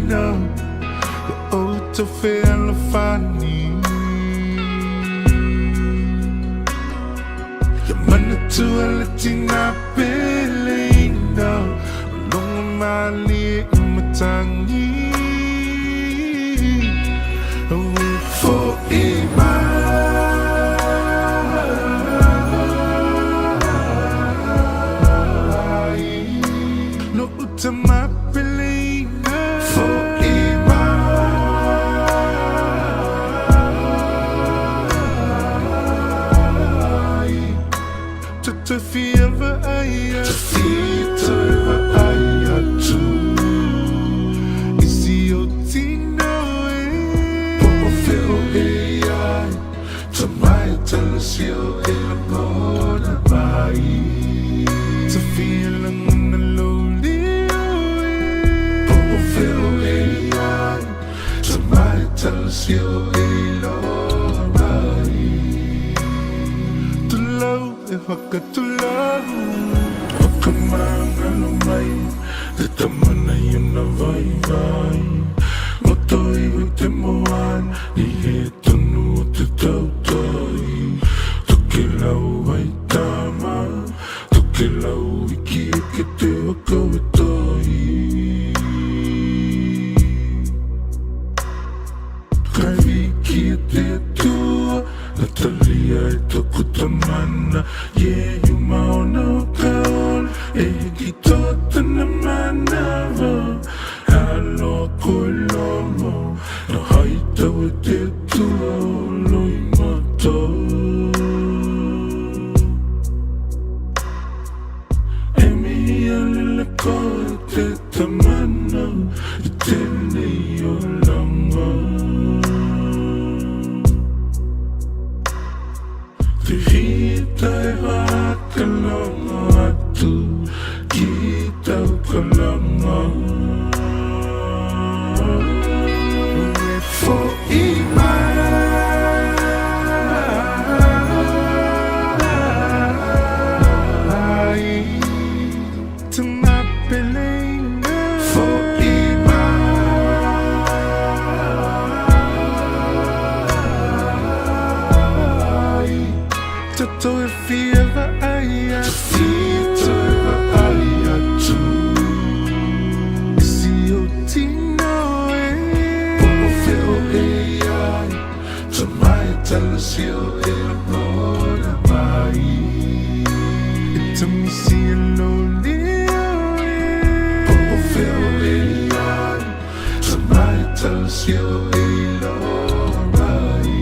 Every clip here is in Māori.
lindo, utofea fani. Yamana tua latina pelindo, ulunga mali umatangi. For no utama pelina for to feel the aya to feel the aya too easy otino popo feel ai to my telesio el bona bai to feel the lonely popo feel ai to my telesio el bai to love haka to love haka manga no mai te tamana yuna vai vai motoi te moan ni he tonu te tautoi toke lau ai tama toke lau iki ke te waka wetoi kai wiki te tua Natalia e toku tamana yeah you mauna kaon e gitota na manava halo kolomo no haita we te tua loi mato e mi alele ko te tamana e te nei o langa te hita e hakalanga atu kita kalanga for to my belinga for to if you ever aya to aya too see you tino popo feel ai to my telesio el bona bai to me see lonely popo feel ai to my telesio el bai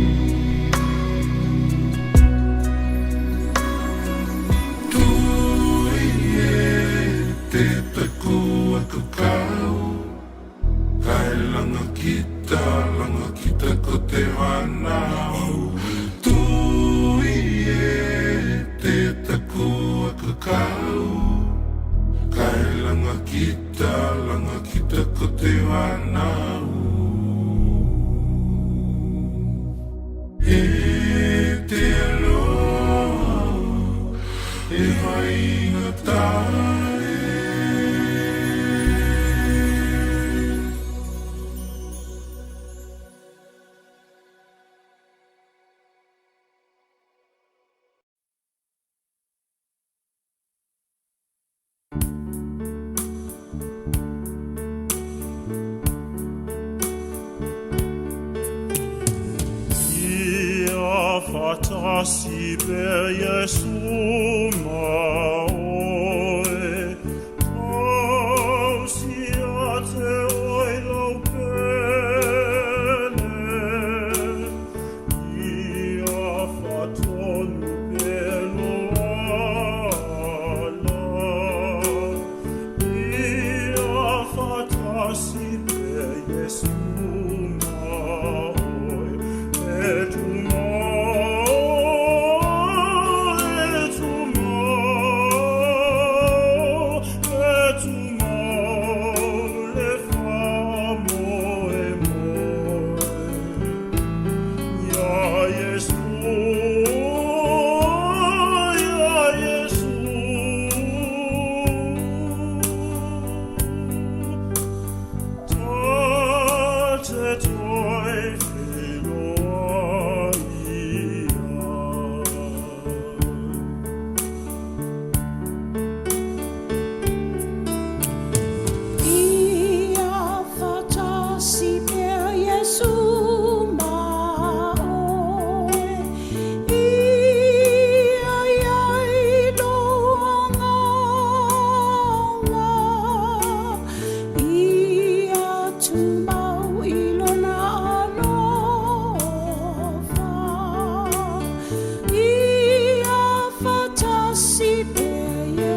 te takua kakau kai langa kita ko te hanau tui e te takua kakau kai langa kita ko te hanau e te alo e mai ngatai Fatasi per Jesu maoe Ausia te oilo pele Ia fatonu pelo ala Ia fatasi per Jesu maoe Et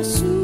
Yes,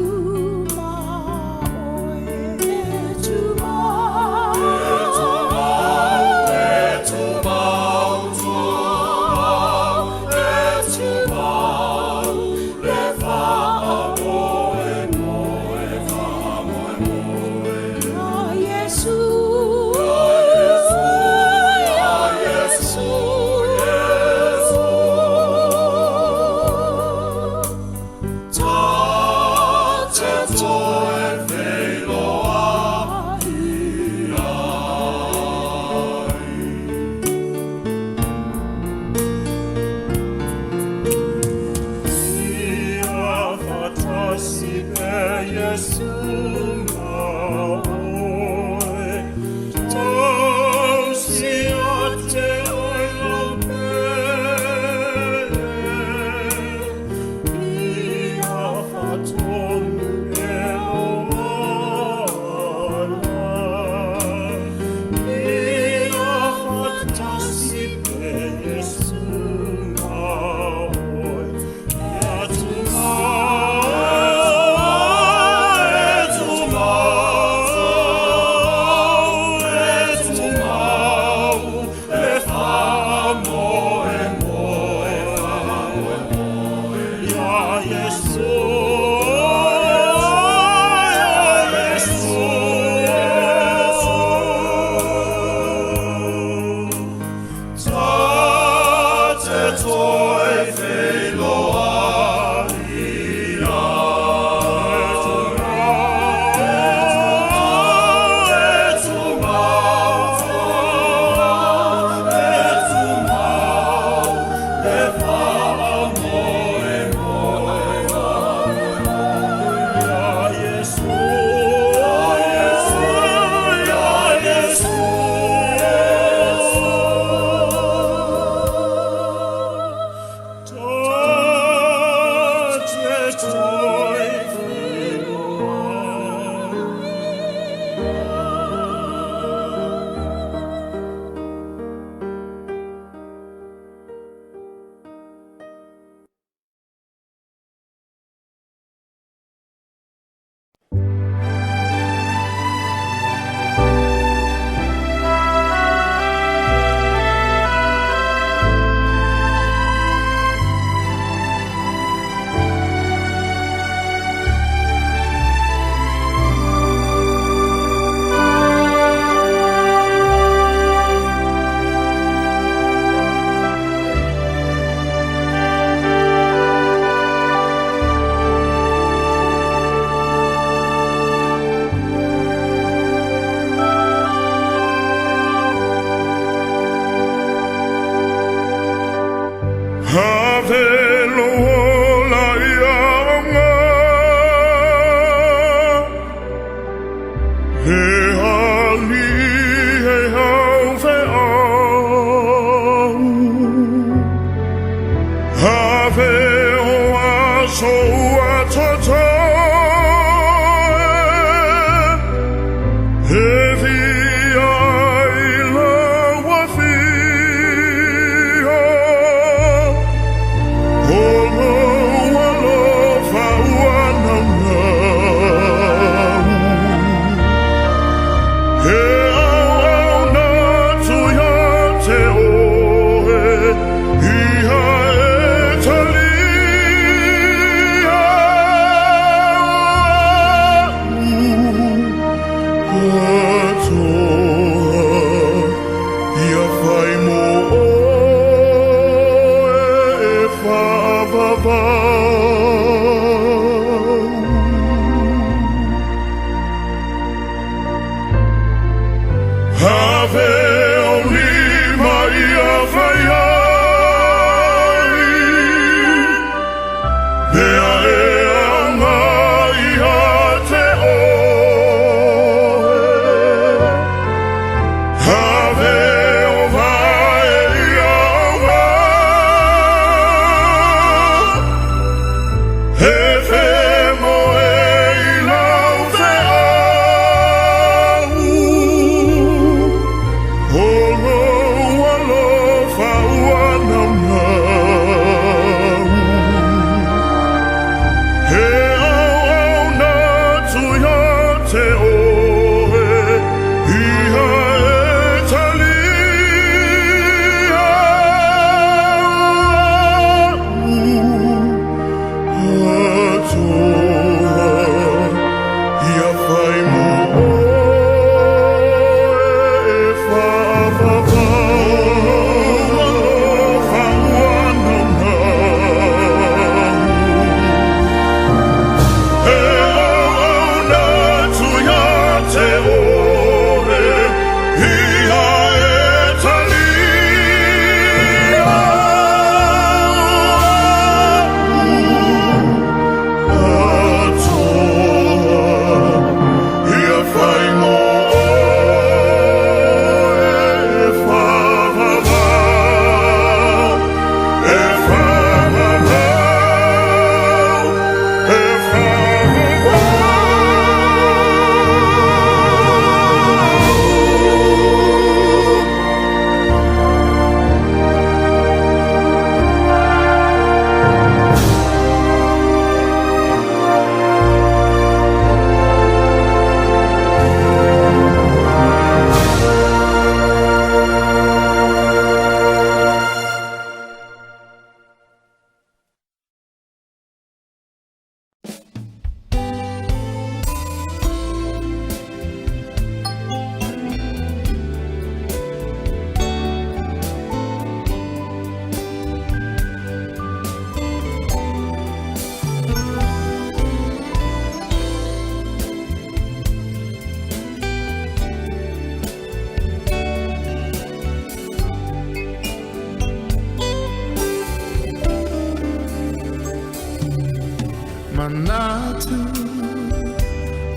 tu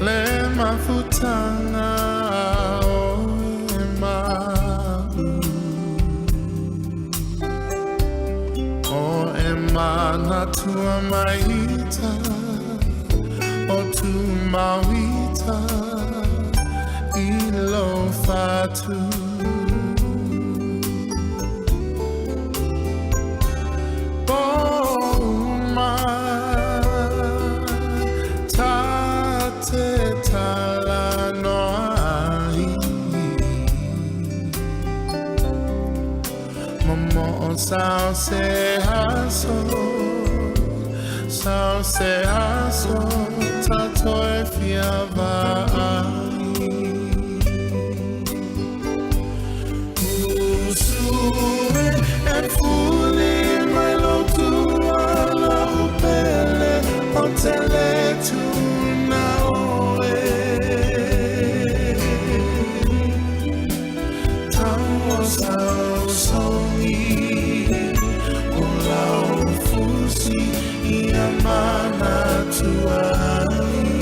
le mafutana o emana tua maita o tu mawita ilo fatu Boma tate tala noai Momo sao se haso tatoe fiavai Usue e fuli mai lotua la upele o tele tuna oe Tamo sao songi o lau fusi i amana tuai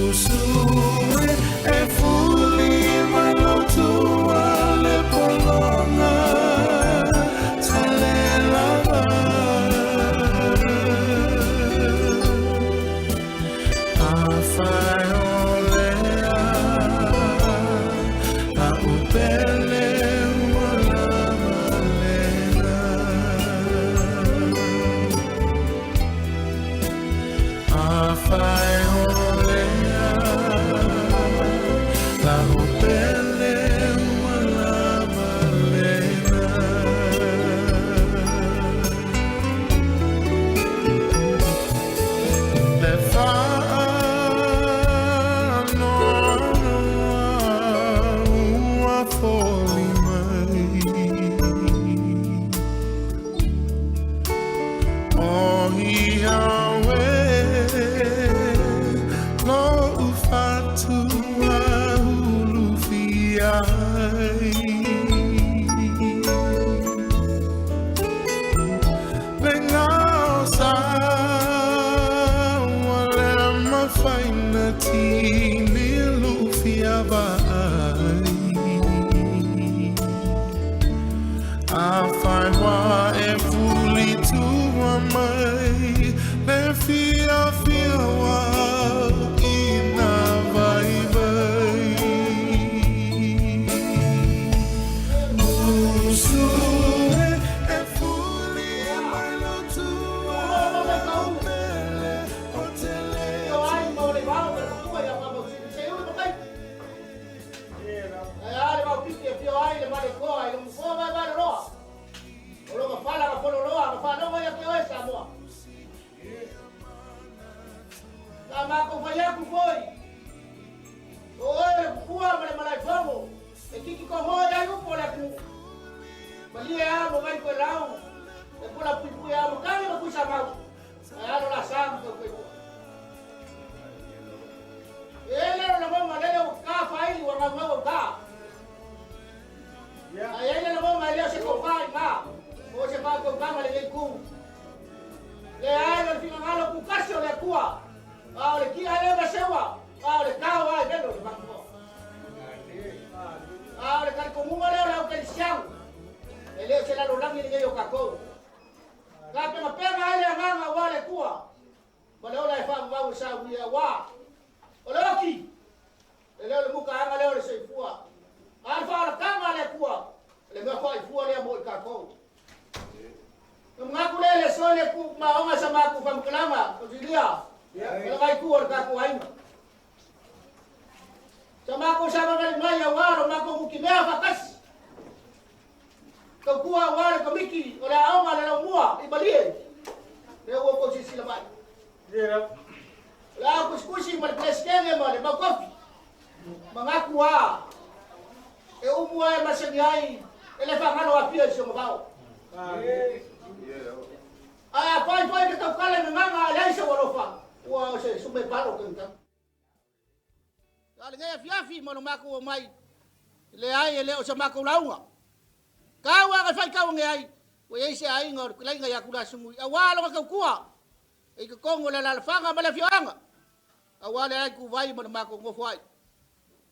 Usue e fuli mai lotua le polonga tele lava Afai olea a upele wala malena Afai olea la upele wala malena Le fano ua foli mai O hiawe lo ufatu ahulu fiai Lengao sawa le mafaina tini lufia vai Afai wa e fuli tua mai Le fia wa ina vai vai Usue e fuli mai lotua la upele o tele Fiafi mono mako mai le ai le o sa mako launga. Kawa ka fai kawa ngai. o ye se ai ngor kulai nga yakula sungu awalo ka kua e ka kongo la fanga mala fianga awale ai ku vai mo mako ngo foi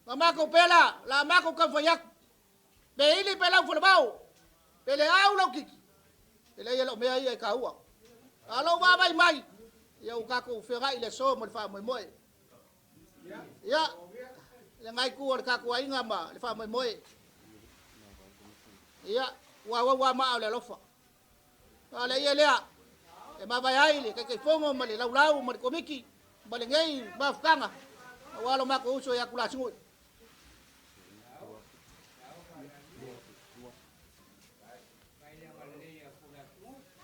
mako pela la mako ka fayak be ili pela fu bau pele au lo kiki pele ye lo me ai ka ua alo ba bai mai ya u ka ko fera ile so mo fa mo mo ya le ngai ku or ka ku ai ngama le fa mo mo ya wa ma le lofa ale ye le e ma vai ai le ke fongo mo le lau mo ko miki mo le ngai ba fanga walo ma ko uso ya kula singu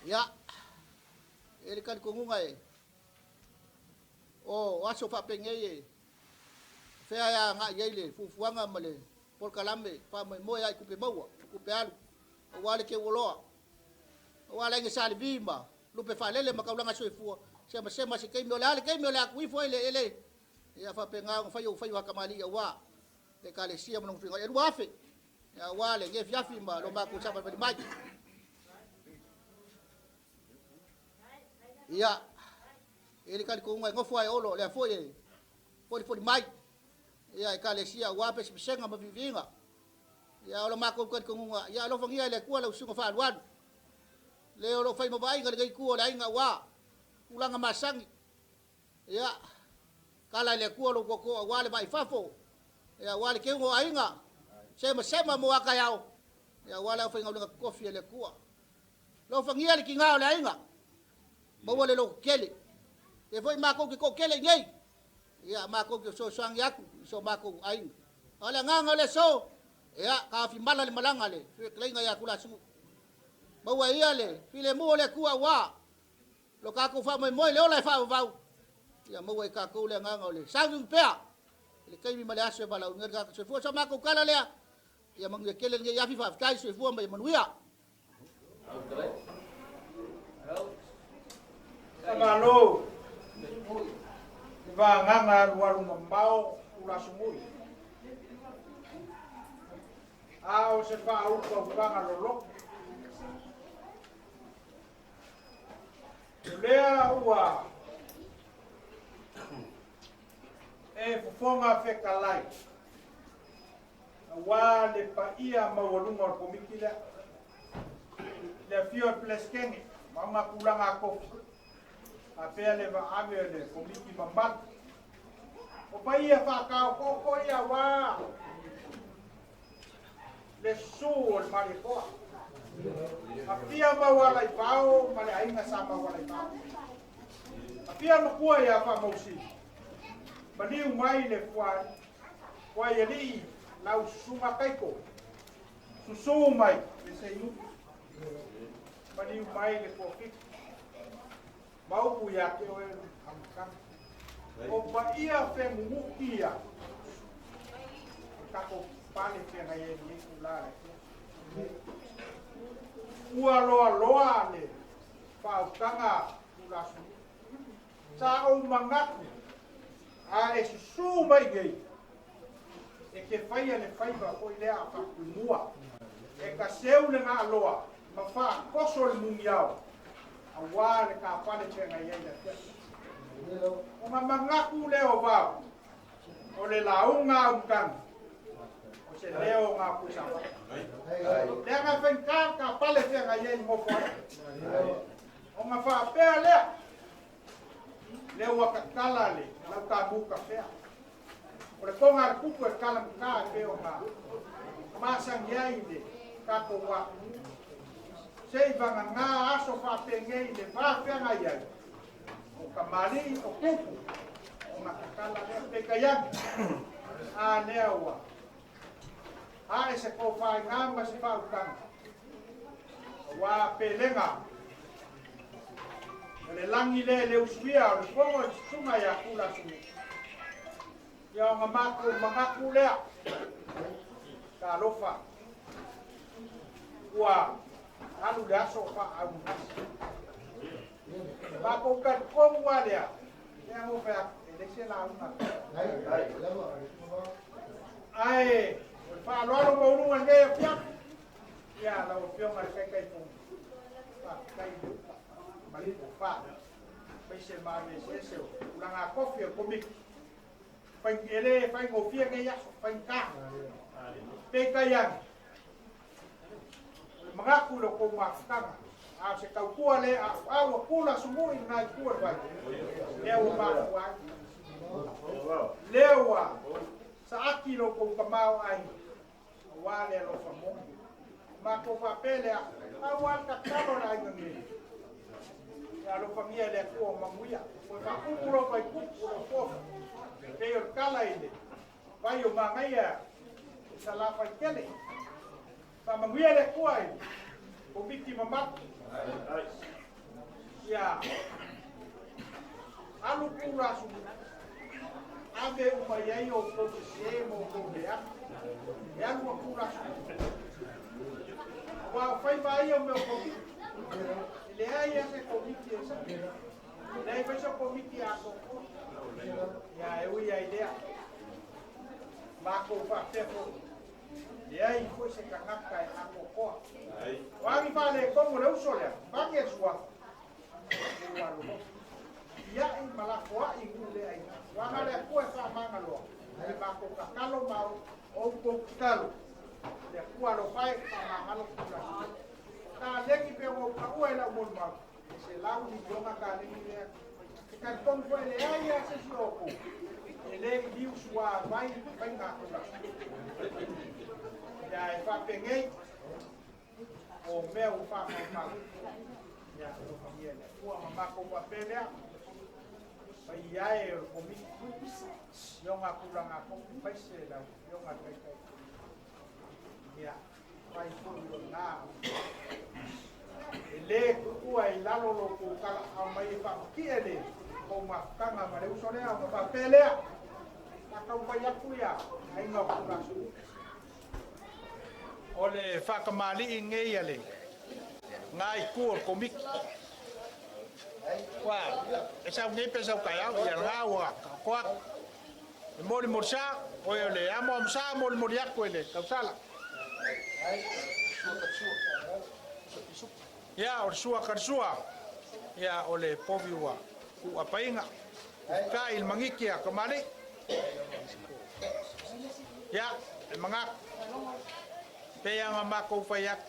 ya ele kan ko ngai o aso fa pengeye fe ya nga yele fu fuanga male por kalambe pa mo ya ku pe bawa ku pe alu wale ke woloa wale nge sali bimba lupe fa lele makaulanga so fu sema se ke mi ole ku ifo ele ya fa penga fa yo kamali ya wa le kale sia mo finga ya wafe ya wale nge fiafi mba lo ba ku chapa ba maji ya ele kan ko ngai ngofo ai olo le foye fo mai ya kale sia wa pe senga ma vivinga ya olo ma ko nga ya lo fangia le ku lo sunga fa wan le olo fai mo bai ga ku la inga wa ulanga masangi ya kala le ku lo ko wa le bai fafo ya wa le ke ngo ainga sema mo aka yao ya wala fa nga kofi le ku lo fangia le kinga le ainga mo wale lo kele e foi ma ko kele ngai ya ma ko so sang yaku so ma ko ai ala nga le so ya ka fi mala le malanga le klenga ya kula su mo wa ia le file mo le ku wa lo ka ko fa mo le ola fa va ya mo wa ka ko le nga le sa vi pe le kai mi mala so bala ngar ka so fo so ma ko kala le ya mang le kele ngai ya fi fa kai so fo mo manuia Malo, va nganga luaru mambao ula sumui. Ao se fa au ko vanga lolo. Lea ua e fofonga feka lai. Wa le pa ia mawalunga ko mikila. Le fio pleskenge, mama kulanga kofi. Apea le va ave le komiti mambat o pai fa ka ko ia wa le sul mari ko apia ma wala pao mali ainga sama wala pao apia ma ko ia fa mosi bali mai le kwa yeli lau suma kaiko susu mai le seyu bali mai le ko mau ya ke o amkan o pa ia fe mukia ka ko pale fe na ye ni kula ua loa le pa tanga kula su sa o mangaku a e su mai gei e ke fai le fai ba o ile a fa mua e ka seu le nga loa ma fa koso le mungiao awale ka pale chenga yenda o mangaku leo va o le launga unkan o se leo nga kusa le nga fenka ka pale chenga yenda mo fo o nga fa pe le le wa kala le la ka buka fe o le konga kuku e kala ka pe o nga masang yainde ka ko wa sei vanga nga aso fa pengei de va fenga yai o kamali o kuku o na kala le pe kayang a newa a ese ko fa ngamba si fa utang wa pelenga le langi le uswia o pongo sunga ya kula sumi ya ngamaku le ka lofa wa alu le aso fa au ba ko ka ko wa le ya mo fa le se la una ai fa lo mo ru nge pia ya la o pio ma se kai fu kai lu mali ko fa pai se ma me se ulanga kofi ko mi pai ele pai ngo fia ngai ya pai ka pe kayang mga kulo ko makanga a se kau kua le a wa kula sumu in ngai kua vai leo ma wa lewa sa akilo ko kamau ai wa le lo famo ma ko fa pele a wa ka kalo na ngai ya lo famia le ko mamuia ko fa kulo vai kulo ko te yo kala ile vai o mangaia sala fa kele fa mamuia le ko ai o víctima mat ya alu kura su ave uma yai o ko se mo ko ya ya lu kura su wa fai vai o meu ko le ai esse comiti essa daí vai ser comiti a ko ya eu ia ideia ma ko fa tempo e aí foi se canaka a ko Wangi fale como le uso le, bangi sua. Ya i malakoa i ule ai. Wanga le kua fa manga lo. Ai ma ko kakalo mau o ko kalo. Le kua lo fai fa manga lo kula. Ta leki pe o ka ua la mo mau. Se lau ni jonga ka le ni le. Ka ton ko le ai a se si o ko. Le di usua vai vai na kula. Ya e fa pengei o meu fa ma ya o família o mamá com papel aí ai o comi eu nga kula nga ko vai ser da eu nga kai kai ya vai por nga ele ku ai la lo ko kala a mai fa ki ele ko ma kanga ma le usore a papel a ka vai ya ku ya ai nga kula su ole whakamali ngei ale ngai kuo komik wa e sa ngai pe sa kai au ya nga wa kwa e mori morsa o le amo amsa mori moria ko le ka sala ya o sua karsua ya ole poviwa ku apainga ka il mangikia kamali ya mangak Pea mama ko fayak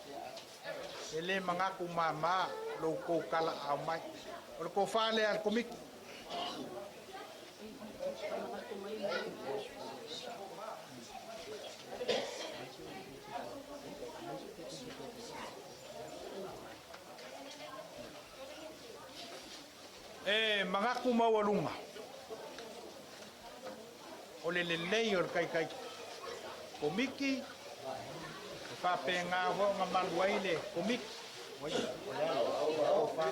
ele mga ku mama lo ko kala amai o ko fale al komik mga ku mawalunga o le leyor kai komiki fa penga ho ngamal waile komik oi o fa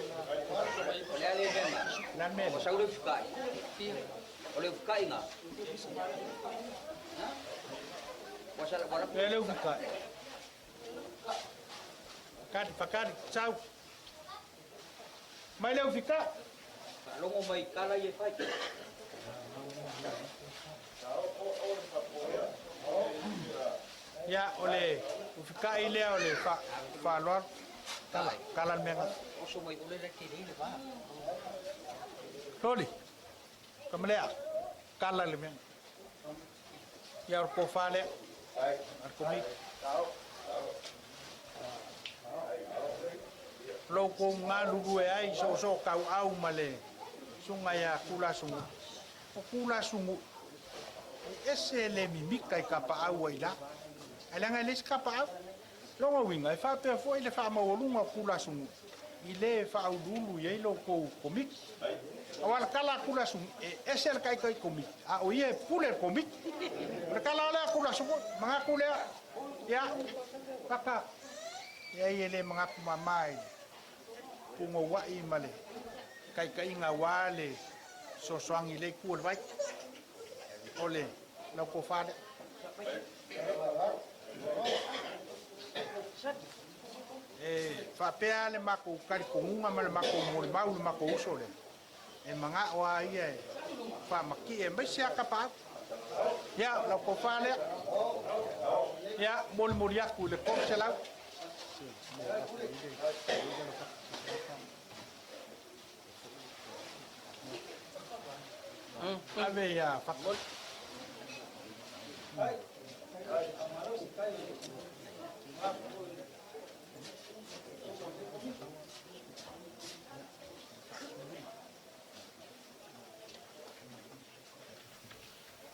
Olha la mel Sa ulit kai. Oleh kai nga. Wasal warap. pele uka kad pakad chau mai leu fika Long umay kala ye fai. ya ole ufika ile ole fa lor kalan menga Oso may ulay na kini ba? Toli, kamalea, kala le menga ya ko fale ar komik lo ko ngalu ai so kau au male sunga ya kula sungu ese le mimika kapa au ila alanga le kapa au lo winga fa pe fo ile fa ma wolunga kula sungu ile fa udulu ye lo ko komik awal kala kula sungu ese kai komik a oye pule komik kala la kula sungu mga kula ya kaka ya ile mga kumamai kungo wai male kai nga wale so soangi le kuol vai ole la ko fade fa peale mako kari kongunga male mako mol mau mako usole e manga wa ia fa maki e mesi akapa ya la ko fale ya mol moriaku le ko sela Ave ya fakol.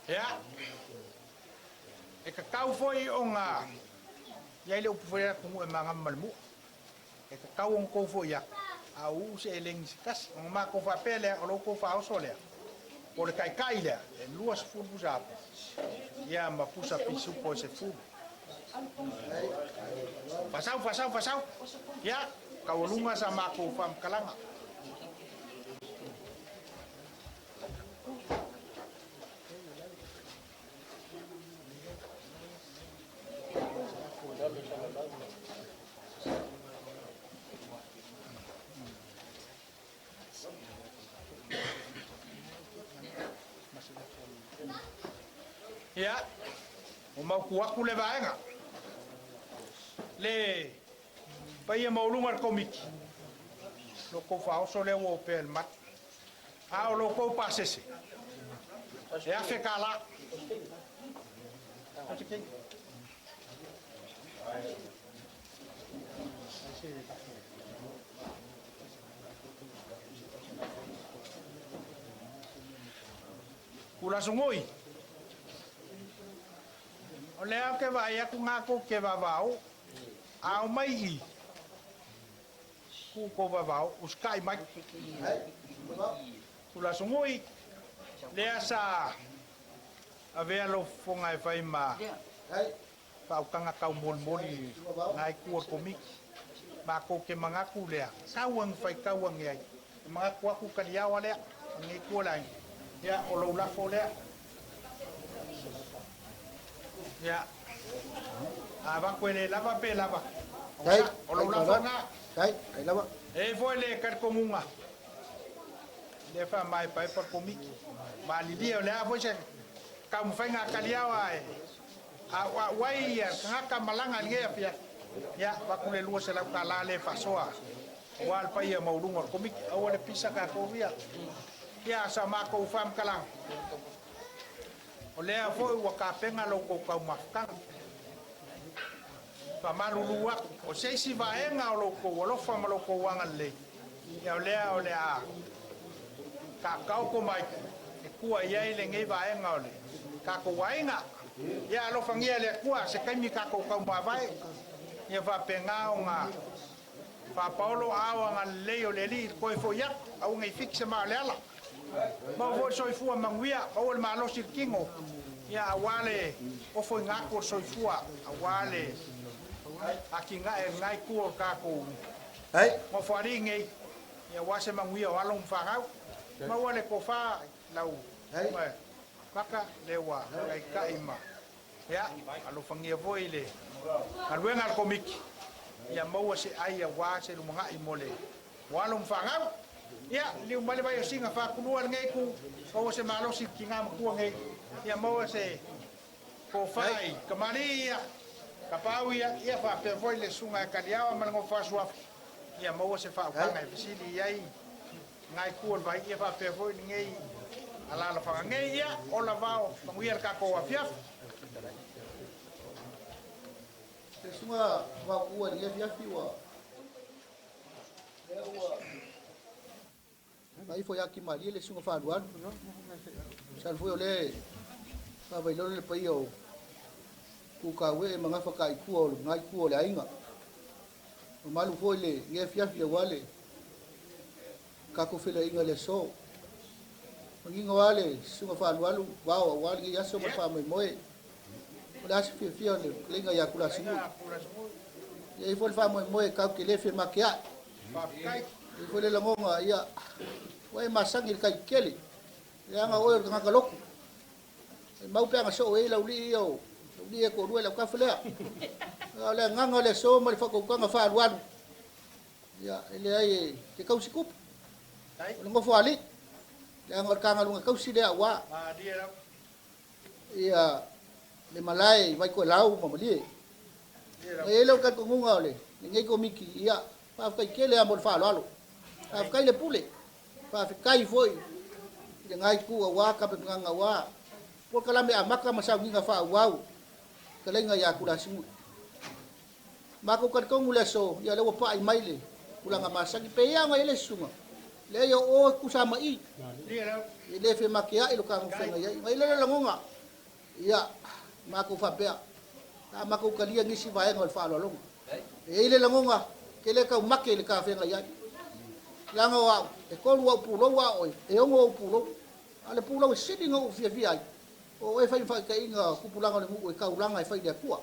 Ya. E ka kau foi o nga. Ia le upu foi ku e manga malmu. E ka kau on ko foi ya. A u se eleng sikas o ma ko fa pele o lo ko fa o sole. O le kai le e luas fu busa. Ia ma pusa pisu po se fu. Pasau. Ya, kau lunga sa ma ko fam kalanga. Ya, o mau kuaku le vaenga. Le paia maulunga komiki. Lo ko fa o sole o pel mat. A o lo ko pasese. E a fe kala. Kula sungoi. O lea ke vai aku ngako ke vavau. Ao mai I. Ku ko vavau. Uskai mai. Kula sungoi. Lea sa. Avea lo fonga e fai ma. Pau kanga kau moni. Ngai kuor komik. Ma ko ke mangaku lea. Kawang fai kawang iai. Mangaku aku kaliawa lea. Ngai kuolai. Ya, o lo lafo lea. Ya. Ava kwele lava pe lava. Kai, O lo lava nga. Kai lava. E foi le kar komunga. Le fa mai pai por komiki. Ma li dia le avo se kam fainga kaliawa e. A wai ya ngaka malanga nge pia. Ya, va kule lua se la kala le fasoa. Wal pai ya maulunga komiki au le pisa ka ko via. Ya sama ko fam kalang. O lea foi wa ka penga lo ko ka mafkang. Fa malulua o seisi vaenga o lo ko lo fa malo ko wanga le. Ya o lea ka kau ko mai e kua ia ile ngai vaenga o le. Ka ko wainga. Ya lo fangia le kua se kai mi ka ko ka ma vai. Ya va penga o nga. Fa Paulo awa nga le o le li ko fo ya au ngai fixe ma le ala. Ma vo soifua manguia o le malo sirkingo ya awale o foi ngako soifua awale akinga e ngai ku ka ko Hai. mo fari ngai ya wase manguia walong fangau ma wale ko fa lau Hai. maka lewa kai kaima ya alo fangia voile aluenga komik ya mau se ai ya wase lu mga imole walong fangau ya liu male vai singa fa kuluan ngai ku o se malo si kinga ku ngai ya mo se ko fai kamari ya kapau ya fa pe foi le sunga kaliawa mal ngo fa suaf ya mo se fa ka ngai fisili yai ngai ku vai ya fa pe foi ngai ala la fa ngai ya o la vao ngai ka ko afia Sunga wa kuwa ni ya fiwa. Mai foi aqui Maria le sunga fa duan. San foi ole. Fa vai lo le pai o. Ku ka we manga fa kai ku o ngai ku o le ainga. O malu foi le ye fia wale. Ka ku fele inga le so. Nginga wale sunga fa duan wa o wale ya so fa mai moe. O la fia le lenga ya kula sinu. Ya foi fa moe ka ke le firma ke a. fa kai I fole la ngonga ia wai masangi kai kele ia nga oe nga kaloko e mau pe nga so e la uli o uli e ko ruela ka fole ala nga le so ma fa ko nga fa ruan ia ele ai ke kau sikup dai ngo fo ali ia nga ka nga lunga kau si de wa a dia ia le malai vai ko lau ma mali e lo ka ko ngunga ole ngai ko miki ia pa kai kele amor fa lo fa kai le pule fa kai foi le ngai ku wa ka pe nganga wa po kala me amaka masa nginga fa wa kala nga ya kula simu mako ka ko mula so ya le pa ai mai le kula nga masa ki pe ya nga ile sunga le yo o ku sama i ile fe makia ilo ka fe nga ya ngai le la ngonga ya mako fa pe ta mako ka lia ngisi va ngol fa lo long ile la ngonga kele ka make le ka fe nga ya langa wa e ko wa pulo wa oi e ngo pulo ale pulo sidi ngo fia fia o e fai ka inga ku pulanga le mu e ka ulanga e fai de kua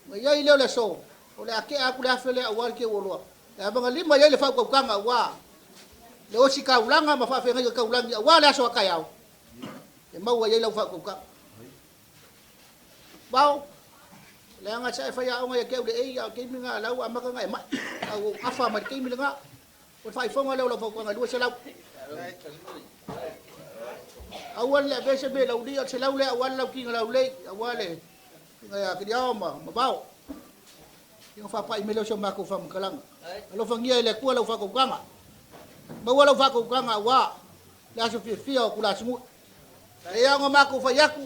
mai ai le so o le ake aku le afele awal ke wolwa ya banga lima ya le fa ko kanga wa le o si ka ulanga ma fa fe nga ka ulanga wa le so ka yao e mau ya le fa ko ka bao le nga sa fa ya o nga ke le e ya ke mi nga la wa ma ka nga ma au afa ma ke mi nga o fai fonga le fa ko nga lu se la awal le be se be la udi se la le awal la ki la le awal le nga ya ke dia ma bao yung fa pa imelo siya mako fa mkalang alo fa ngia le ku alo fa ko kanga ba wala fa ko kanga wa la so fia ku la smu e ya ngo mako fa yaku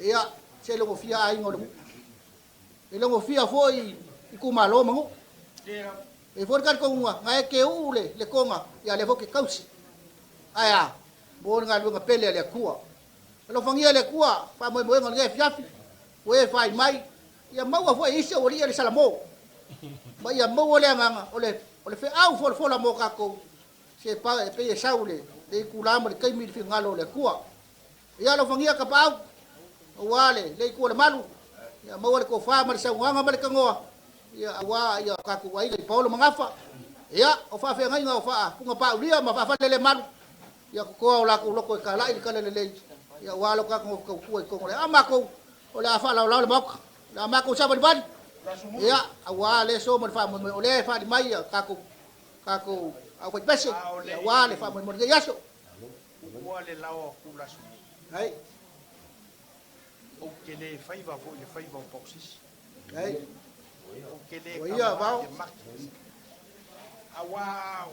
e ya se lo fia ai ngo e lo fia foi ku malo mangu e for kan ko nga ngai ke u le konga ya le fo ke kausi aya bo nga lu nga pele le ku alo fa ngia le ku fa mo nga ngai fiafi we fa mai ya mau fo ise o ria le salamo ba ya mau le nganga ole fe au fo la mo ka ko se pa e pe saule de kulama de kai mi fi ngalo le kua ya lo fangia ka pau wale le ku le malu ya mau le ko fa ma sa nganga ma le kango ya wa ya ka ku wai le paulo mangafa ya o fa fe ngai nga fa ku nga pa ria ma fa le malu ya ko la ku lo ko ka la ka le ya wa lo ka ko ku ko le ama ko o la fa la le mok la mako sa ban ya awale so mo fa mo le fa di mai ka ko au ko pese awale fa mo ya so wale lao kula su ai o kele faiva fo le faiva boxes ai o kele o ia va awa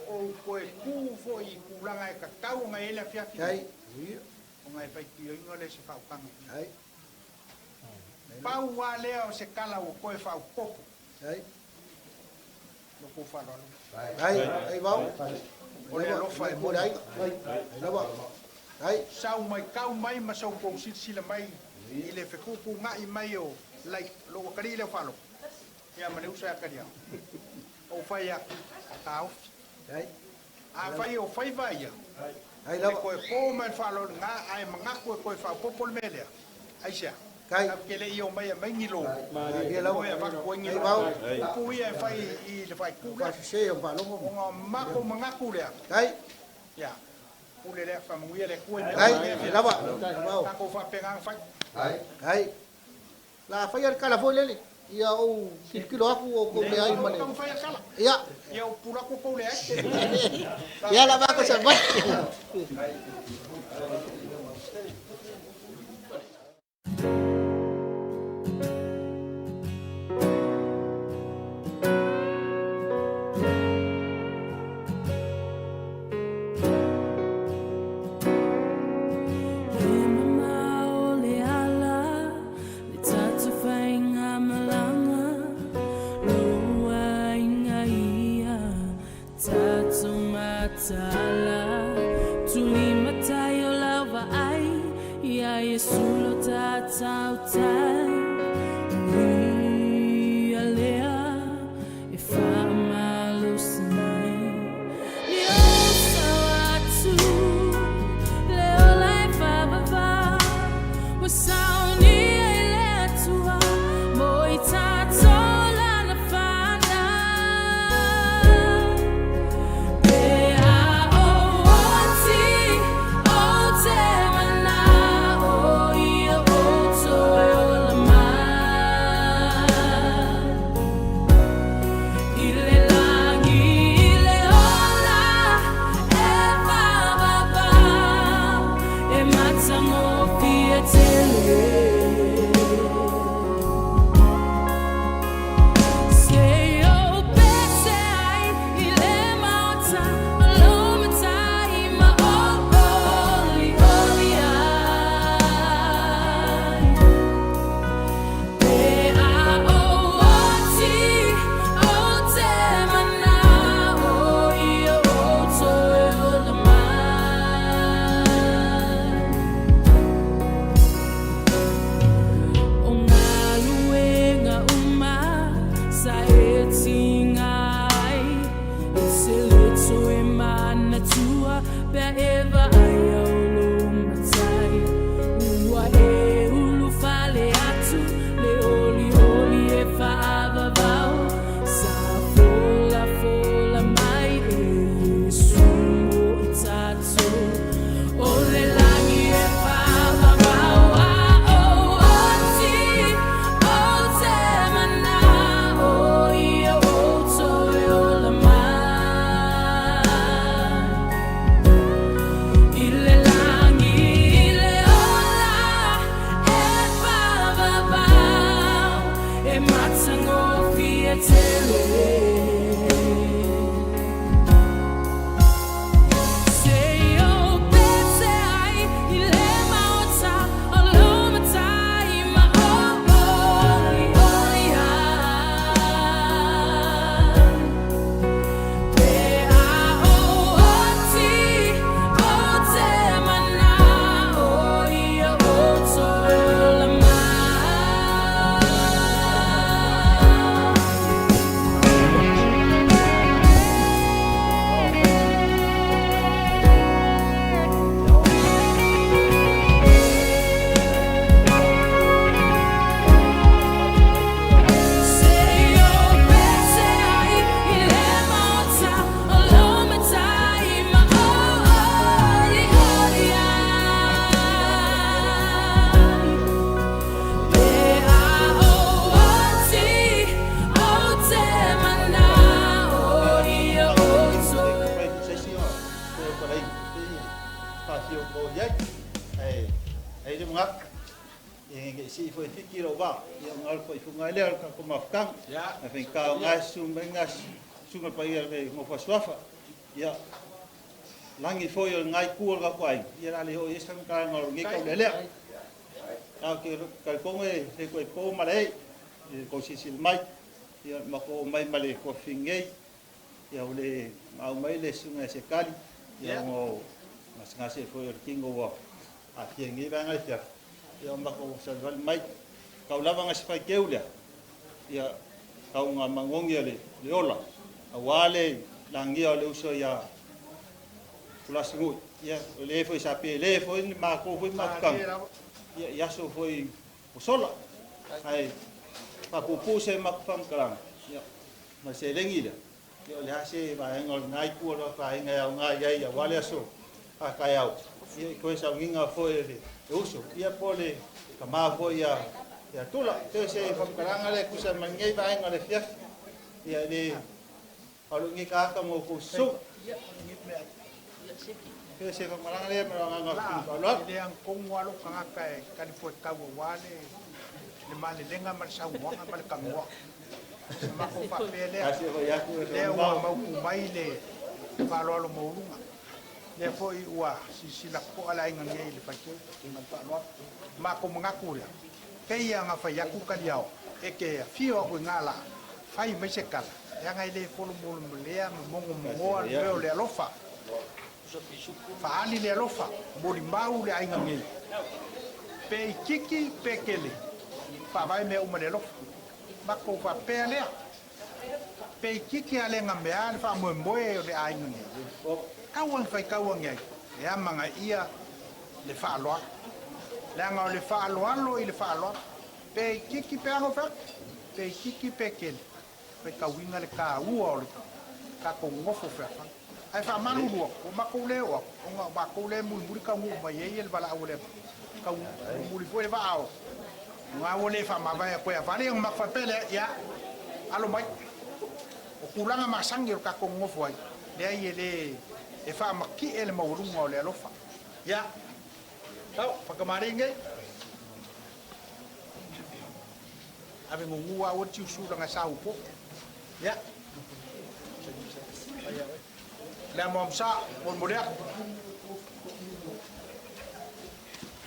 o ko ku fo i kula ngai ka tau ngai le fia fi ai o ngai fa ki o ngole se fa kang ai pau wa leo se kala o koe fa popo ai no ko fa lo ai va o le lo fa mo dai ai va ai sau mai kau mai ma sau ko sila mai i le fe ku ngai mai o lai lo ka ri le fa lo ya ma le usa ka dia o fa ya tau ai a fa o fa va ya ai la la ko ko ma fa lo nga ai ma nga ko fa popo le mele ai sia kai ke le io mai mai ngilo ia la ko ya fa ko ngilo ku ia fa i le fa ku ka se va lo ko ma ko ma nga ku le ai ya ku le fa mu ia le ku ai la va ka ko fa pe ngang fa ai la fa ya kala fo le ia o kilo aku o ko le ai mane ka fa ya kala ia ya o pula ko ko le ia la va ko sa va My si foi tiki ro wa ia ngal ko ifunga le ka ko mafkang a fin ka ngai sumengas sunga pa ia me mo faswafa ia langi foi ngai ku ga kwai ia ali ho isa ka ngol ngi ko le ka ke ka ko ngai he ko po male ko si sil mai ia ma ko mai male ko fingei ia ole au mai le sunga se kali ia mo mas ngase foi kingo wa a kiengi ba ngai tia ia mako salval mai kau lava ngas pai keulia ia kau nga mangongi le leola awale langia le uso ia kulasingu ia le foi sapi le foi ma ko foi makang ia so foi usola ai pa pupu se makfam kalang ia ma se lengi le ia le hase ba ngol ngai ku ro pa ngai au ngai ia wale so a kai au ia ko sa nginga foi le uso ia pole kama fo ia tula te se famkaranga le kusa mangai ba ngale fia ia ni alu ngi ka ka mo kusu te se famkaranga le ma nga lo le ang kong walo ka kai kan fo ka wale le male lenga mar sa wa mal ka mo ma ko pa pele le wa ma ku mai le pa lo lo mo lunga le fo I wa si la ko ala inga ngai le pa ke inga pa lo ma ko mga kula ke ia nga fa yaku ka liao e ke fio ko ngala fai mai se kala ya ngai le fo mo le ya mo mo le le lofa fa ali le lofa mo li mau le inga ngai pe kiki pe kele fa vai me uma le lofa ma ko fa pe le pe kiki ale nga me al fa mo mo le inga ngai kawang fai kawang ngai ya manga ia le fa lo le nga le fa lo lo ile fa lo pe kiki pe ngo fa pe kiki pe ken pe ka winga le ka u o ka ko ngofo fa ai fa manu lo o ma ko le o nga ba ko le mu ka mu ba ye le bala o le ka mu li fo le va o nga o le fa ma ba ko ya fa le ma fa pele ya alo mai o kulanga masangi ka ko ngofo ai le ai le e fa maki ele maurunga o le alofa ya tau pakamari ngai ave ngua o tiu su nga sa upo ya la momsa mon modia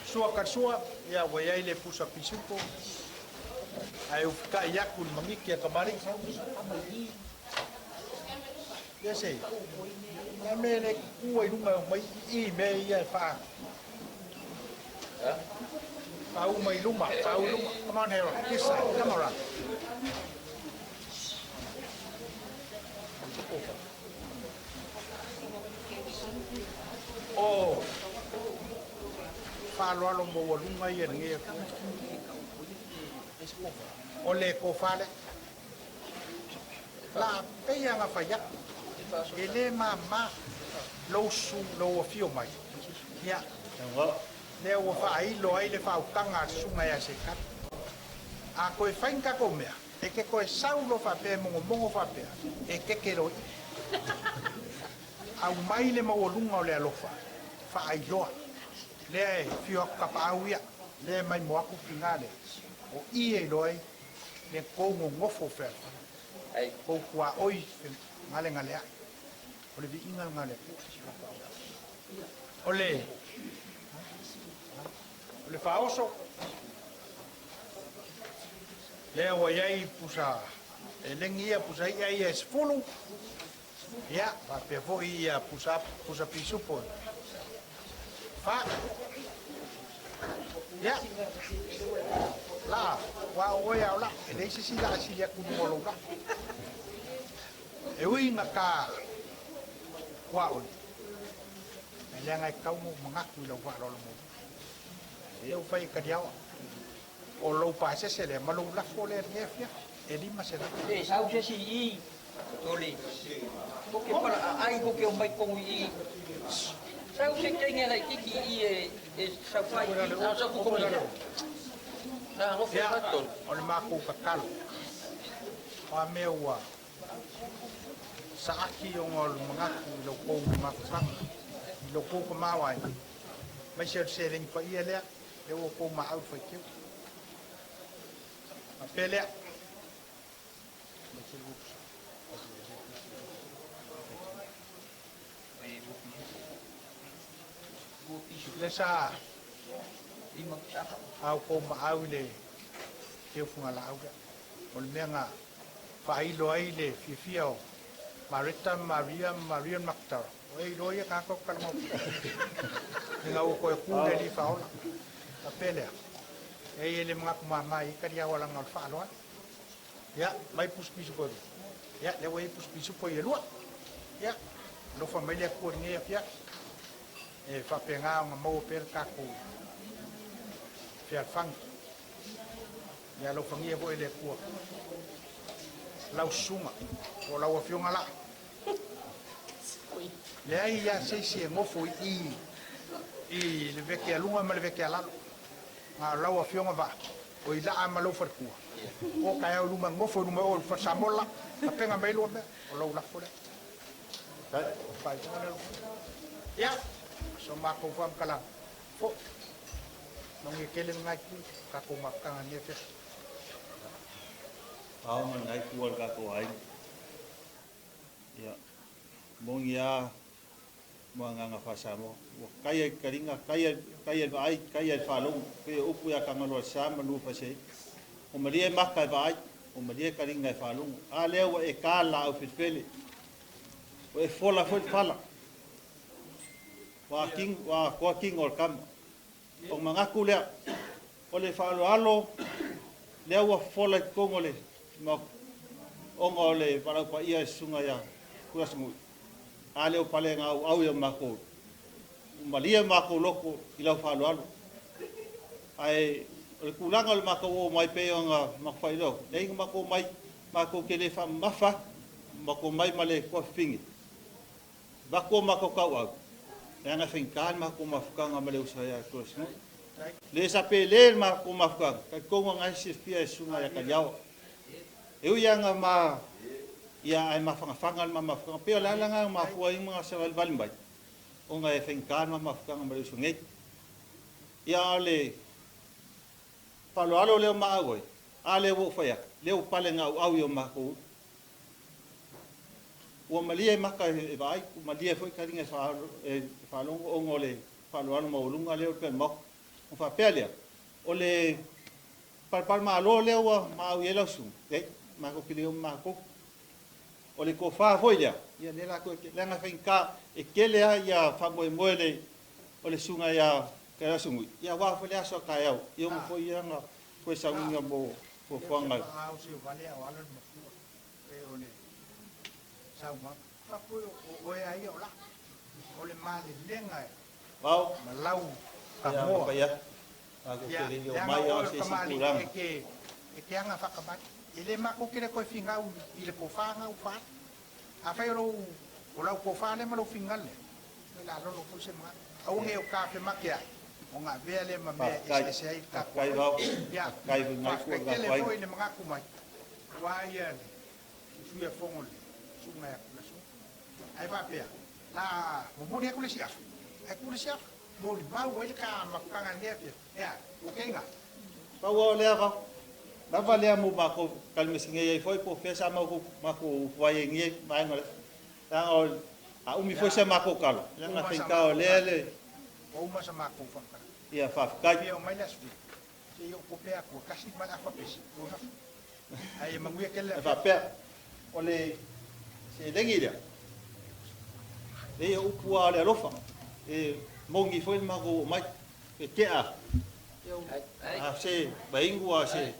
sua katsua ya wayai le pusa pisupo ai u ka yakul mamiki kamari ya sei la mele kuai lunga mai I me ia fa Pau mai luma, pau luma. Come on, Harold. This side. Come around. whāloalo mo walunga i nge o le ko whale la peia ngā whaiak e le mā lau su lau a fio mai ia le ua whailo ai le whaukanga sunga ia se kat a koe whainka ko mea e ke koe saulo whapea mongo whapea e ke ke roi au mai le mawalunga o le alofa whaailoa le e fio kapau ia le mai moaku pingale o i e loi le kongo ngofo whea Ai, ko kua oi ngale ngale ai o le vi ingal ngale o le whaoso le o iai pusa e lengi ia pusa iai e sfulu ia va pe vo ia pusa pisupo fa ia la wa o ia la e le si la si ya ku mo lo la e ui na ka wa o e le ngai kau mo manga ku lo wa lo mo e o fai ka dia o lo pa se le ma lo la fo le ngefia e li ma se la e sau se si I toli. Ko ke para ai ko ke mai ko I. Sau se tenga la kiki I e sau fai na sa ko ni. Na no ia fa ton. o le ma ku ka kalo pa me ua sa aki o ngol manga ku lo ko ma fa lo ko ko ma wa mai se ring pa ia le e o ko ma au fa ki a pele le sa Lima sa. au ko ma au le ke funga la au o le menga fai lo ai le fifio Marita Maria Maktar o e lo ia ka ko ka mo nga o ko ku le li fa ola a pele e le mga kumamai ka dia wala ngal fa lo ya mai pus pisu ko ya le wai pus pisu po ye lo ya lo familia ko ni ya e fa penga nga mo per ka ko fiat fang ya lo fangia ko ele ko lau sunga o lau afionga la le ai ya se ngofo I le veke alunga ma le veke ala nga lau afionga va o ila ama lau farkua o kai au luma ngofo luma o fasamola a penga mai lo me o lau la fole pai ya so ma ko fam kala fo nongi kele ngai ku ka ko makanga ni fe Au man ai kual ka ko ai. Ya. Mong ya mga nga fasamo. Kaya karinga kaya ai kaya falong pe upu ya ka ngalo sa manu pa se. O malie makka vai o malie karinga falong. A leo e kala o fitfele. O e fola fo fala. Wa king or kam. O mga kule o le falo alo leo wa fola kongole. Ma ongo le para pa ia sunga ya kura sungu ale o pale nga au ia mako malia mako loko ila falo alo ai o kulanga le mako o mai pe nga mako ilo nei mako mai mako ke le fa mafa mako mai male ko fingi bako mako ka au nga finkan mako mafka nga male usaya kura sungu le sa pe le mako mafka ka ko nga si fia sunga ya ka yao eu yang ma ia ai mafanga ma mafanga pe la nga ma foi mga sa valmbai o nga efenkan ma mafanga ma sungai ia le palo alo le ma agoi ale wo faya le o pale nga au yo ma ko o malia maka vai malia foi karinga fa long o ngole palo alo mo lunga le o pe mo o fa pele o le par ma lo le o ma u yelo su mako kili o mako o le ko fa foia ia le la ko le nga finka e kele ia fa mo moele o le sunga ia ka sungu ia wa fo le aso ka ia io mo foi ia nga ko sa unga mo fo fanga au se vale a wala mo e o le sa ma fa ko o ia ia la o le mali lenga wow ma lau Kamoa. Pa ia. Aku Ya, kiri yo yang mai awal o se kamali kurang. ke anga whakabat. Ile mako kere koe whingau i le kofanga u what. A whai rou, o lau kofane ma rou whingale. Me la lolo fu se mga. Au nge o kafe makia. O ngā vea le ma mea ese ai ka koe. Kai vau. Ya, Kai vu ngai ko ga kele kai. foi le mga kumai. Wai le. Suia fongo le. Sunga ya kula su. Ai va pea. La, mo mo le kule siafu. Ai kule siafu. Mo le mau ele ka makanga ngepe. Ya, o kenga. Pa wo le va. Na va le mo ma ko kalme singe ai foi po fesa ma ko vai ngi mai ngale. Ta o a umi foi se ma ko kalo. Na te ka o le. O uma sa mako whaka. Ia fa kai. Pia o mai la sui. Se yo ko pea ko kasi mana fa pesi. Ai manguia kele. Fa pe. O le se lengi le. Le o pua le rofa. E mongi foi ma ko mai. E ke a. A se baingua se.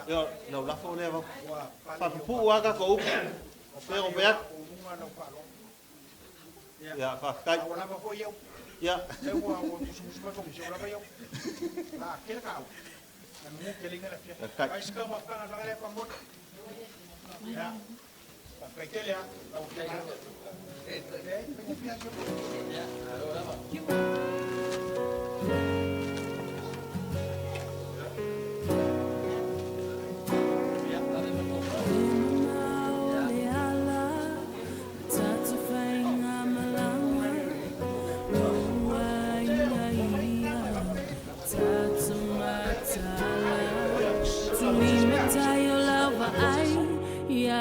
Yo, no la fo le va. Pa pu wa ka ko. Pero be. Ya, fa kai. Wala ba ko yo. Ya. Se wa o musu ba ko se wala ba yo. La kele ka. Na mu kele ngala pia. Ai ska ma ka na le pa mo. Ya. Pa kai kele ya. La o kele. Pe pia yo. Ya.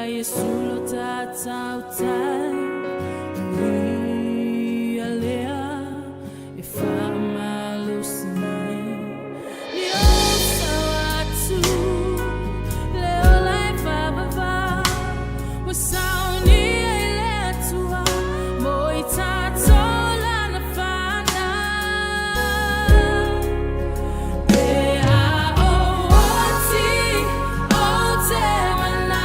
Yesulo tatautai Alea Ifama Lucine Yosa watu Leo life ababa Wasauni ailetua Moitatola nafana Ea owati Otemana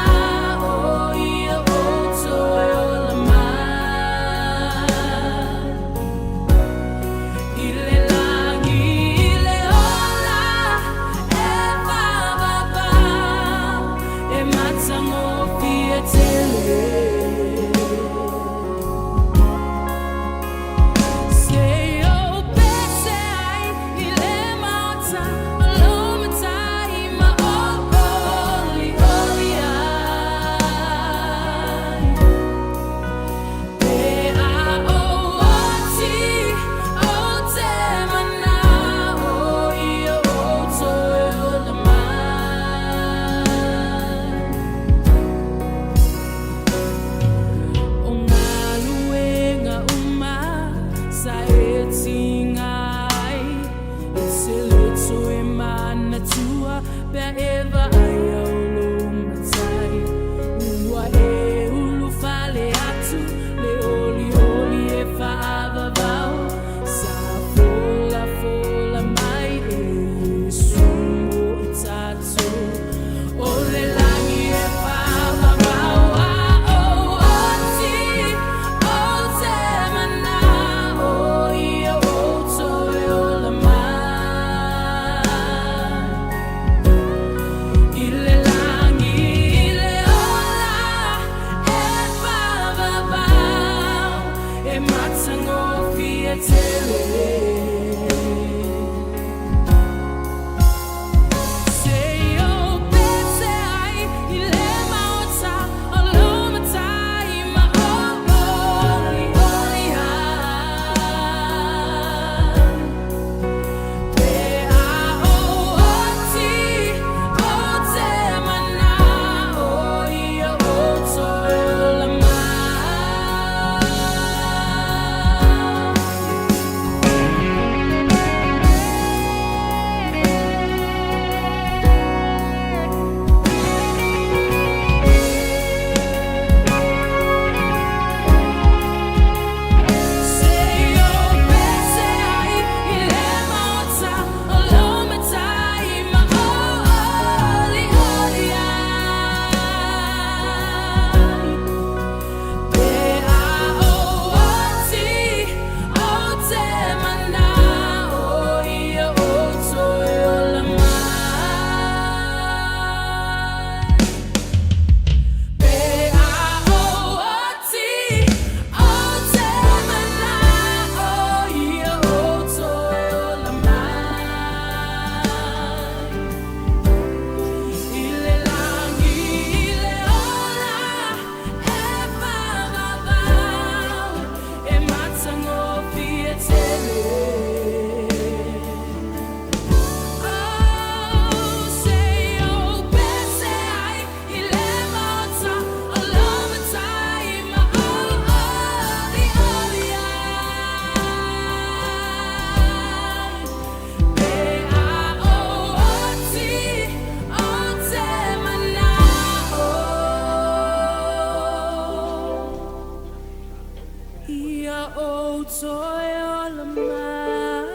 ia o toi o la mai.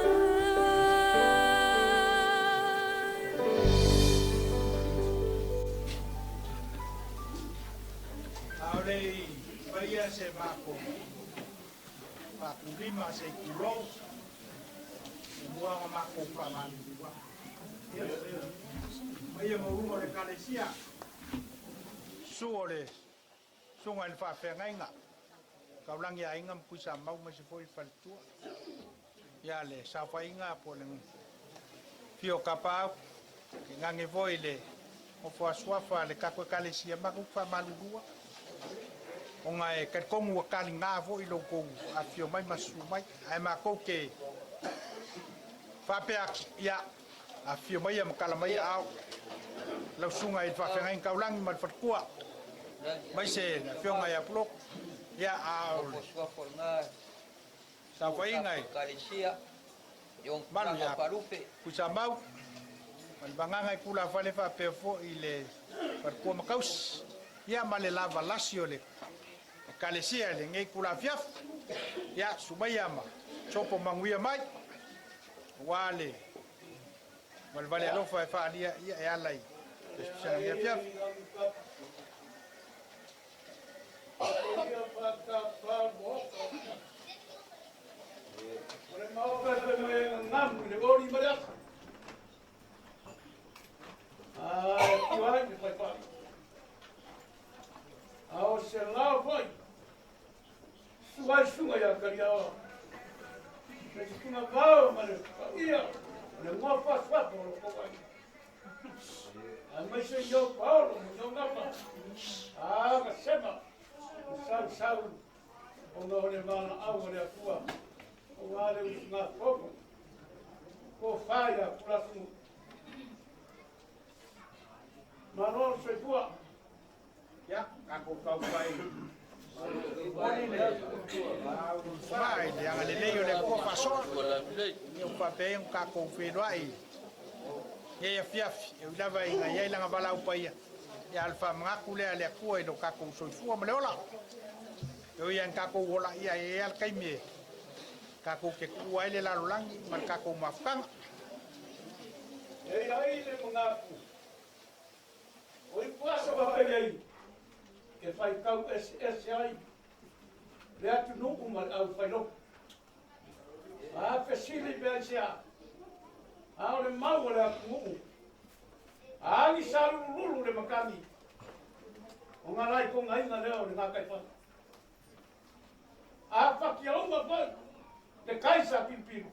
Aurei, maria se mako. Mako lima se kilo. Mua mako pamani. Maia maungo le kalesia. Suole. Sunga il fa fengainga. Kaulangi ainga mpuisa mau masi foi faltua. Ya le sa fainga po le fio kapau. Ngangi voi le o fo swafa le kako kalesia maku fa malua. O nga e ka kongu wa kali nga vo i loko a fio mai masu mai ai ma ko ke fa pe ya a fio mai am kala mai au la sunga i fa fa ngai kaulangi ma fa kua mai se na fio ngai a plok ya au sa fa ingai Kalesia. Yung Malu ya. parupe. Kusambau man banganga kula fa le fa pe fo i le fa kua makaus ya male lava lasio le kalesia le ngai kula fiaf ya subayama chopo manguia mai wale mal vale alo fa dia ya lai sana ya fiaf Suai sunga ya karia. Mas kuna vao mare. Ia. Le mo fa fa por ko vai. Al mai se yo Paulo, no ngapa. Ma sema. Sau. Onga le mana au le akua. O wale nga fogo. Ko faia kula su. Manon se tua. ya kako kau pai vai le anga le leo le ko fa so ni pa pe un kako fe dai ya fiaf e lava inga ya langa bala upai ya alfa ngaku le ale ko e do kako so fu ma le ola yo ya kako ola ya ya al kaimie kako ke ku ai le la langi mar kako mafkang Ai le ngaku. Oi passa ba ai. Que fai kau SSI. Le atu no uma au fai no. Fesili bensia. Le mau le atu. Ni salu lulu le makani. O nga lai ko ngai na leo le ngakai fa. Fa ki au ma fa. Te kaisa pimpim.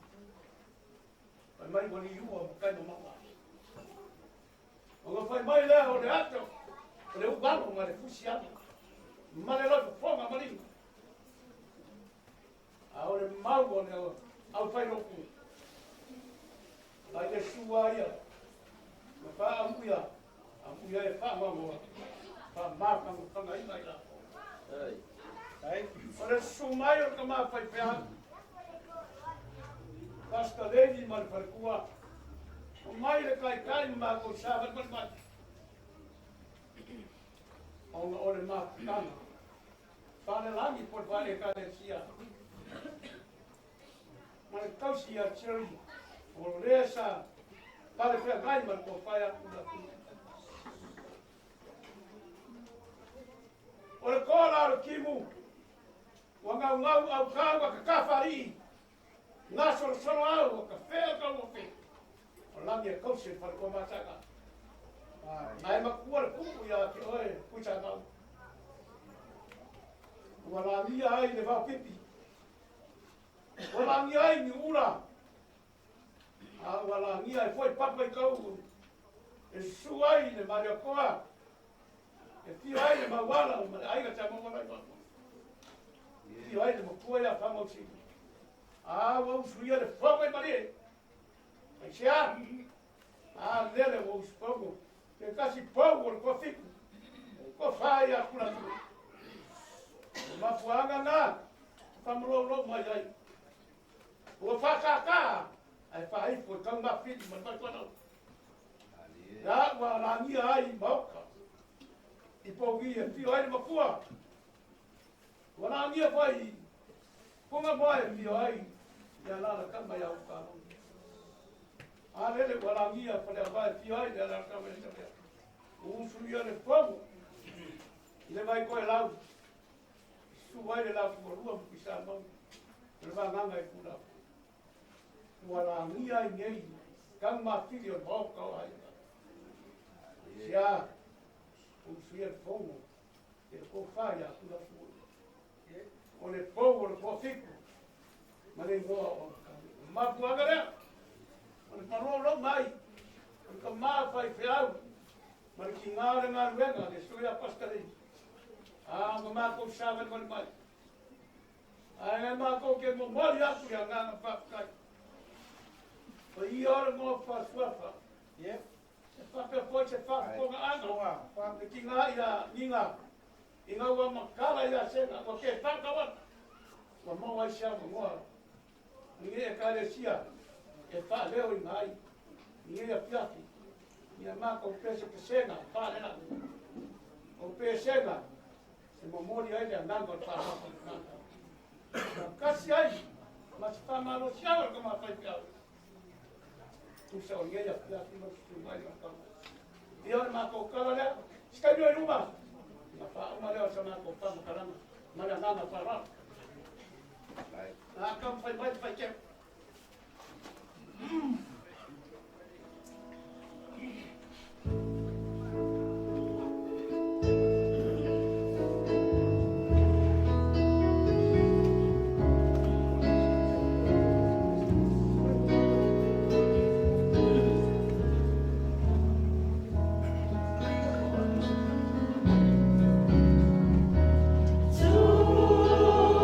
Mai boni yu o kai no mama. O fai mai leo le atu. Le ubalo ma le fusiano. Ma le lo fonga mari. Ahora mau ne au fai no ku. Lai le suaia. Ma fa amuia. Amuia e fa mamo. Fa ma ka mo fa ngai ngai la. Ai. Ora sumaio ka ma fai pea. Basta legi mal farkua. O mai le kai ma ko sa va ma. On ore ma kana. Fale langi por vale kalesia. Ma kausia cheri. O lesa pare pe gai ma ko faia una. Ore kola kimu. Wanga ngau au kawa ka fari. Naso solo au ka fe ka mo fe. O langi kausia par ko ma saka. Ai makua le kupu ya ki oe kucha tau. Wala mia ai le vau pipi. Wala mia ai ni ura. Wala mia ai foi papa i kau. E su ai le maria koa. E ti ai le mawala ai ka tamo mawala i watu. Ti ai le makua ya whamau si. Wau suia le whamau i marie. Ai sea. Lele wau spogo. Ke kasi pau ko fiku. Ko fai a kula tu. Ma fuanga na. Famro lo mai ai. O fa ka. Ai fai ko kang ma fit man pa kono. Ya wa la ni ai mauka. I po wi e fi ai ma fua. Wa la ni fai. Punga boy pio ai. Ya la kama ya ka. Ale le wala ngia pale vai pio ai ya la kama ya. Usuria le fogo. Le vai ko lau. Suai le lau ko rua pisa mo. Le va nganga e pula. Wala ngia ngei. Kama filio mo ka ai. Ya. Usuria le fogo. E ko faia pula fu. O le fogo le ko fico. Ma le mo ma puagare. O le paro lo mai. O ka ma fai feau. Ma le kinga le nga ruenga le suia pastare. Ah, ma ko sava le mai. Ah, ma ko ke mo mori atu ya nga pa kai. O I ora mo fa swafa. Ye. Se fa pe foi se fa ko nga ana. Fa le kinga ya ninga. Inga wa makala ya sena ko ke fa ka wa. Wa mo wa sha mo. Ninge e kare sia. E fa leo i mai. Ninge e piati. Ia ma ko pese pesena fa le na. O pesena. Se mo mori ai le andando fa ma. Kasi ai. Ma se fa malo sia ko ma fa piao. Tu sa o nge ya piati mo tu mai ka. Ia ma ko kala le. Ska dio ruma. Ma fa uma le sa ma ko fa ma karana. Ma le nana fa ra. Ah, come fight, Jeff. To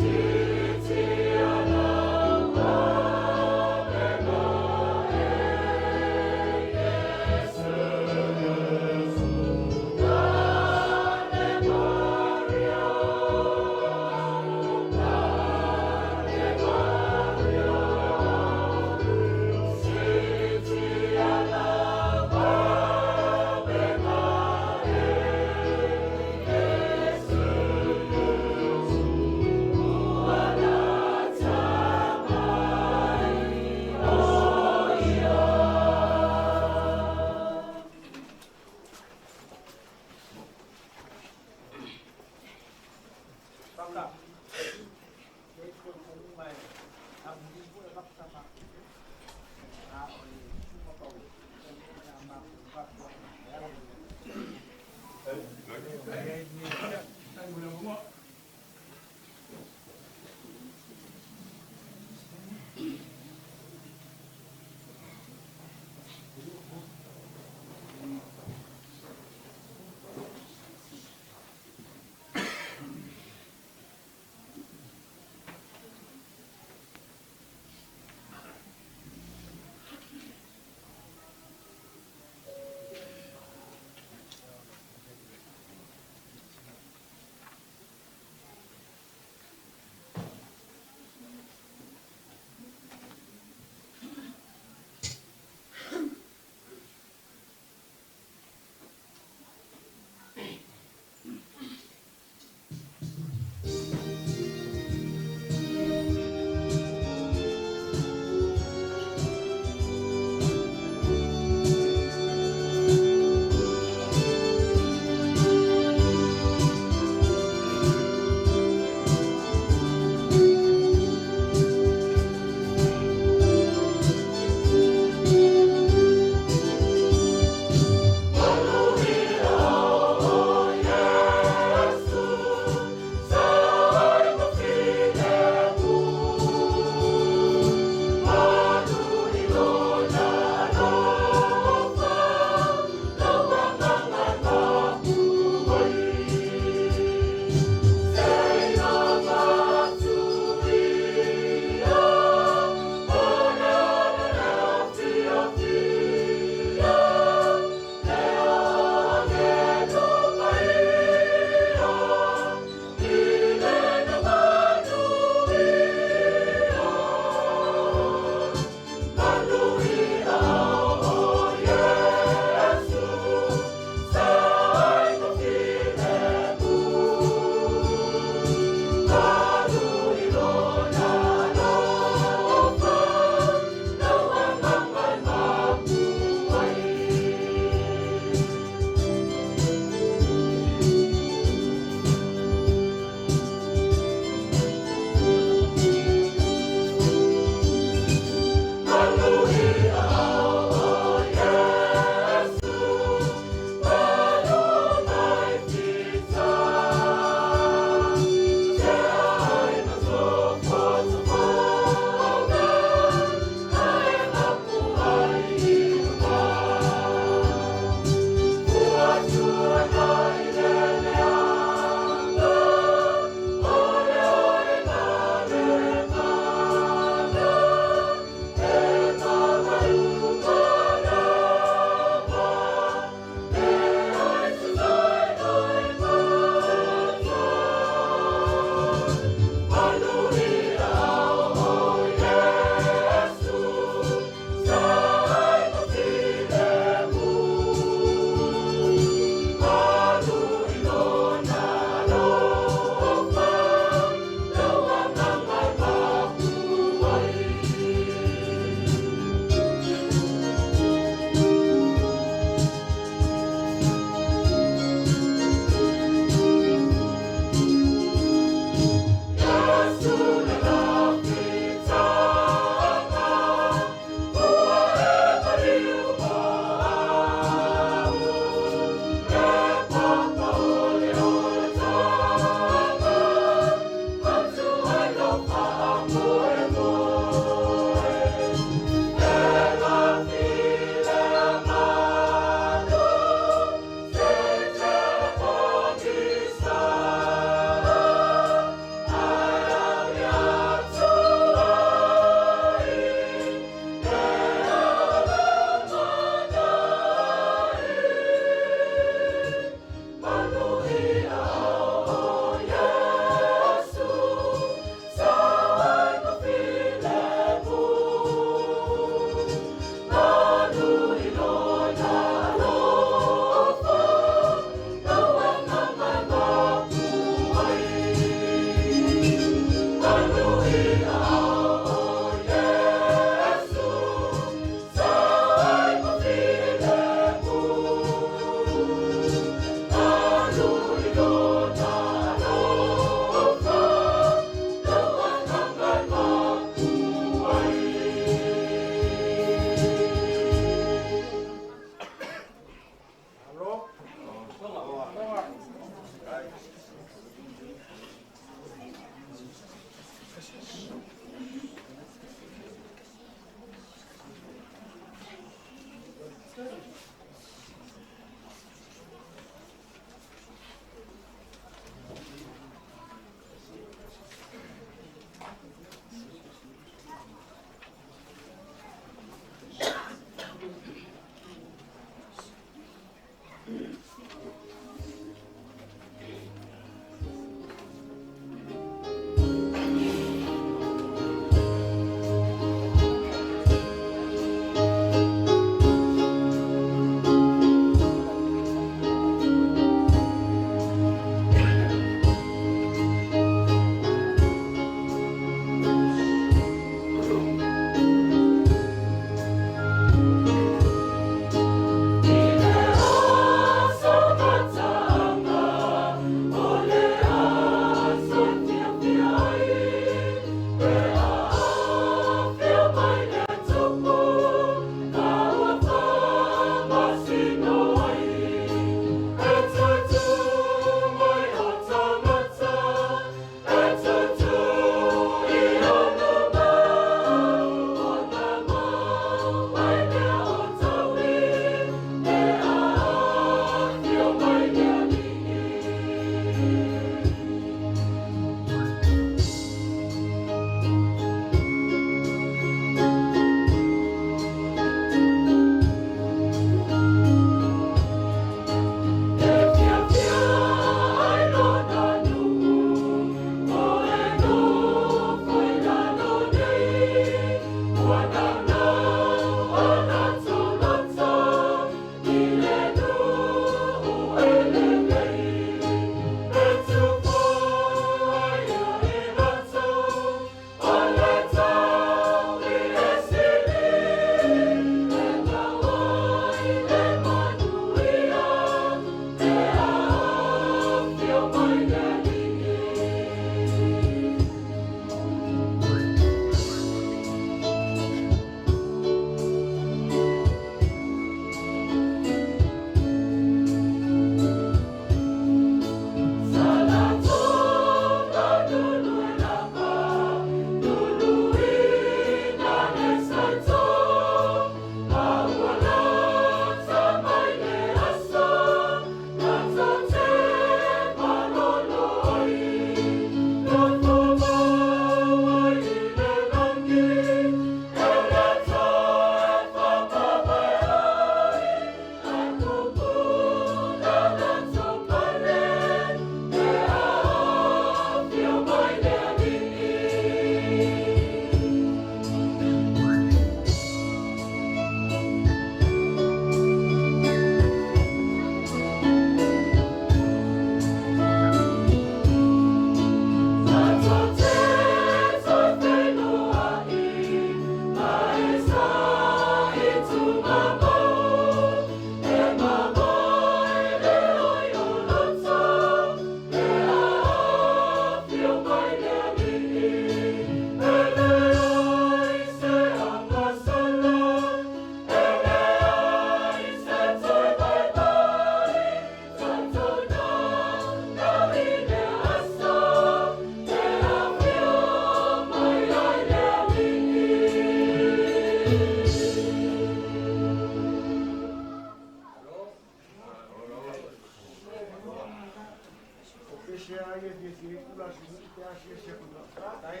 share ye di kula su te asia se kula. Dai.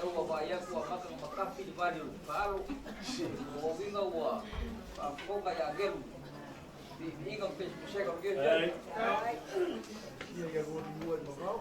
Eu vou vai a sua maka makapi di bari palo. O vinga wa. Pa foga ya gelu. Di inga pes chega o gelu. Ia go di mo no.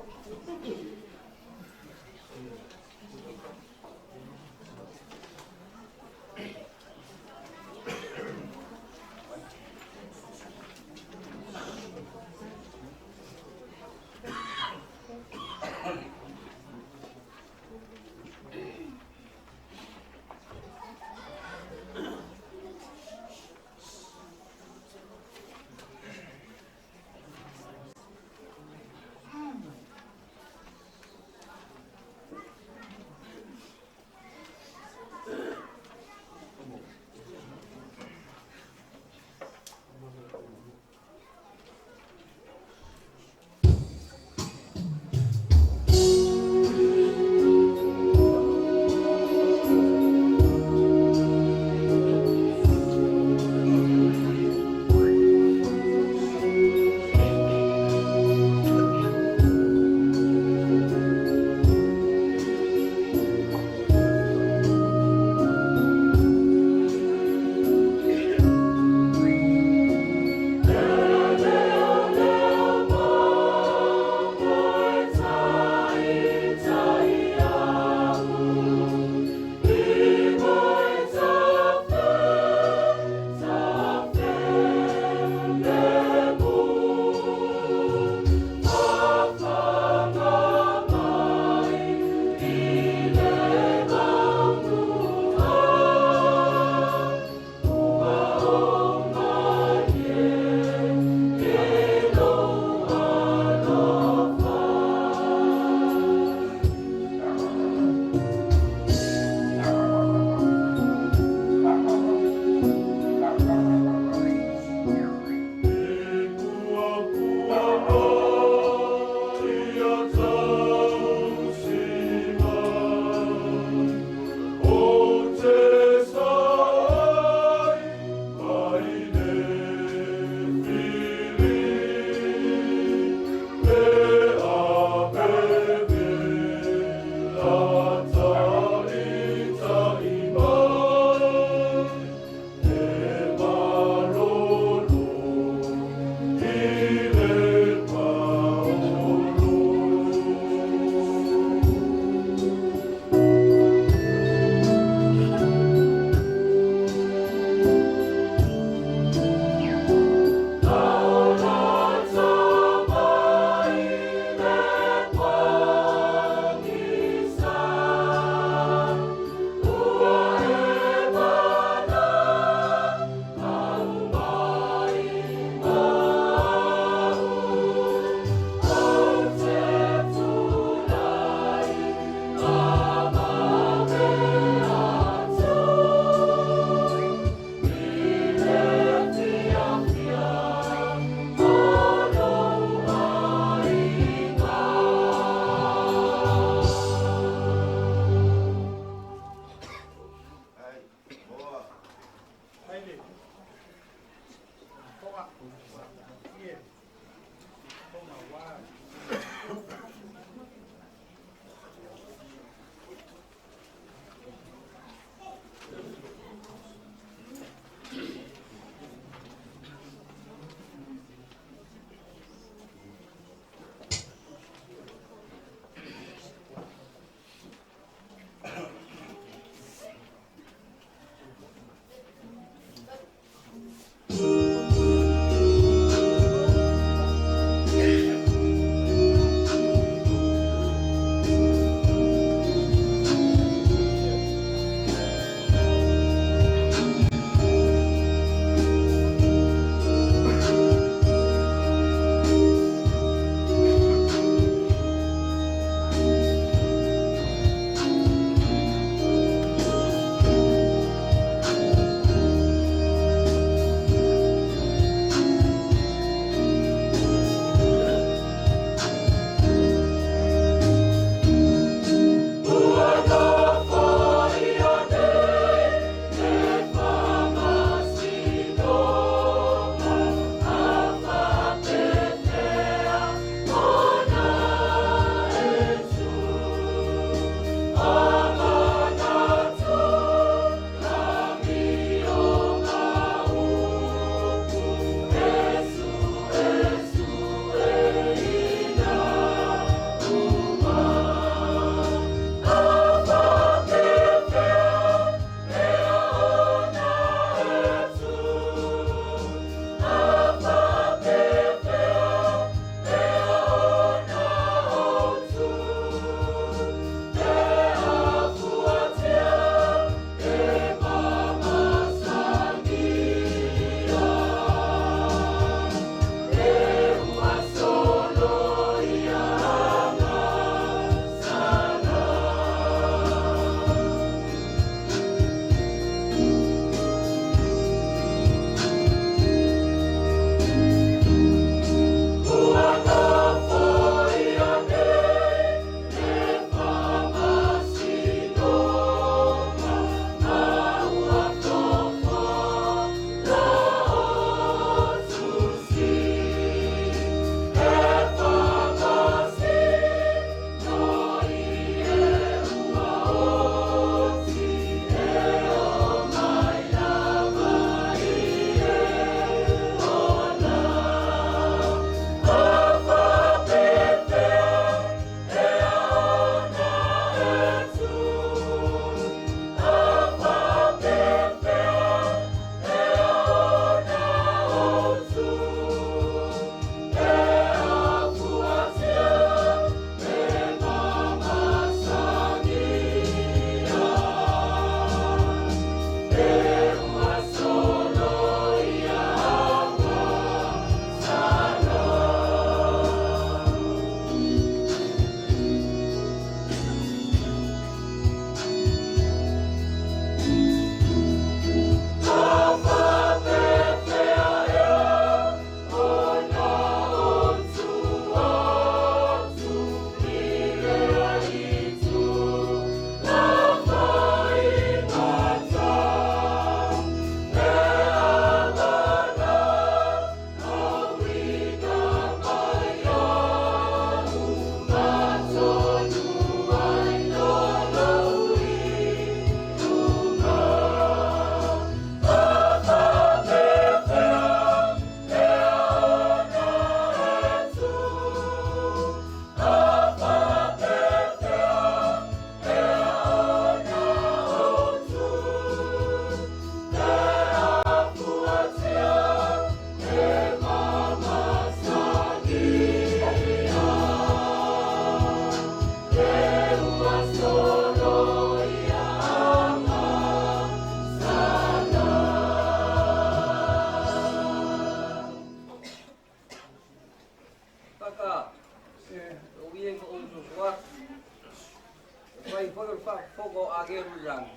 ngeru lang.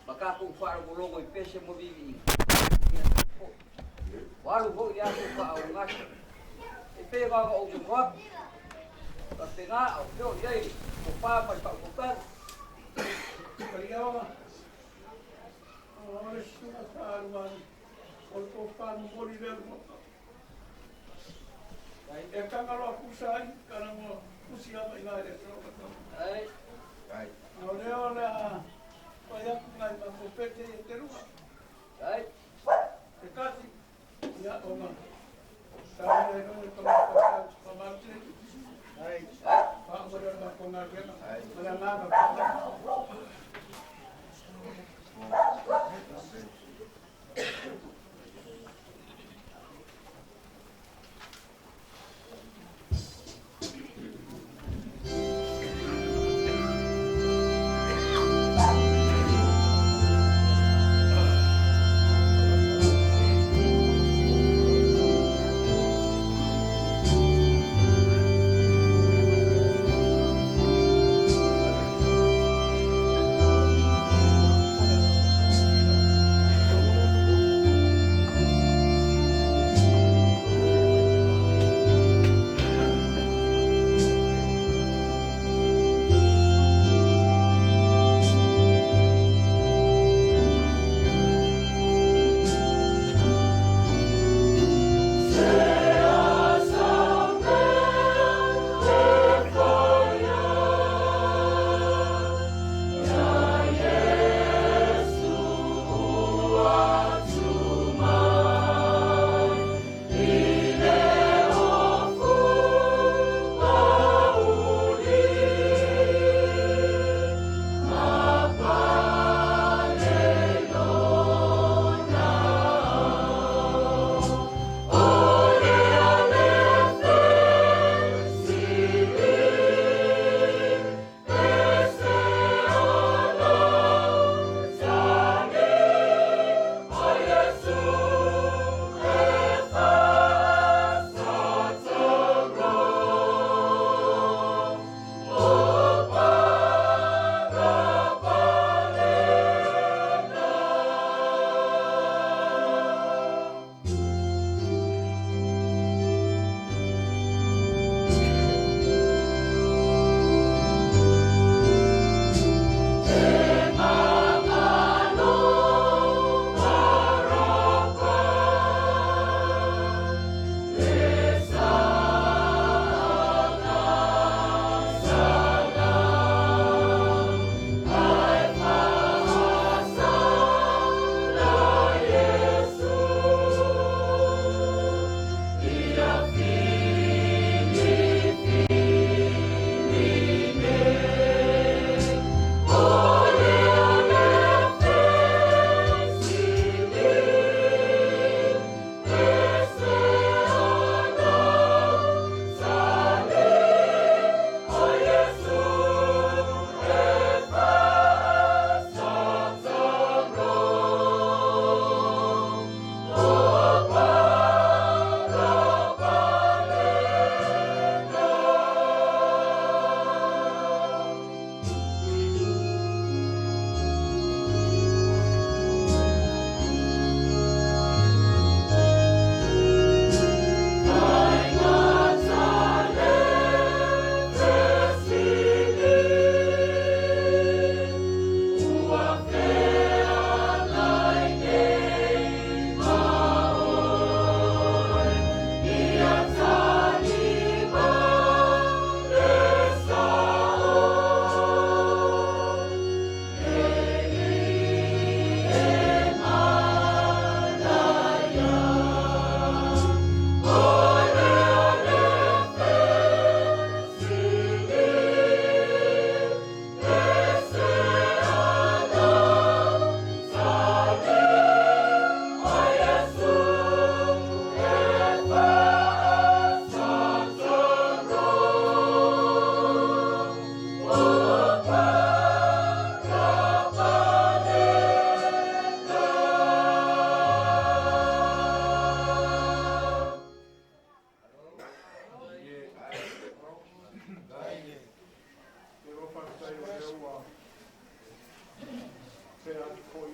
Baka kung faro gulong ay pese mo bibi. Waru ho ya ko pa au ngas. Ipe ba ka o gwa. Kasi nga au yo yai ko pa pa pa kutan. Kaliawa. Ora suna salman. Olko pan morider mo. E kangalo pusai kana mo pusia pa ina de tro. Ai. Ai. Ora Paya ngai ma ko pete te rua. Ai. Te kasi ya oma. Sa ne no ko pa marte. Ai. Pa mo ro ma ko ngai na. Mala na ba.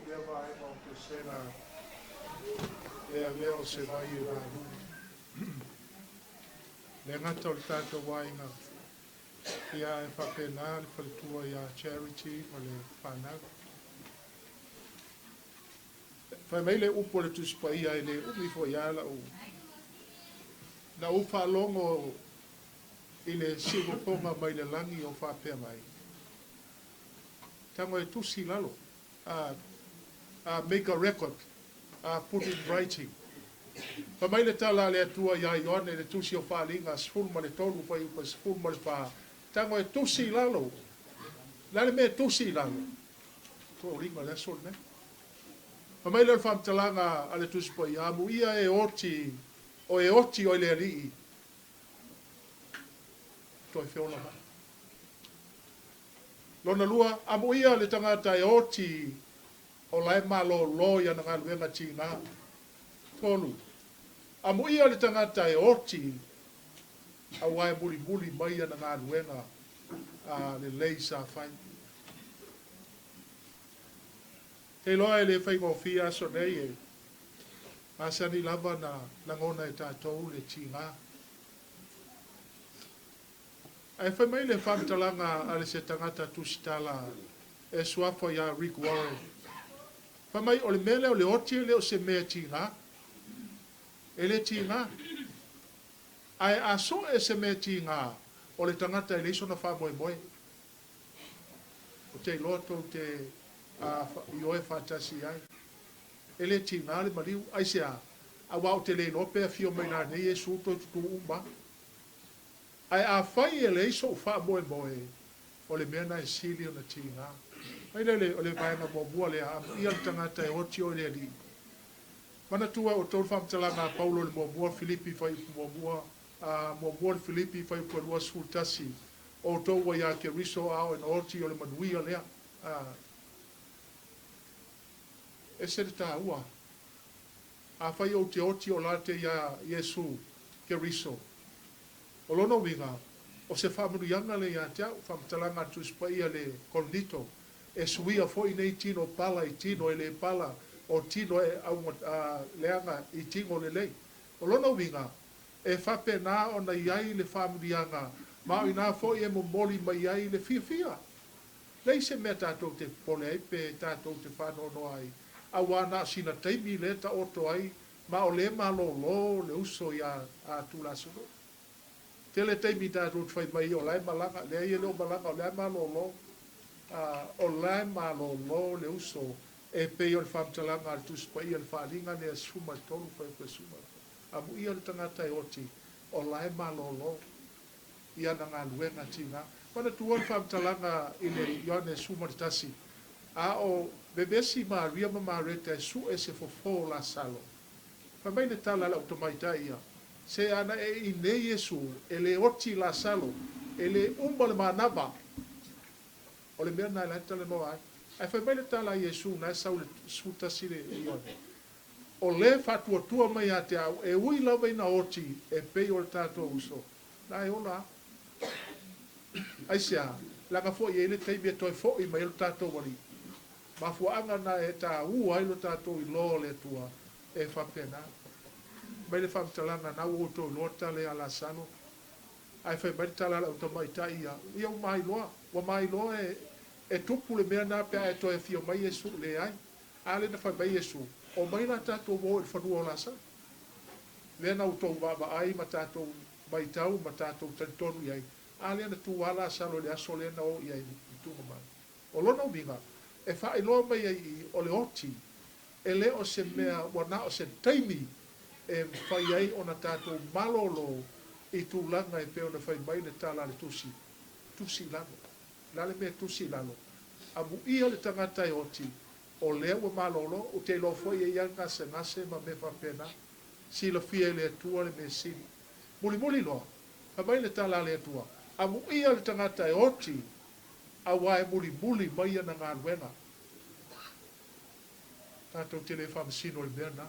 lea vai o te sena lea leo se vai e rā le ngata o le tātou wainga ia e whapena le whalitua ia charity o le whanau. Whai mai le upo le tuspa ia e le umi fo ia la u. Na u whalongo i le sigo ponga mai le langi o whapea mai. Tango e tusi lalo. Make a record. Put in writing. Pa mai le tala le atua ia i one le tusi o whalinga sful ma le tolu pa iupa sful ma le wha. Tango e tusi lalo. Lale me tusi lalo. Ko ringa le sol ne. Pa mai le whamtalanga a le tusi pa ia mu ia e oti o le rii. Toi whiona ma. Lona lua, amu ia le tangata e oti o lai malo lo ia na ngā luenga ti ngā. Tolu. Amu ia le tangata e oti a wai muli mai ia na ngā luenga le lei sa whai. Te loa e le whaingo fia so nei e asani lava na langona e tātou le ti ngā. Ai whai mai le whamtalanga a le se tangata tusitala e suafa ia Rick Warren. Whai mai o le mele o le oti le o se mea ti ngā. E le ti ngā. Ai aso e se mea ti ngā o le tangata e leiso na whamoe moe. O te loto te ioe whatasi ai. E le ti ngā le mariu. Ai se a wau te le lope a fio mai nā nei e suto tu umba. Ai a whai e leiso o wha moe moe o le mea na e sili o na ti ngā. Ai le o le vaenga mua le a ia le tangata e oti o le ali. Mana tua o tau whamtalanga Paulo le mua Filipi whai mua le Filipi whai pua lua sfultasi o tau wa ia ke riso ao en oti o le manuia lea. E se le tā ua. A whai o te oti o late ia Yesu ke riso. O lono winga, o se whamurianga le ia te au, whamtalanga tuspa ia le kolnito, e suia foi nei tino pala i tino e le pala o tino e leanga i tino le lei. O lono winga, e whape nā o na iai le whamurianga, ma i nā foi e momoli mai iai le fia. Lei se mea tātou te pole ai pe tātou te whanono ai. A wana sina teimi le ta oto ai, ma o le malo lo le uso ia a tūlasuro. Tele teimi tātou te whai mai o lai malanga, le ai e leo malanga o lai malo lo, o lai malo lo le uso, e pei o le whamtalanga al tuspa ia le whalinga le suma tolu whai koe suma. Amu ia le tangata e oti, o lai malo lo, ia na ngā luenga tinga. Mana tua le whamtalanga i le ione suma te tasi, a o bebesi Maria ma mareta e su e se fofo la salo. Pa mai le tala la automaita ia, se ana e i ne Yesu, e le oti la salo, e le umba le manava, o le mea na e lanta le noa ai. Ai fai mai le tala Yesu, na e sau le suta sile e ione. O le fatua tua mai a te au, e ui lawa ina oti, e pei o le tātou uso. Na e ola. Ai sea, langa fo i ele teimi e toi fo i mai le tātou wali. Ma fuanga na e tā ua ilo tātou i lo le tua, e whapena. Mai le whamtalanga na uoto lota le ala sano. Ai whai mai tala la utamaita ia. Ia mai loa. Wa mai loa e tupu le mea nā pia e toi e fio mai Yesu le ai. Ale na whai mai Yesu. O mai la tātou mo e whanua o lasa. Le na utou waba ai ma tātou mai tau ma tātou tantonu iai. Ale na tu wala salo le aso le na o iai i tunga mai. O lona uminga. E whai loa mai ai o le oti. E le o se mea wana o se taimi. E whai ai o na tātou malolo i tūlanga e peo na whai mai le tāla le tusi. Tusi lano. Lale mea tusi lano. Amu ia le tangata e oti. O lea ua malolo, o te lo foi e ianga se ngase ma me whapena. Si la fia le atua le me sili. Muli loa. Ha mai le tāla le atua. Amu ia le tangata e oti. A wae muli mai ana ngā ruenga. Tātou te le whamasino le mea na.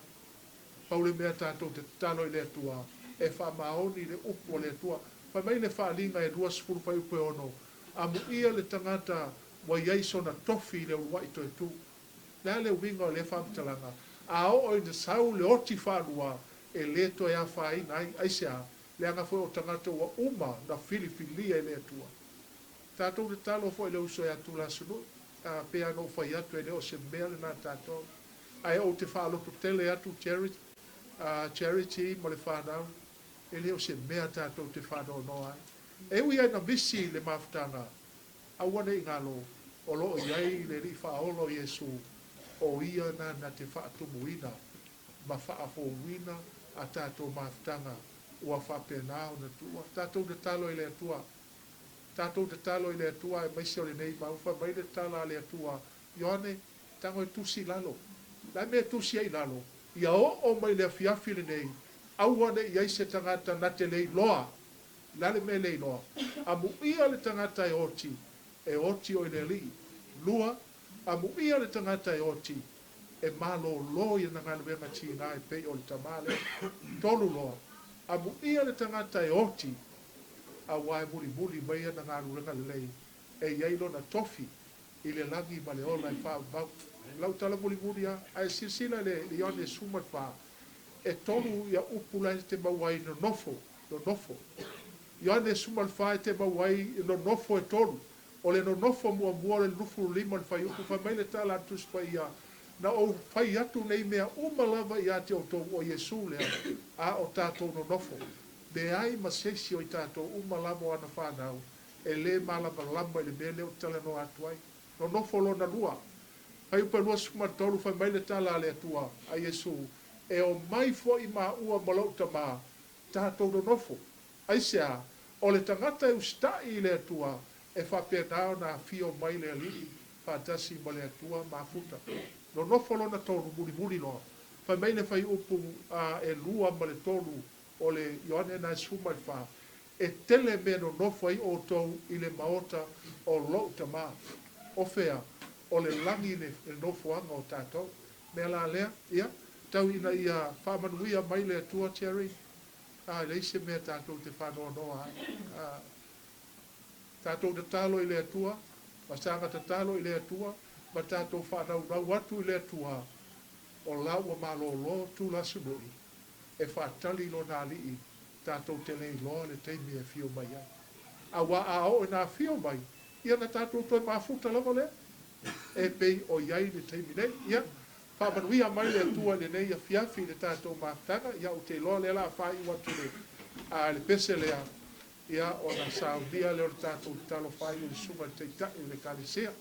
Pau le mea tātou te talo i le atua, e whamaoni le upo le atua, wha mai le whaalinga e rua sifuru pai upe ono, a mu ia le tangata wa iaiso na tofi le ua i toi tu. na le winga o le whamatalanga. A o i te sau le oti whanua e le to e a whai nai aisea le anga fo o tangata wa uma na fili e le atua. Tātou te talo fo i le uso e atu la sunu, pe ano whai atu e le o se mea le nā tātou. Ai o te whaaloto tele atu charity mo le whanau, e le o se mea tātou te whanau no ai. E ui ai na visi le mawhtanga, awane i ngalo, o lo iai le ri whaolo Yesu, o ia na te whaatumuina, ma whaafouina a tātou mawhtanga, ua whapenao na tua. Tātou te talo i le atua, tātou te talo i le atua, e maisi o le nei mauwha, mai le tala le atua, Ioane, tango e tusi lalo, la me tusi ai lalo, ia o mai le afiafi le nei, auane iai se tangata na te lei loa, lale me lei loa, amu ia le tangata e oti o i le li, lua, amu ia le tangata e oti, e malo lo i na ngana wenga tina e pei o le tamale, tolu loa, amu ia le tangata e oti, a wae muri mai na ngana wenga lei, e iai lo na tofi, i le langi ma le ola i wha bau, lau tala muri a silsila le ione sumat wha, e tolu ia upula te mawai no nofo, ione sumat wha te mawai no nofo e tolu, o le no nofo mua le lufu lima le whai upu, wha mai le tala atus pa ia, na o whai atu nei mea umalava i ate o tō o Yesu lea, a o tātou no nofo. Be ai masesi o i tātou umalava o ana whanau, e le malama lamba i le mea leo tala no atu ai, no nofo lo na lua. Hai upa lua sukumatauru whai mai le tala le atua a Yesu, e o mai fo i maa ua malau tama, tātou no nofo. Aisea, o le tangata e ustai i le atua, e whapenao na fio mai le alii, whatasi ma le atua mafuta. No nofo lo na tonu muri loa. Whai mai le whai upu e lua ma le tonu o le Ioane na sumai wha. E tele me no nofo ai o tau i le maota o lo tama. O fea, o le langi le nofo anga o tātou. Mea la lea, ia, tau ina ia whamanuia mai le atua Terry. Le ise mea tātou te whanoa noa. Tātou te talo i le atua, masanga te talo i le atua, ma tātou whanau nau atu i le atua, o lau a malo lo tu la sunui, e whatali lo nā lii, tātou te lei loa le teimi e fio mai ai. A wa a o e nā fio mai, ia na tātou toi mafuta lava le, e pei o iai le teimi nei, ia, whamanuia mai le atua le nei a fiafi le tātou mafutanga, ia o te loa le la whai watu le, a le pese lea, ia o na saudia le o tātou talo whai o le suma te tai le kanisea.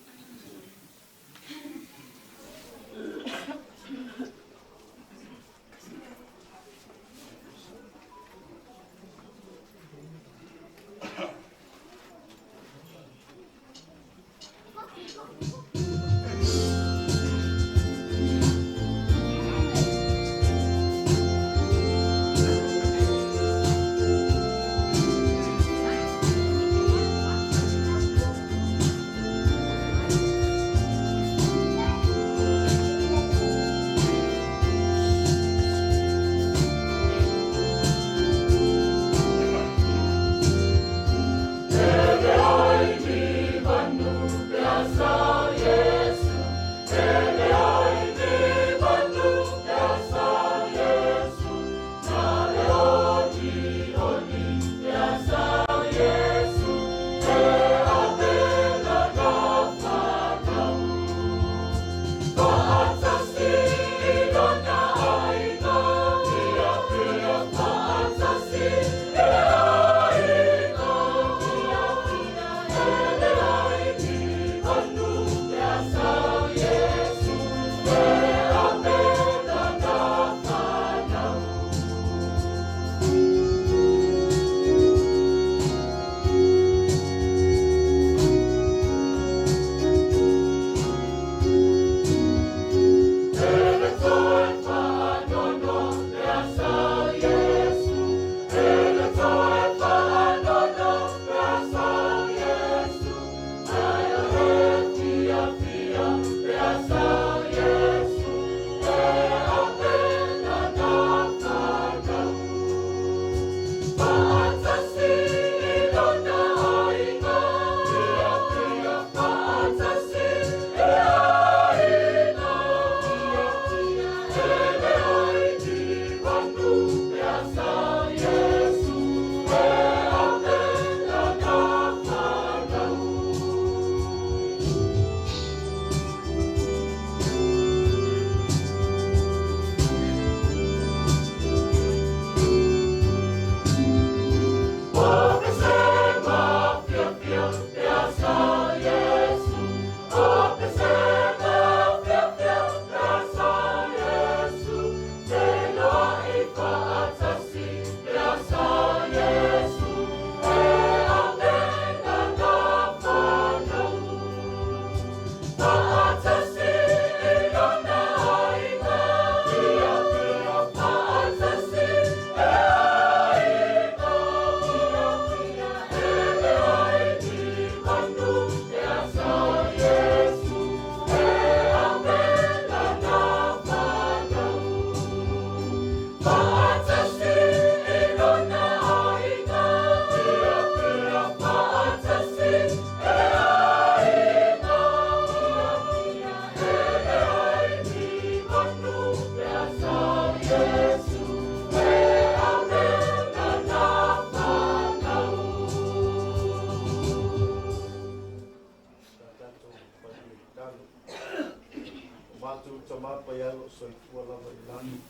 fua lava i langi.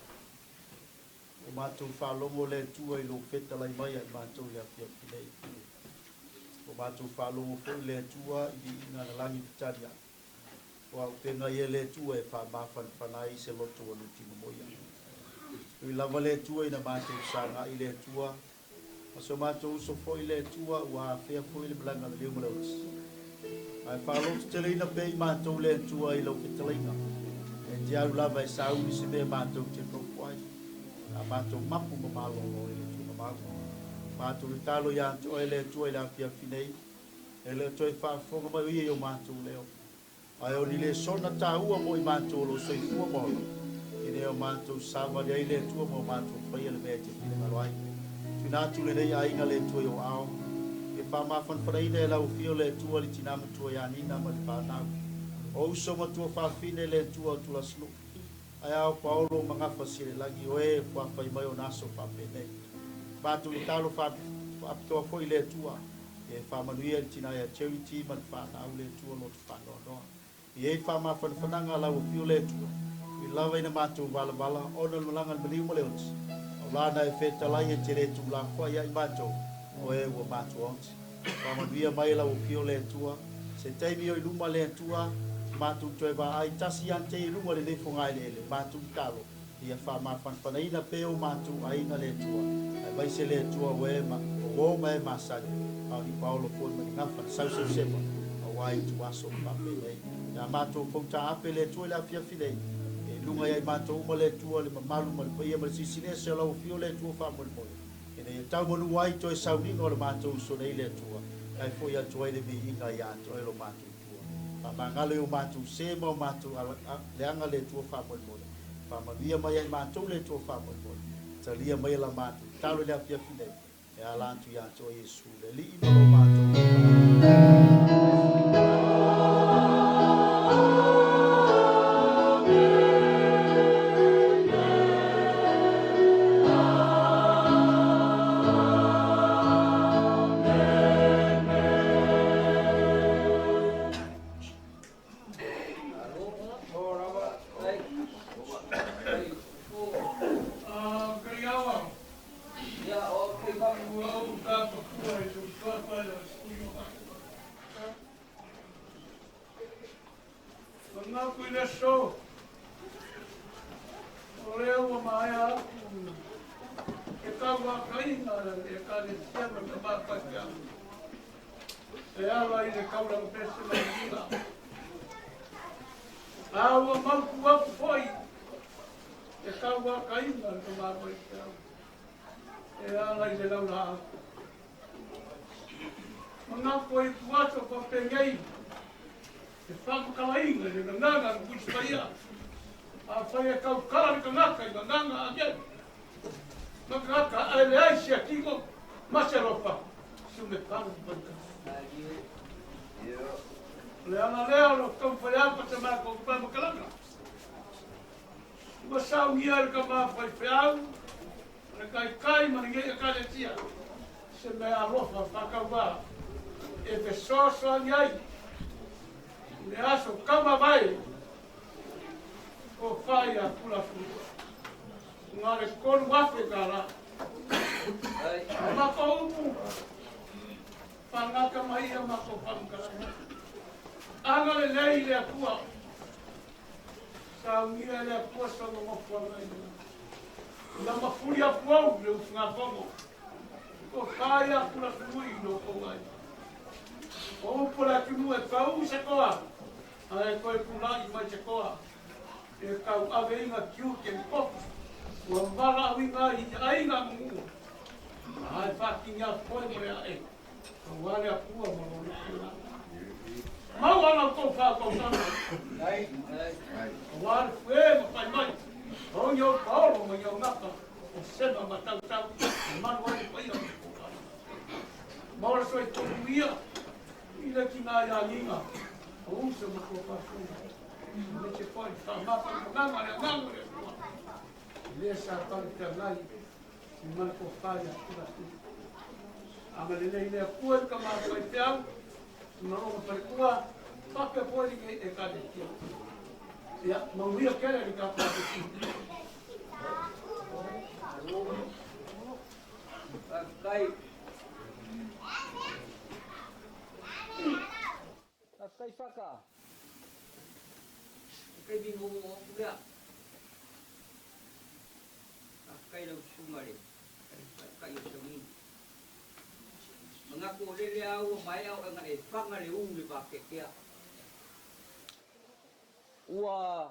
O mātou whālongo le tua i lo feta lai mai ai mātou le apia pilei. O mātou whālongo fwoi le tua i ina na langi pitaria. O au penga ia le tua e whamawhan whanai se loto anu tino moia. I lava le tua ina mātou sanga i le tua. Aso mātou uso fwoi le tua ua whea fwoi le malanga le leo malautis. Ai whālongo tele ina pei mātou le tua i lo feta lainga. E te au lava e sauni se mea mātou te kofuai. A mātou mapu ma mālolo e le tuna mātou. Mātou i talo i anto e le tua i la pia finei. E le toi whaafonga mai ui e o mātou leo. Ai o ni le sona tā ua mo i mātou lo soi fua mo. I ne o mātou sawa le ai le tua mo mātou whaia le mea te fine maroai. Tuna atu le nei a inga le tua i o ao. E wha mawhan wharaina e lau fio le tua li tinamu tua i anina ma le whanau. O uso ma tua whaafine le tua o tula snu. Ai au Paulo mangafa sire lagi oe whawhai mai o naso whapene. Mātou i talo whaapitoa fo i le tua. E whamanuia tina ia charity man whanau le tua lo tu whanau noa. I e whamawhan whananga lau o fio le tua. I lawa ina mātou wala wala ona malanga maliu mo leons. O lana e wheta lai e tere tu la kwa ia i mātou. Oe ua mātou onti. Whamanuia mai lau o fio le tua. Se teimi o i luma le tua. Mātou toi wa ai tasi ante i runga le nefongai lele, mātou talo. Ia whamawhan whanaina peo mātou aina le tua. Ai waise le tua we ma, o woma e masani. Au ni Paulo fōi mani ngawhan, sausau sepa. A wai tu aso pape nei. Ia mātou fōngta ape le tua le afia finei. E lunga iai mātou uma le tua le mamalu ma le paia ma le sisine se lau fio le tua whamoni moi. E nei tau manu wai toi sauninga o le mātou so nei le tua. Ai fōi atu ai le mi inga i ato e lo mātou. Mangale o mātou se mau mātou leanga le tua whamoi mole. Whamavia mai ai mātou le tua whamoi mole. Talia mai la mātou. Talo le apia finei. E alantu i ato Yesu. Le li ima lo mātou. Ya, mau dia kaya di kapal. Kai whaka. Kai bingo mo kuya. Kai lau sumare. Kai sumi. Mengaku lele au mai au ngan e whanga le le pake kia. Ua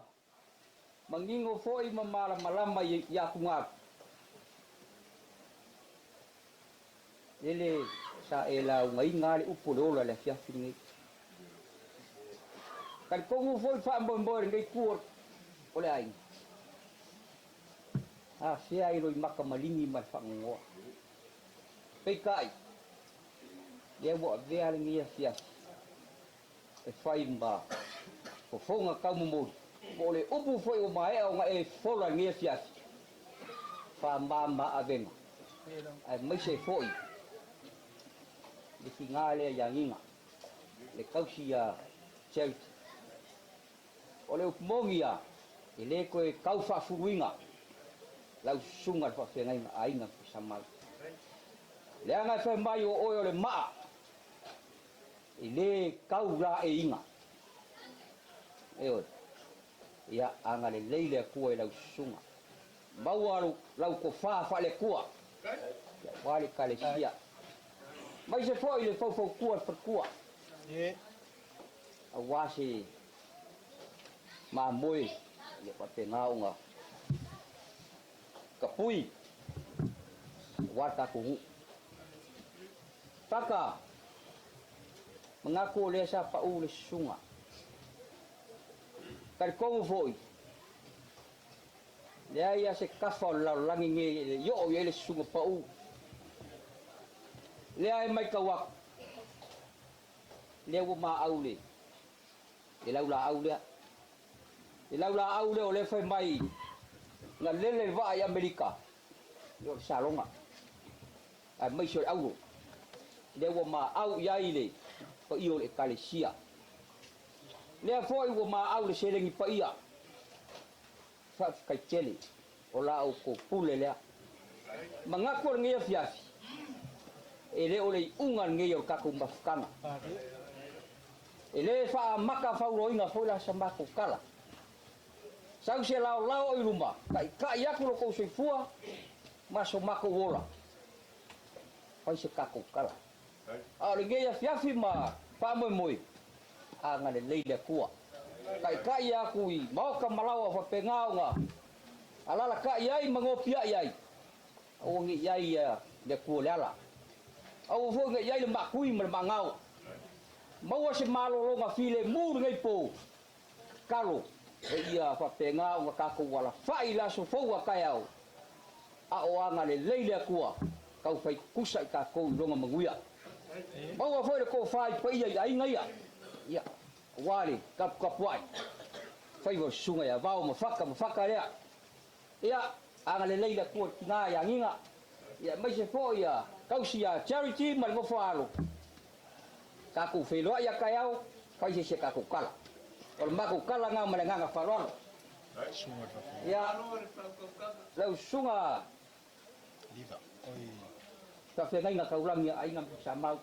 mangingo foi mamala malama ya kunga. Lele sa ela ngai ngale upulola le fia fingi. Kan kongu foi fa mbor ngai kuot ole ai. Sia ilo maka malingi mal fango. Pekai. Dia buat dia ngia sia. E fai mba. Ko fonga kamu boleh upu foi o mai au ngai fola ngia sia. Fa mba avenga. Ai mai se foi. Di finale yang inga. Le kausia Chelsea. Ole umongia ile ko kau fa fuinga lau sunga fa fenga ainga sama le anga fa mai o le ma ile kau la e inga ya anga le leile ko lau sunga bawaru lau ko fa le kua ya wali kale sia mai se foi le fo kua fa kua awasi ma mui ya pate ngau nga kapui warta ku taka mengaku le sa pa u le sunga kal ko foi le ya se kafol la langi nge yo ye le sunga pa u le ai mai ka wa le wo ma au le la au le Ilaula au le ole fai mai na lele vai Amerika yo salonga ai mai so au le wo ma au ya ile ko io le kalesia le foi wo ma au le selengi pa ia fa kai cheli ola au ko pule le mangako ngia fiasi ele ole ungan ngia ka ku mafkana ele fa maka fa roinga foi la sambako kala Sang se lao i rumah, kai aku lo kau sefua, masuk mako wola. Kau sekaku kala. Lagi ya fiafi ma, pamoi, ngane leile kuah. Kai aku i, mau kamalawa fa pengau nga. Alala kai ai mangopia ai. O ngi ai ya de kuolala. O fo ngi ai le makui mal mangau. Mau se malo nga file mur ngai po. Kalo ia fa penga o ka ko wala fai la so fo wa kaiao a o anga le leile kua kau fai kusa ka ko longa manguia ba wa fo ko fai pa ia ai ngai ia wali kap wai fai wo sunga ya ba o mafaka le ia anga le leile kua na ya nginga ia mai se fo ia kau sia charity mal mo falo ka ko fe lo ia kaiao fai se ka ko kala Kalau maku kala nga malanga faron. Ya. Lau sunga. Liva. Oi. Tapi ngai nga kaulang ya ai ngam sama.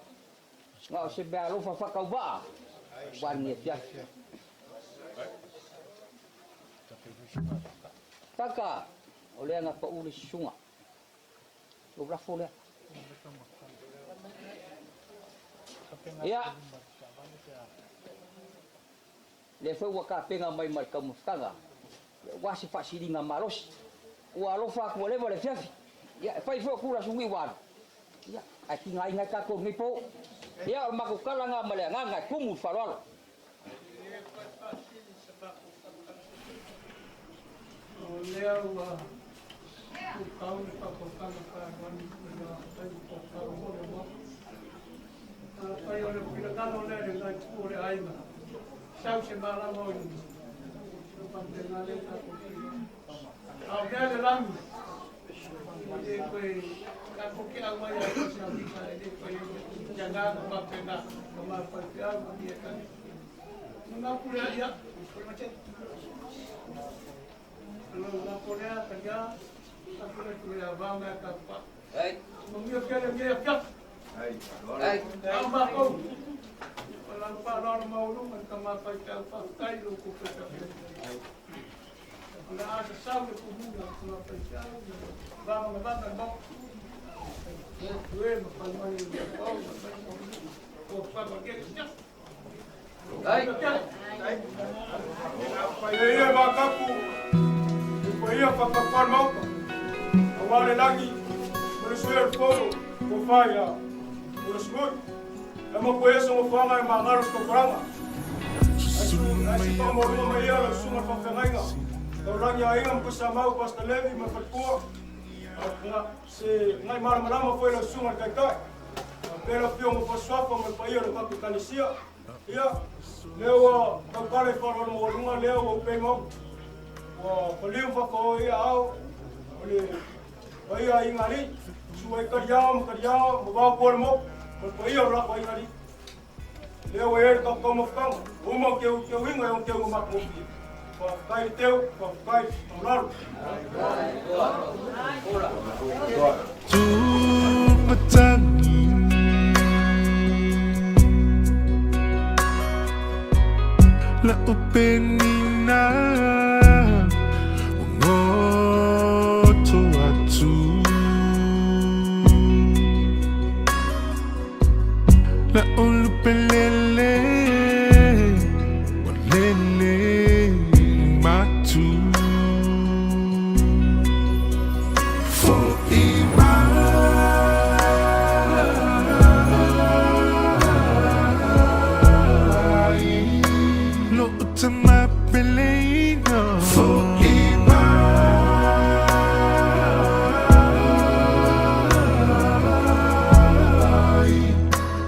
Nga se ba lo fa kau ba. Wan ni ya. Taka. Ole nga pa uli sunga. Lo bra fole. Ya. Le foi wa ka penga mai mai ka mustanga wa si fa si dinga malos wa lo fa ko le vole fiafi ya fai fo kula sungi wan ya aki ngai ngai ka ko ngi po ya ma ko kala nga male nga kumu farol Lea ua ku kau ni pa ko kama ka wani na tai ko kau mo mo ai ole pila kalo le de ngai ku re ai ma Sau se mala mo ni. Pantengale ka ko. Au dele lang. Ni ko ka ko ki au mai ko sa ni ka ni ko janga ko pa pena. Ma pa pia ko ni ka. Nga pula ya. Nga pula kanya. Aku nak kuliah bang nak apa? Hey, Mengiap kan? hey. Tambah kau. Kalau parar mau lu macam apa kau pakai lu kupet. Kalau ada sahaja kubuka kalau pakai bang bang. Gue macam ni dia kau. Kau pakai kerja. Hey. Iya bakaku. Iya pakapar mau. Awal lagi. Bersuara fogo. Kufaya. Bersuara. Lama kuya sa mafanga yung mga aros ko parama. Asi pa mo rin maya lang sungat pang kangay nga. Tawlang yaingan ko sa mau pas na levi mapagpuwa. At nga si ngay maramalama po yung sungat kay kay. Pero piyo mo paswapa mo payo ng kapitanisiya. Iya. Leo pagpalay para mo lunga leo pay mo. Palim pa ko iya aw. Oli. Baya ingani. Suway karyam, mababuan mo. Papayo ra ko ingani. Leo wer ka komofkang. Umang keu ingay keu makmo. Pakai teu, pakai tular. Tu matangi La upenina Ngoto atu La ulupelele Walele matu For Lo utama pelena For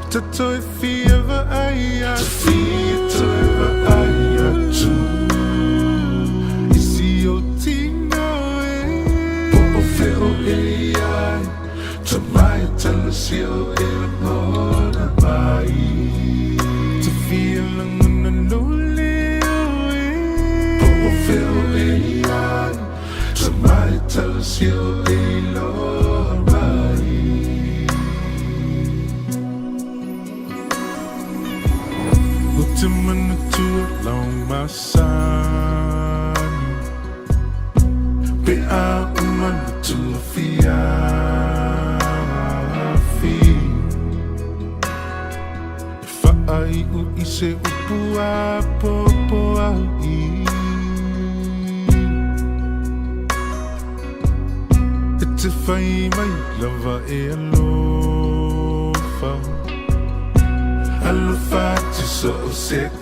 Tatoy fieva aya Fieva aya tu Isi o tingo Popo feo ai Tamaya talasio mona mai To feel ang nanulio Popo feo ai Tamaya talasio lor mai Ultimate to long my son Be out man to fia If I ise upua popo ai It's if I my lover alofa Alufati so setasi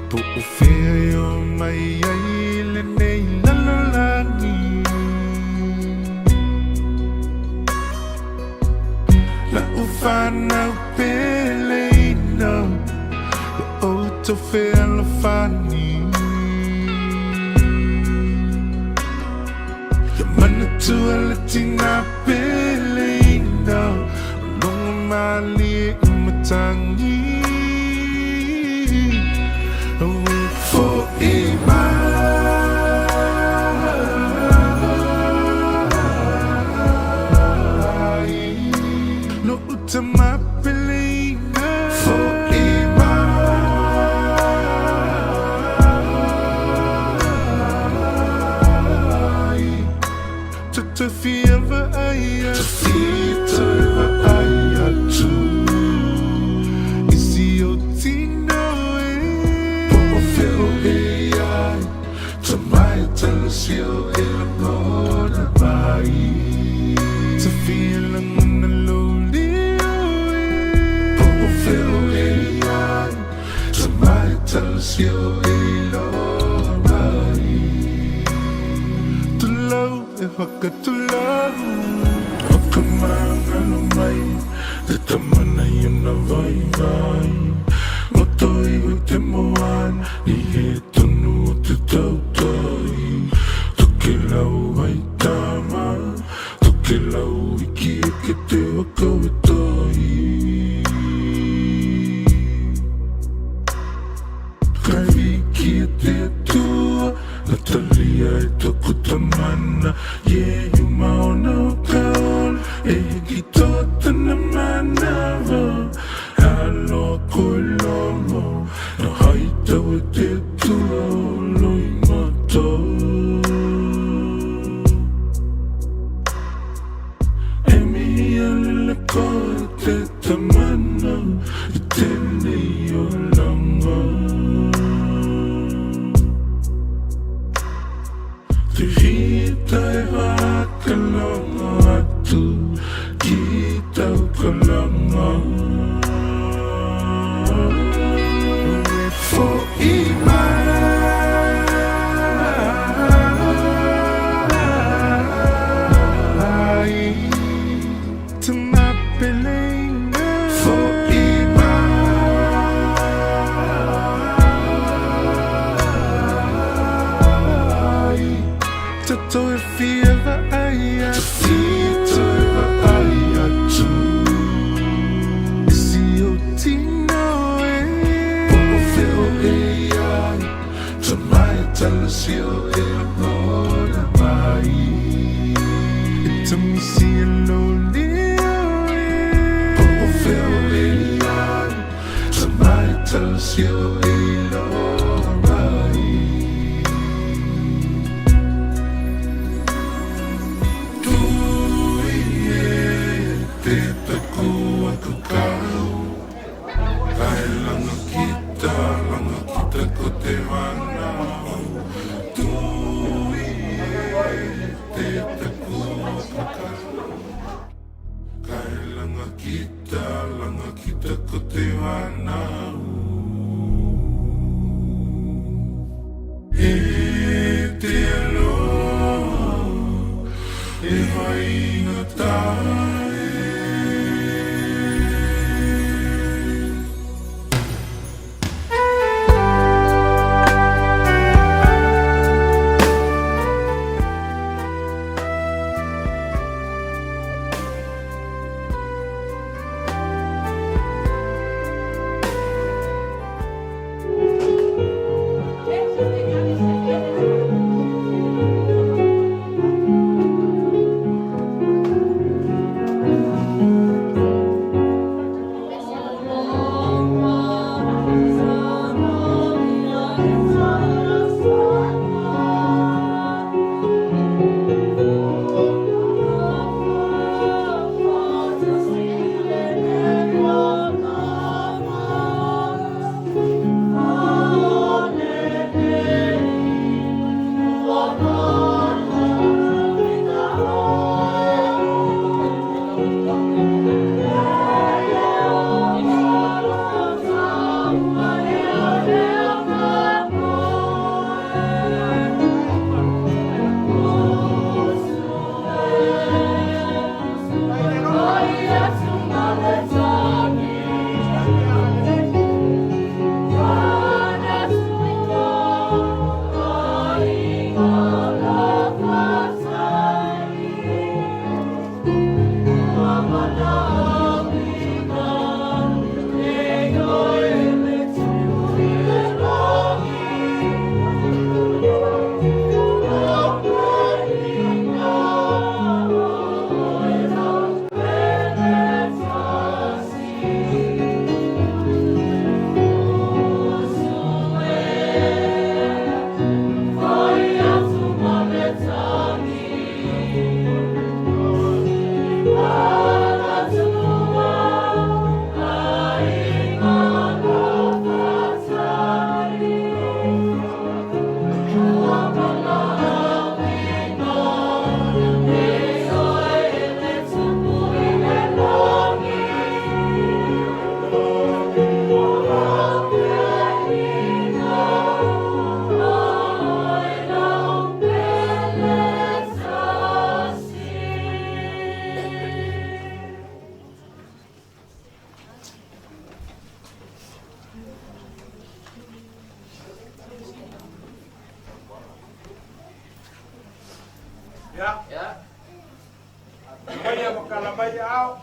Po ufeo mai aile nei lalolani La ufana upeleino La auto fea la fani Yamana tu alatina peleino Long mali umatangi For No utama pelena For To fieva aya tu Isi o tino Popo feo ai Tamaya talasio mona mai To feel ang nanulio Popo feo ai Tamaya talasio lor mai Tulaw hakatulaw Kamangan may Tataman na yun na vai-vai Motoy utemoan Iheto no tutautoy Tukilaw ay tama Tukilaw ikikite wakaw itoy te tua La talia e toku tamana Ye you maona o kaol E hiki tota na manava Halo koe longo Na haita e te tua Loi mato E mihia lele koe te tamana I tēnei o langa Te hita e hakalanga atu Ki tau kalanga For to my belinga For Tato e fieva aia Fito e aia tu Si o tino e Poco feo e ai Tamai tala sio e amore mai E tami si e lolio e Poco feo e ai Tamai tala sio e lolio mai Te takua kukau Kai langa kita ko te wana Tui te takua kukau Kai langa kita ko te wana E te alo E hainga tai Ya. Maya makalamay au.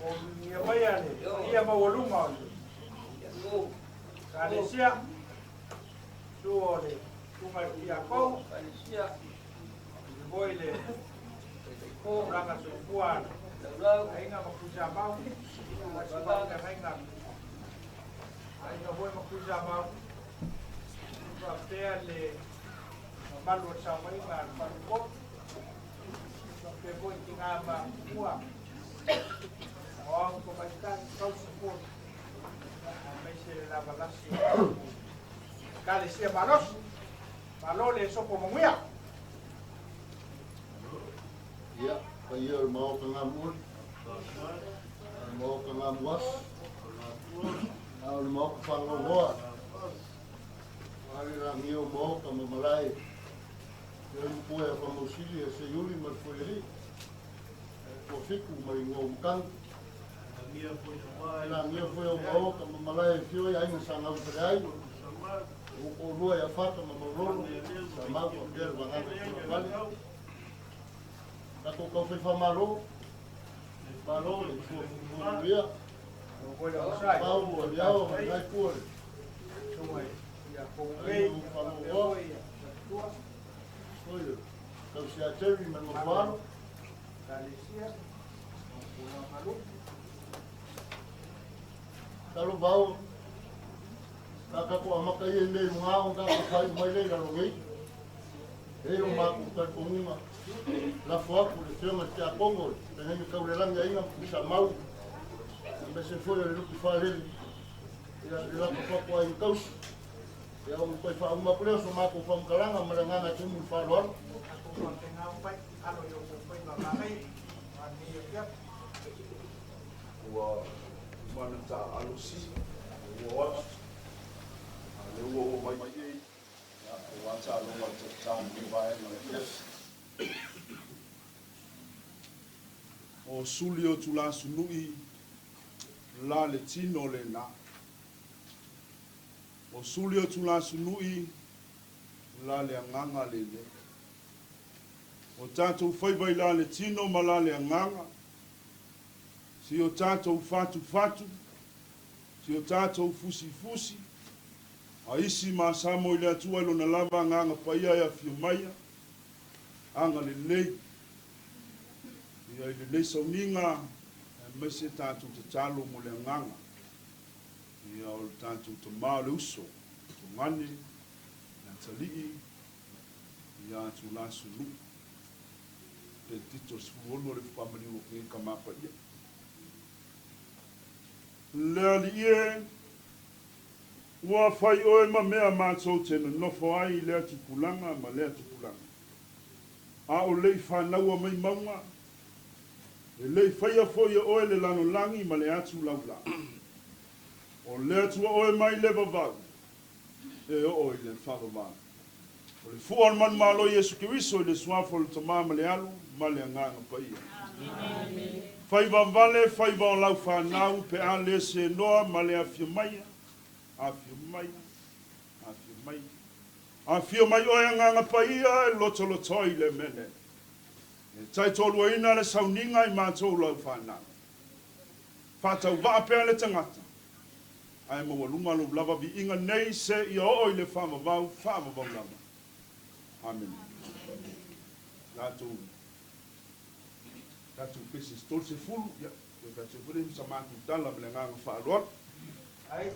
O niya maya ni. Iya mawaluma. Kani siya. Suo le tunga ia kou, Palisia, voi le ko, ranga so kuana. lau, Ainga makuja mau, masibanga ainga. Ainga voi makuja mau. Pea le malu sa mai nga paluko. Pe voi tinga ma ua. Ko mai kan kau support. Mai se la balasi. Kale sia malos. Malole sopo monguia. Ya, kaya mau ka ngamul. Mau ka ngamuas. Mau ka pangogoa. Ari lang iyo mau ka mamalay. Yung puya pa mausili sa yuli marfueli. Ko fiku mai ngomkang. Lang iyo puya mau ka mamalay fiyo ay nasangau perai. O lua ya fata mamalolo. Sa mau ka pier bangana. Ako kau fai famalo. Malo le furia. Voi la usai. Pau o liao mai kuore. Sumai. Ia kongei, voi. Olha, kau se ateri me mo faro. Kalesia. Una malu. Kalau bau kaka ko amaka ye me ngao ka fai mai le la ngi. E o ma ku ka kunga. La foto le tema que a Congo, tenho que olhar lá ainda puxa mal. Mas se for ele que faz ele. E lá que foco aí então. E um pai faz uma pressa, uma com fome calanga, mas não é como falou. Ako tenga pai, ano yo pai mamai. Ani ya. Ua mana ta alusi. Ua wat. Ale ua mai mai ei. Ua ta lo wa ta ni vai na. O suli o tula sunui la le tino le na. O suli o tula sunui la le anganga le le. O tātou whaiwai la le tino ma la le anganga. Si o tātou fatu fatu. Si o tātou fusi fusi. A isi ma samo i le atua ilo na lava anganga paia ya fiumaia. Anga le nei. Ia i le nei sauninga. Mai se tātou te talo mo le anganga. Ia o le tātou te maa le uso. To ngane. Na talii. Ia tu la sunu. Te tito sifuolo le whamani o ke kamapa ia. Lea li ie. Ua whai oe ma mea mātou tena nofo ai lea tukulanga ma lea tukulanga. A o lei whanaua mai maunga. E lei whaia foia oe le lano langi ma le atu laula. O lea tua oe mai le vavau. E o oe le whavavau. O le fuan man malo Yesu Kiriso i le suafo le tamā ma le alu ma le anganga pa ia. Whai vavale, whai vau lau whanau pe a le se noa ma le awhia maia. Awhia maia. Awhia maia. Awhia mai oe anganga pa ia e loto lotoi le mene. E tai tolu ina le sauninga i mātou lau whanau. Whatau waa pēr le tangata. Ai mawalunga lo lava vi inga nei se i o i le whamavau lava. Amen. Tātou pesi stol se fulu. Ia, tātou pere sa mātou tala me le nganga whaaloa. Ai.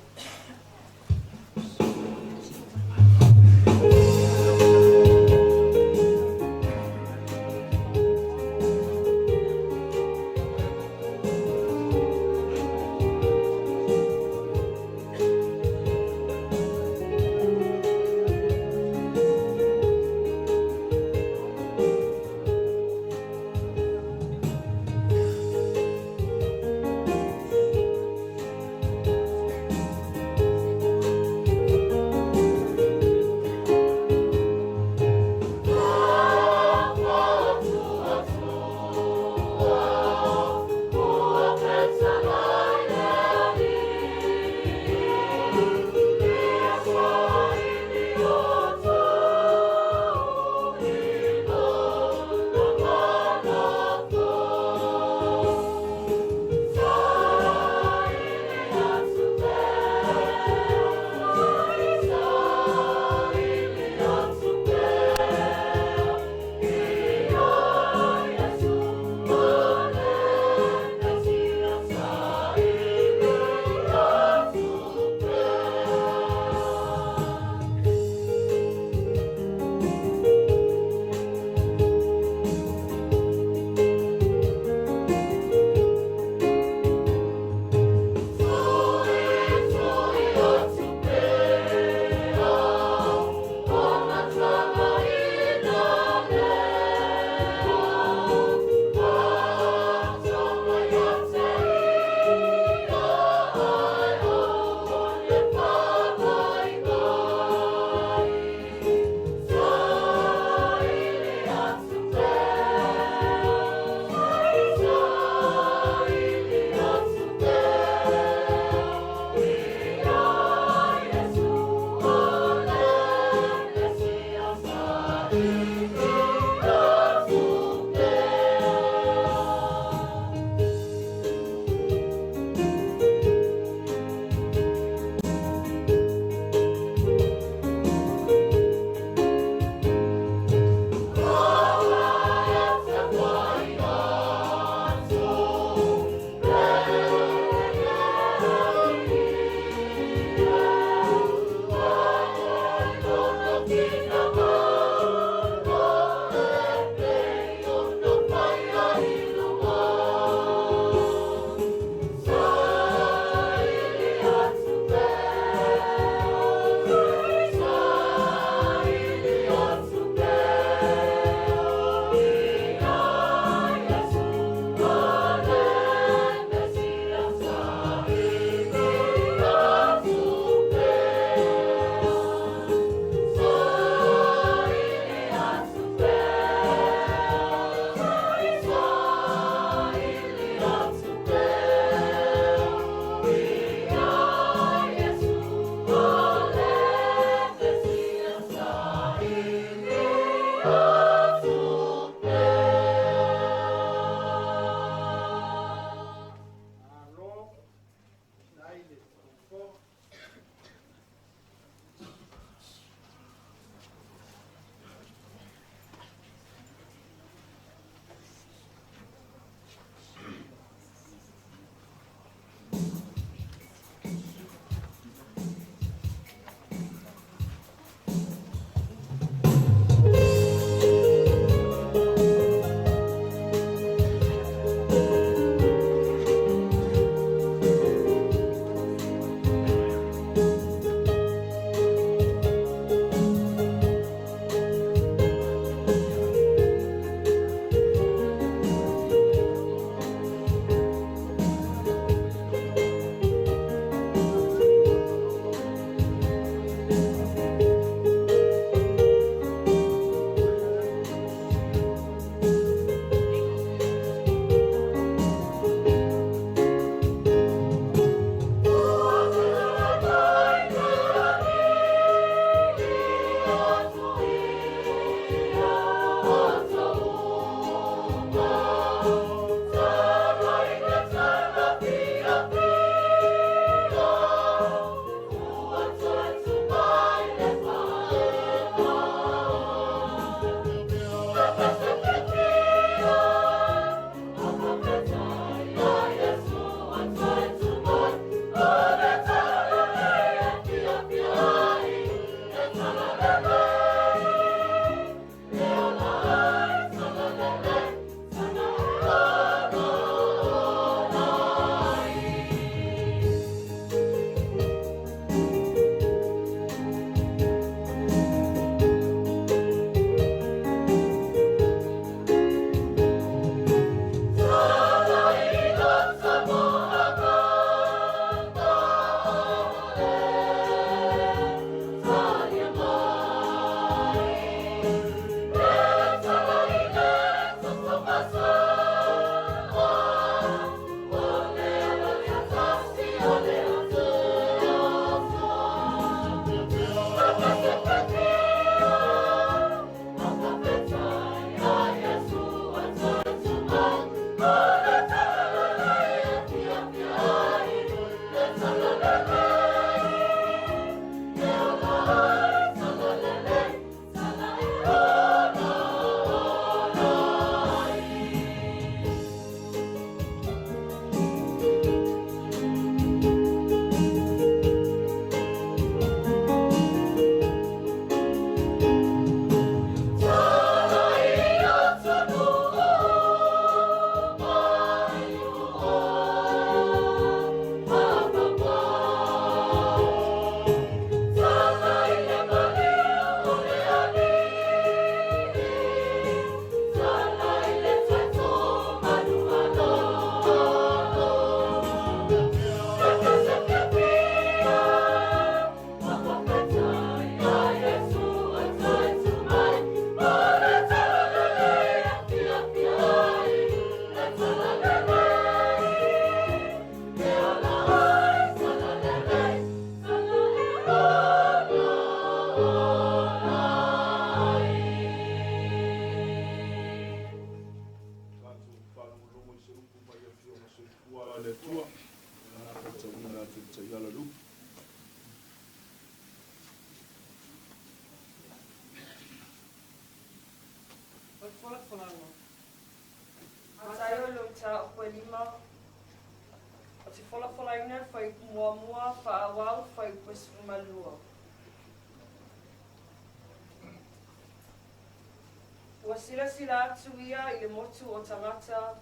sila sila atu ia i le motu o tangata,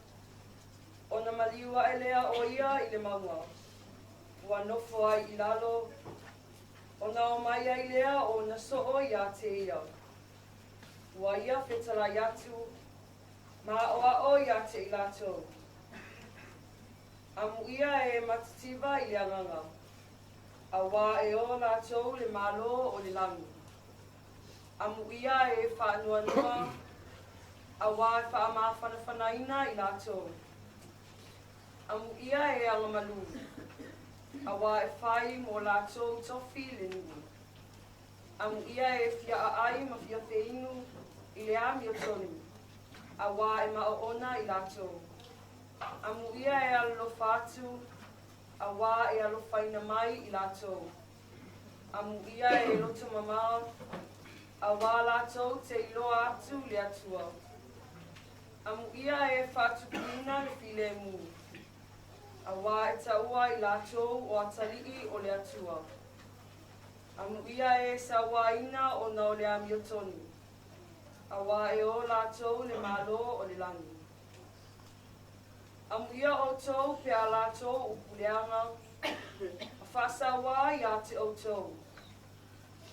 o na maliua e lea o ia i le maua. Ua nofo ai i lalo, o na o mai ai lea o na soo ia te ia. Ua ia whetala iatu, ma o ia te i lato. Amu ia e matativa i le anganga. A wā e o lato le malo o le langi. Amu ia e whaanua noa, a wā e whaamawhanawhanaina i lato. Amu ia e angamalu, a wā e whai mo lato tofi le nui. Amu ia e fia a ai ma fia feinu i le ami o tonu, a wā e maoona i lato. Amu ia e alofa atu, a wā e alofaina mai i lato. Amu ia e loto mamao, a wā lato te iloa atu le atua. Amu ia e whatukina le file mu. A wā e taua i lato o atalii o le atua. Amu ia e sawaina o na o le ami o tonu. A wā e o lato le malo o le langi. Amu ia o tou pe a lato o puleanga, a whasawa i a te o tou.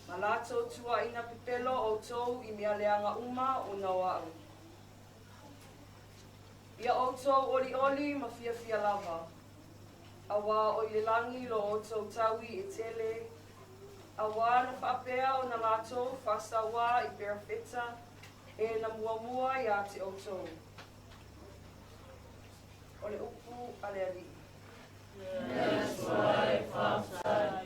Ma lato tua ina pipelo o tou i mea leanga uma o na wau. Ia o tou oli oli ma fia fia lava. A wā o i le langi lo o tou taui e tele. A wā na whapea o na lato whasawa i perafeta e na muamua i a te o tou. O le upu a le ali. Yes, why, Father.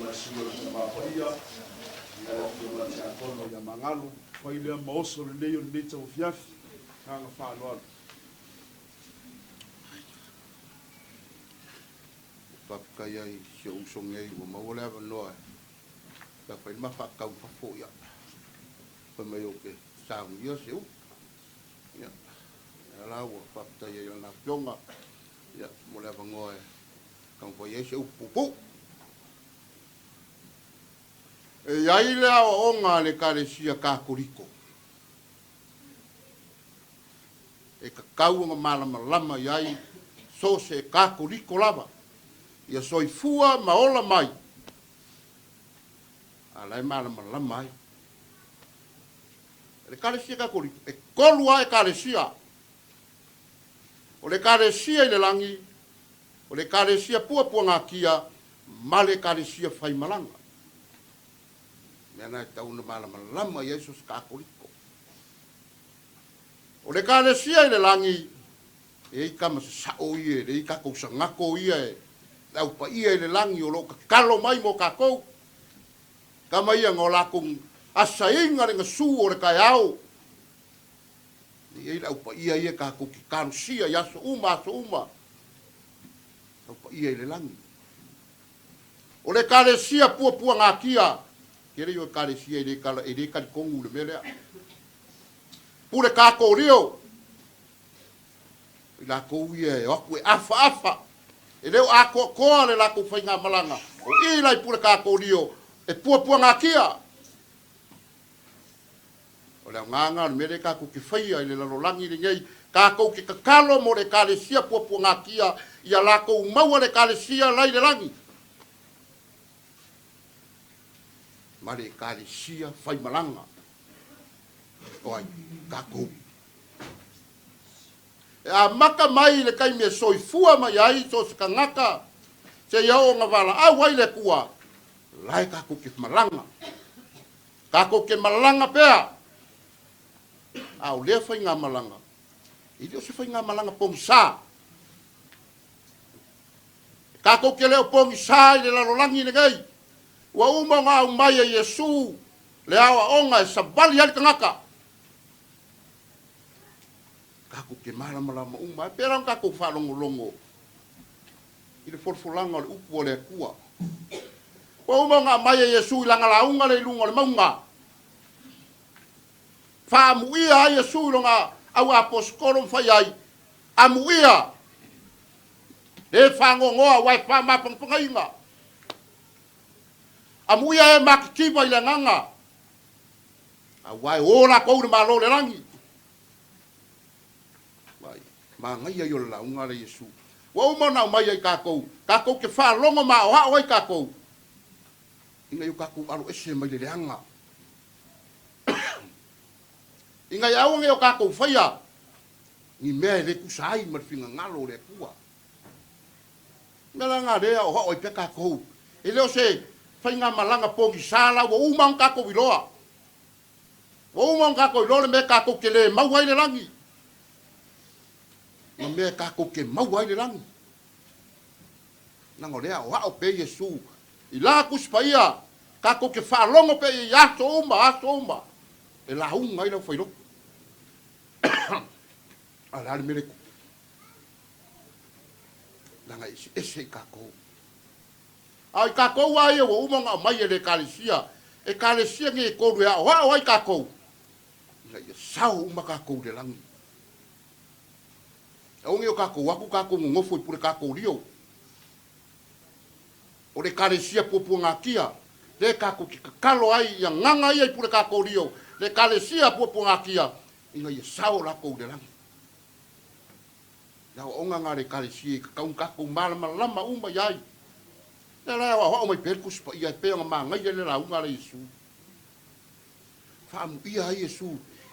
la sua le mapaia ia le te akono ia mangalu fai lea maoso le leo le tau fiafi kanga whaaloalo. Pakai ai se usong ai mo maole ava noa. Ka pai ma fa kau fa fo ya. Pa mai o ke sa ia se u. Ya. Ala wo fa ta ia na pionga. Ya, mo le ava ngoe. Kang po ye se u pupu. E ai le o onga le kare sia ka kuriko. E ka kau nga malama lama yai so se ka kuriko lava. Ia soifua maola mai. Alai malama lama mai. Le kalesia ka kuriko. E kolua e kalesia. O le kalesia i le langi. O le kalesia pua ngā kia. Ma le kalesia fai malanga. Mena e tauna malama lama i esos ka kuriko. O le kalesia i le langi. E i kama sa o ie. E i ka kousa ngako ia e. Lau pa ia i le langi o lo ka kalo mai mo ka kou. Kama ia ngō lakong asa inga ringa su o le kai au. Ni ei lau pa ia ia ka kou ki kano sia i aso uma. Lau pa ia i le langi. O le kare sia pua ngā kia. Kere i o kare sia i le kari kongu le melea. Pule ka kou rio. I la kou ia e oku e afa. E leo a koa le lako whai ngā malanga. O i lai pule ka rio. E pua ngā kia. O leo nganga me le kako ki whaia i le lalolangi le ngei. Kako ki kakalo mo le kare sia pua ngā kia. Ia lako maua le kare sia lai le langi. Ma le kare sia whai malanga. O ai, kako. A maka mai le kai me soifua mai ai so ska ngaka se iao nga wala au ai le kua lai ka ku ki malanga ka ku ki malanga pea au le fai nga malanga i dio se fai nga malanga pong sa ka ku ki le pong sa i le lalolangi ne gai wa uma nga au mai e Yesu le awa onga sa bali al ngaka kako ke malama uma pera kako falongo i le forfolanga le upu le kua wa uma nga mai Yesu langa launga le lunga le maunga fa muia Yesu longa au apostolo fai ai amuia le fango ngoa wai fa mapangpangainga amuia e makikiva i le nganga awai ora ko le malo le rangi ma ngai ai o la unga le Yesu. Wa uma na mai ai kako ke fa longo ma o ha oi kako. Inga yu kako alo ese mai le anga. Inga ya o ngeo kako faia. Ni me le kusai ma finga ngalo le kua. Ngala nga le o ha oi pe kako. E leo se fainga malanga pongi sala wa uma kako wiloa. Wa uma kako wiloa me kako ke le mau ai le langi. Ma mea kako ke mau ai le langi. Nango lea o hao pe Yesu. I la kuspaia. Kako ke whaalongo pe i aso uma. E la hunga i lau whairo. A la mere ku. Nanga ese kako. Ai kako ai o umanga mai e le kalesia. E kalesia nge koru ya o hao ai kako. Nga i sao uma kako le langi. Onge o kako waku kako ngofo i pure kako rio. O le kalesia popu ngā kia. Le kako ki kakalo ai ia nganga ia i pure kako rio. Le kalesia popu ngā kia. Inga ia sao lako de langi. Ia onga ngā le kalesia i kakaun kako malama lama uma iai. Le rea wa hoa mai perkus pa ia pe nga mangai le la unga le Yesu. Faamu ia ai Yesu.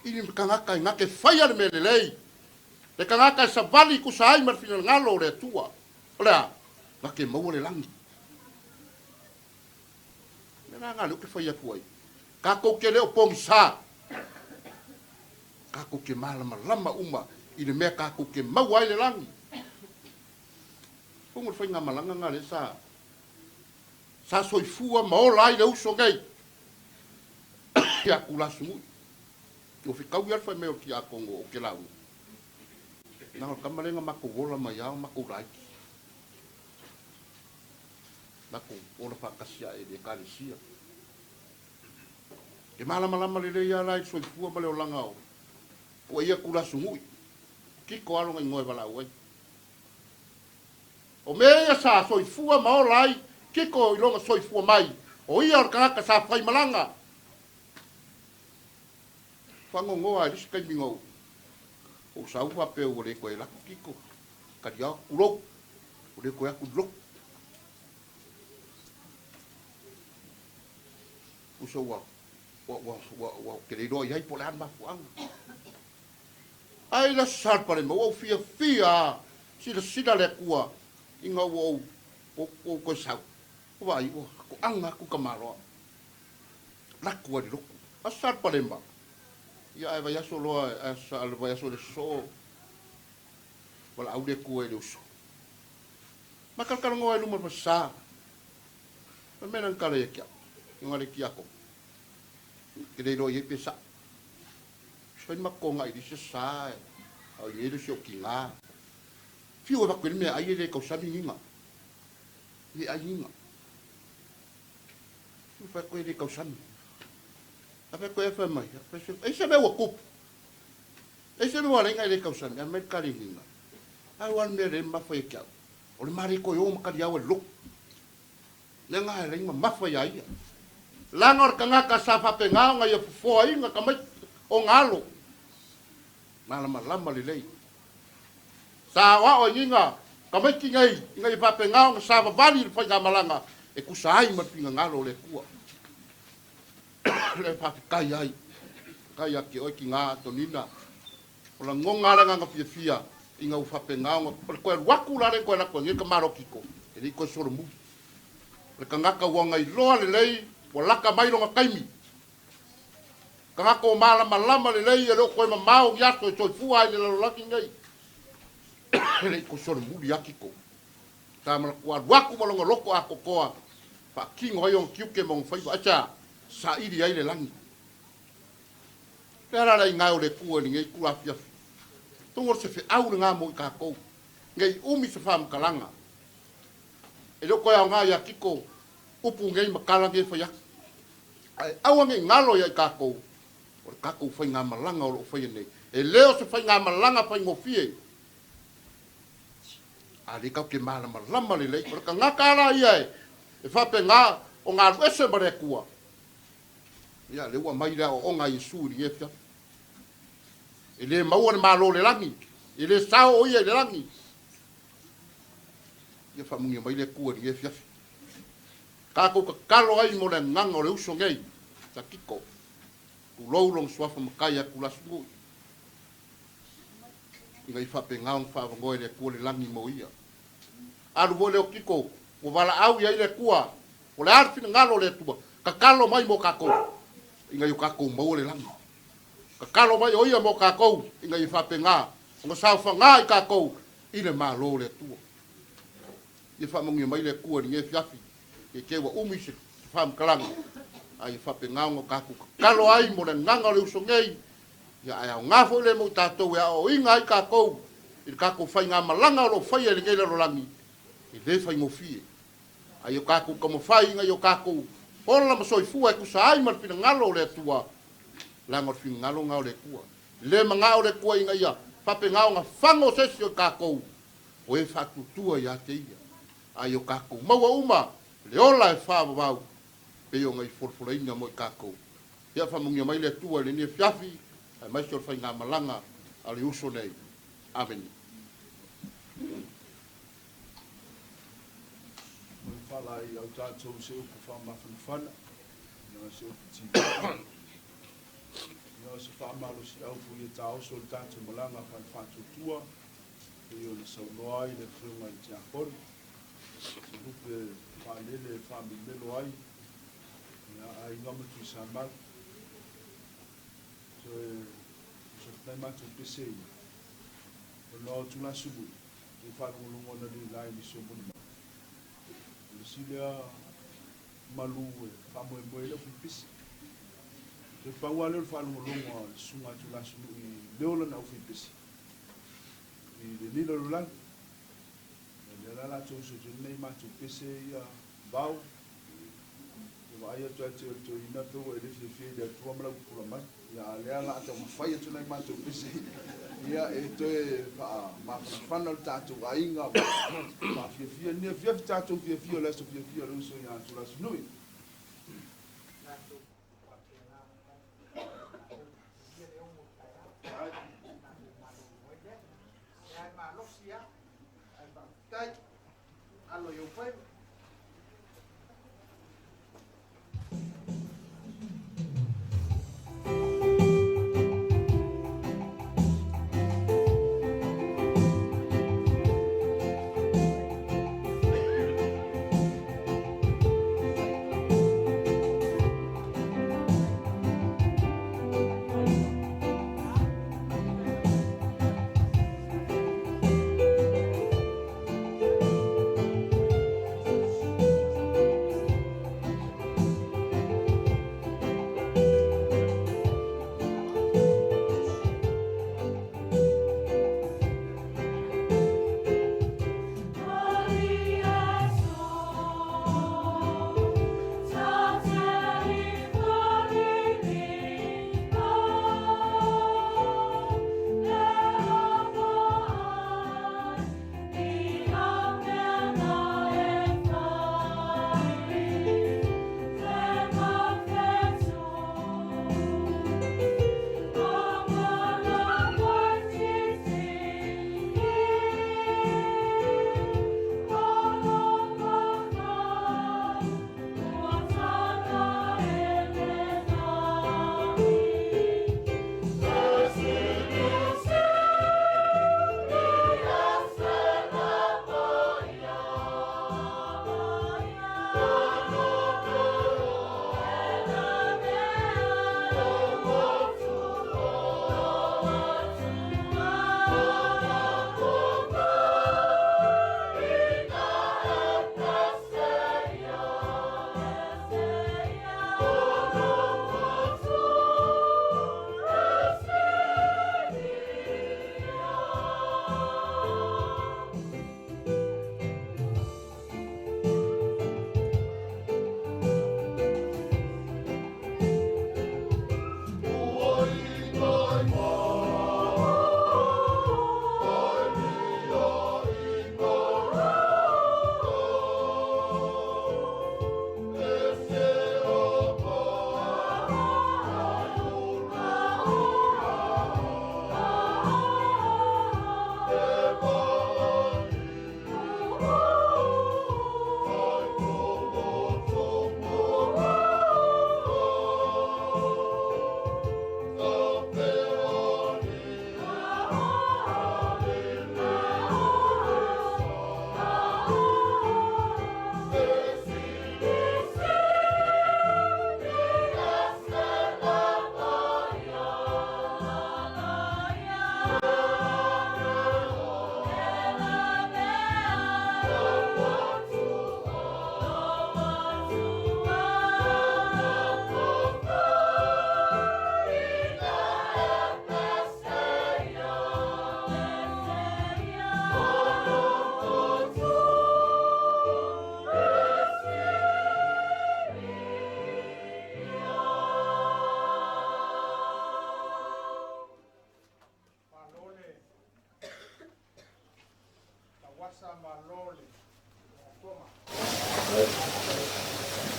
Ini kangaka ngake faya le melelei. Le kangaka sa vali ku sa ai mar fina ngalo le tua. Olea, la ke mau le langi. Mena ngalo ke faya kuai. Kako ke leo pong sa. Kako ke malama lama uma. Ine mea kako ke mau ai le langi. Pungur fai ngamalanga ngale sa. sa soifua ma ola ai le uso ngai ia kula sungu o fikau ia fa me o kia kongo o ke lau na o kamalenga mako wola mai au mako rai mako ola fa kasia e de kalisia ke malama le ia lai soifua ma le o langa o ia kula sungu kiko alo ngai ngoe wala oi o mea sa soifua ma ola ai kiko ilonga soifua mai o ia o kaka sa fai malanga fango ngoa ris kai mingo o sa upa pe o le ko la kiko ka dia ulo o le ko ya ku lo o so wa ke le do ia po la ma fuang ai la sar pare mo o fia sida le kua inga o ko sa vai o ko anga ku kamaro la kua di lo asar pare ma ia e vai aso loa asa vai aso le so wala au le kua le uso makal ngoa lu mo sa menan kala ya kia ngale kia ko kede do ye pesa so ma ko ngai di sa au ye le sio kinga fiu va kwel me ai le ko sabi ninga ni ai ninga fiu va kwel le ko sabi ape ko fa mai e se me wo kup e se me wala ngai le ko sabi a me kali ninga ai wan me le ma fa kia o le mari ko yo ma kali au lu le ngai le ma fa ya ia langor kanga ka sa fa pe nga ngai fo ai nga ka mai o ngalo lama le lei sa wa o ninga ka mai ki ngai fa pe nga sa va vali fa nga malanga e ku sai ma pinga ngalo le kua le fa kai ai ki o ki nga to nina o la ngonga la nga fia inga u fa pe nga ko waku la le ko na ko ngi ka maro kiko e ni ko soro mu le kanga ka wanga i lo le lei o laka mai longa kaimi kanga ko malama le lei e lo ko ma mau ya so fua le lo laki ngai le ko soro mu ya kiko ta ma ko waku mo longa loko a ko koa pa kingo yo kiuke mo fai acha sa iri ai le langi pera la inga o le ku ni ngai ku afia tongo se fe au nga mo ka ko ngai umi se fam kalanga e lo ko ya nga ya kiko upu ngai makala ngai fa ya ai au ngai ngalo ya ka ko o ka ko fa nga malanga o fa nei e leo se fa nga malanga fa ngofie ali ka ke malama le ko ka nga kala ia e fa pe nga o nga ese bare kua ia le wa mai la o nga isu ri e fa ele mau le malo le langi ele sao o ia le langi ia fa mungi mai le kua ri e fa ka ko ka kalo ai mo le nganga le uso ngai ta kiko ku long swafa makaya ku la sungu ngai fa pe ngau fa ngoi le ku le langi mo ia alu vole o kiko o wala au ia le kua o le arfi ngalo le tua ka kalo mai mo ka ko ngai ka ko mo le langi ka kalo mai o ia mo ka ko ngai fa pe nga ngo sa fa nga ka ko ile malo le tua ia fa mungi mai le ku ni e fiafi e ke wa umi se fam kalang ai fa pe ngao ka ku kalo ai mo le nganga le uso ngai ya ai nga fo le mo tato ya o inga ai ka ko il ka ko fai nga malanga lo fai le ngai le rolangi e le fai mo fie ai ka ku como fai nga yo ka ko ola mo soi fu ai ku sai mar pina ngalo le tua la ngor fin ngalo ngao le kua le mangao le kua inga ya fa pe ngao nga fango se si ka ko o e fa tu tua ya te ia ai ka ko mo wa uma le ola e fa vau pe yo ngai forfolaina mo ka ko ia fa mungi mai le tua le ni fiafi ai mai so fa nga malanga ali uso nei amen fala i au tātou se upu whamawhanawhana. Nā se upu tī. Nā se whamalo si au pu i tā oso le tātou malanga whanawhātou tua. E o na saunoa ai le whiunga i tia kori. Se upu e whanele e whamimelo ai. Nā ai ngamatu i sa mal. So e tai mātou pese i. O nā tula subu. E whanungulungo na ni lai ni so muni. Silea malu e whamoe le whipisi. Te whaua leo whalunga sunga tu la sunu I leola na whipisi. I le lila lulang. Le la tō so tu nei mātu pese ia vau. Wa ia tu ina pe o le fi le tu amla kula mai ya le ala ta mafai tu nei mātu pese ia e te ma fanal ta tu ainga ma fi ne fi ta tu fi le so fi le so ya tu la sunu Allo eu fui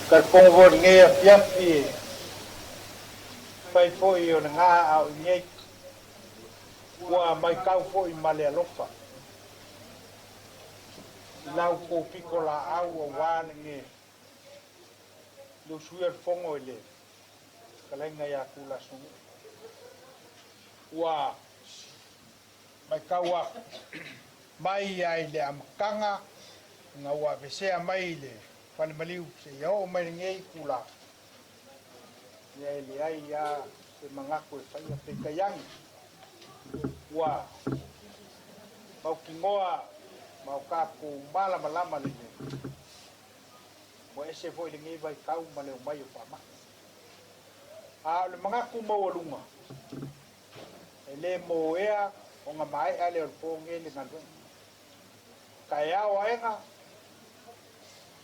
Ka kongo nge fiafi pai foi o nga au nge wa mai kau foi male lofa lau ko pikola au wa nge lu suer fongo ile kalenga ya kula su wa mai kawa mai ai le amkanga nga wa vesea mai le Pan maliu se yo mai ngei kula. Ya ile ai ya se mangaku fa ya pe kayang. Wa. Mau kingoa mau ka ku mala malama le. mo ese foi le ngai vai kau ma le mai o fama a le manga ku mo lunga ele mo ea o nga mai ale o po nge le ngal ka ya o enga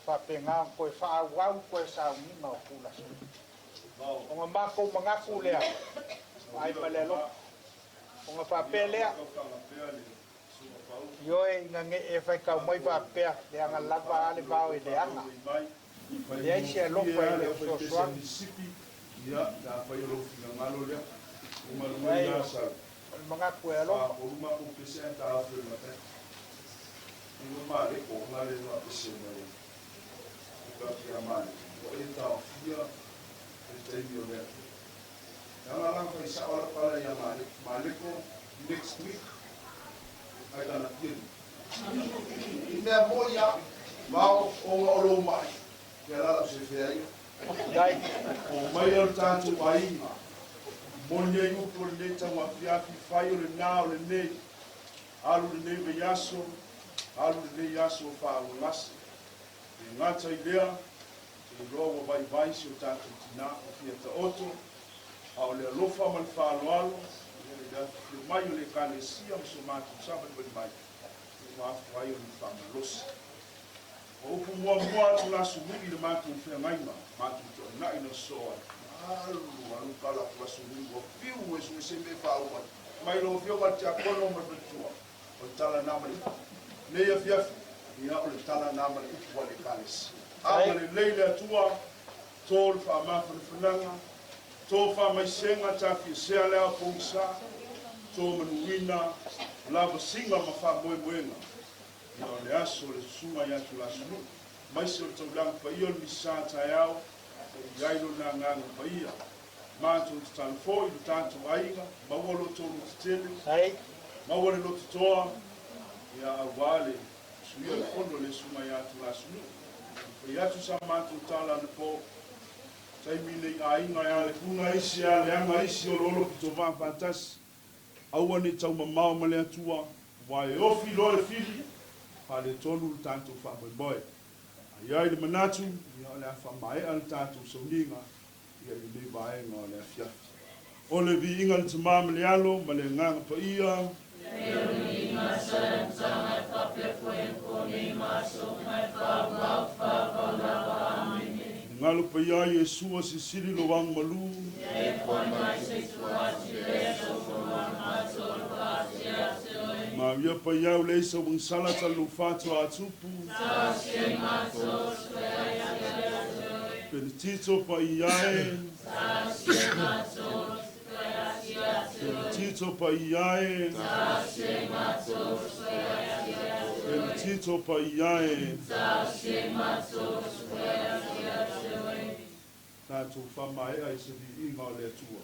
fa penga ko fa wa ko sa mi ma ku la so o nga ma ko manga ku le ai ma le lo o nga fa pe le yo e nge e fa ka mai fa pe le nga la va le va o le anga le ai se lo fa le so so ya da fa yo lo fina malo le o ma ya sa mga kuelo o ma ko presenta a fo ma te no ma le ko ma le no se ma le ko ki ama o e ta fia e te dio le ya la la ko sa ora para ya ma le ko next week ai kana ki me mo ya ma o lo mai ya la se fe ai dai o mai o tanto ai Monye yu por le tama fiafi fayo le nao le ne alu le ne be yaso alu le ne yaso fa o las e ngata idea e roa vai vai si o tanto tina o fiata oto a le lofa mal fa lo alo le da mai le kale sia so matu sabat be mai ma fayo le fa los o pu mo tu la su mi le matu fe mai ma tu to na ino so alu kala kwa sungu fiu e su sembe fa o mai lo fio ka tia kono mo betua o tala na mai le ya fia ya o tala na mai o le kalis a le leile tua tol fa ma funanga to fa mai senga ta fi se ala pungsa to menuina la singa ma fa moi moenga ya le aso le suma ya tu la sunu mai se to blanc pa io mi sa ta yao ya ilo na nganga pa ia ma tu tan fo i tanto aiga ma wolo to tele ai ma wolo lo toa ya wale suia fondo le suma ya tu la sunu ya tu sa ma tu tala le po sai mi le ainga ya le kuna isi ya le anga isi o lolo to va fantas au ni tau mamao ma le tua wa e ofi lo le fili pa le tolu tanto fa boy ia le manatu ia le fa mai al tatu soninga ia le vai no le fia o le vi inga te mam le alo ma le nga pa ia e ni ma sa sa fa pe fo en ko ni ma so mai fa fa la ngalo pa ia Yesu si sili lo wang malu e ko mai se tua si le so ko ma so pa sia se ma ia pa ia le so un sala ta lu fatu atupu sa se ma so Tito pa iae sa se ma so Tito pa iae sa se ma so Tito pa iae sa se ma so Tato fa mai ai se di inga le tua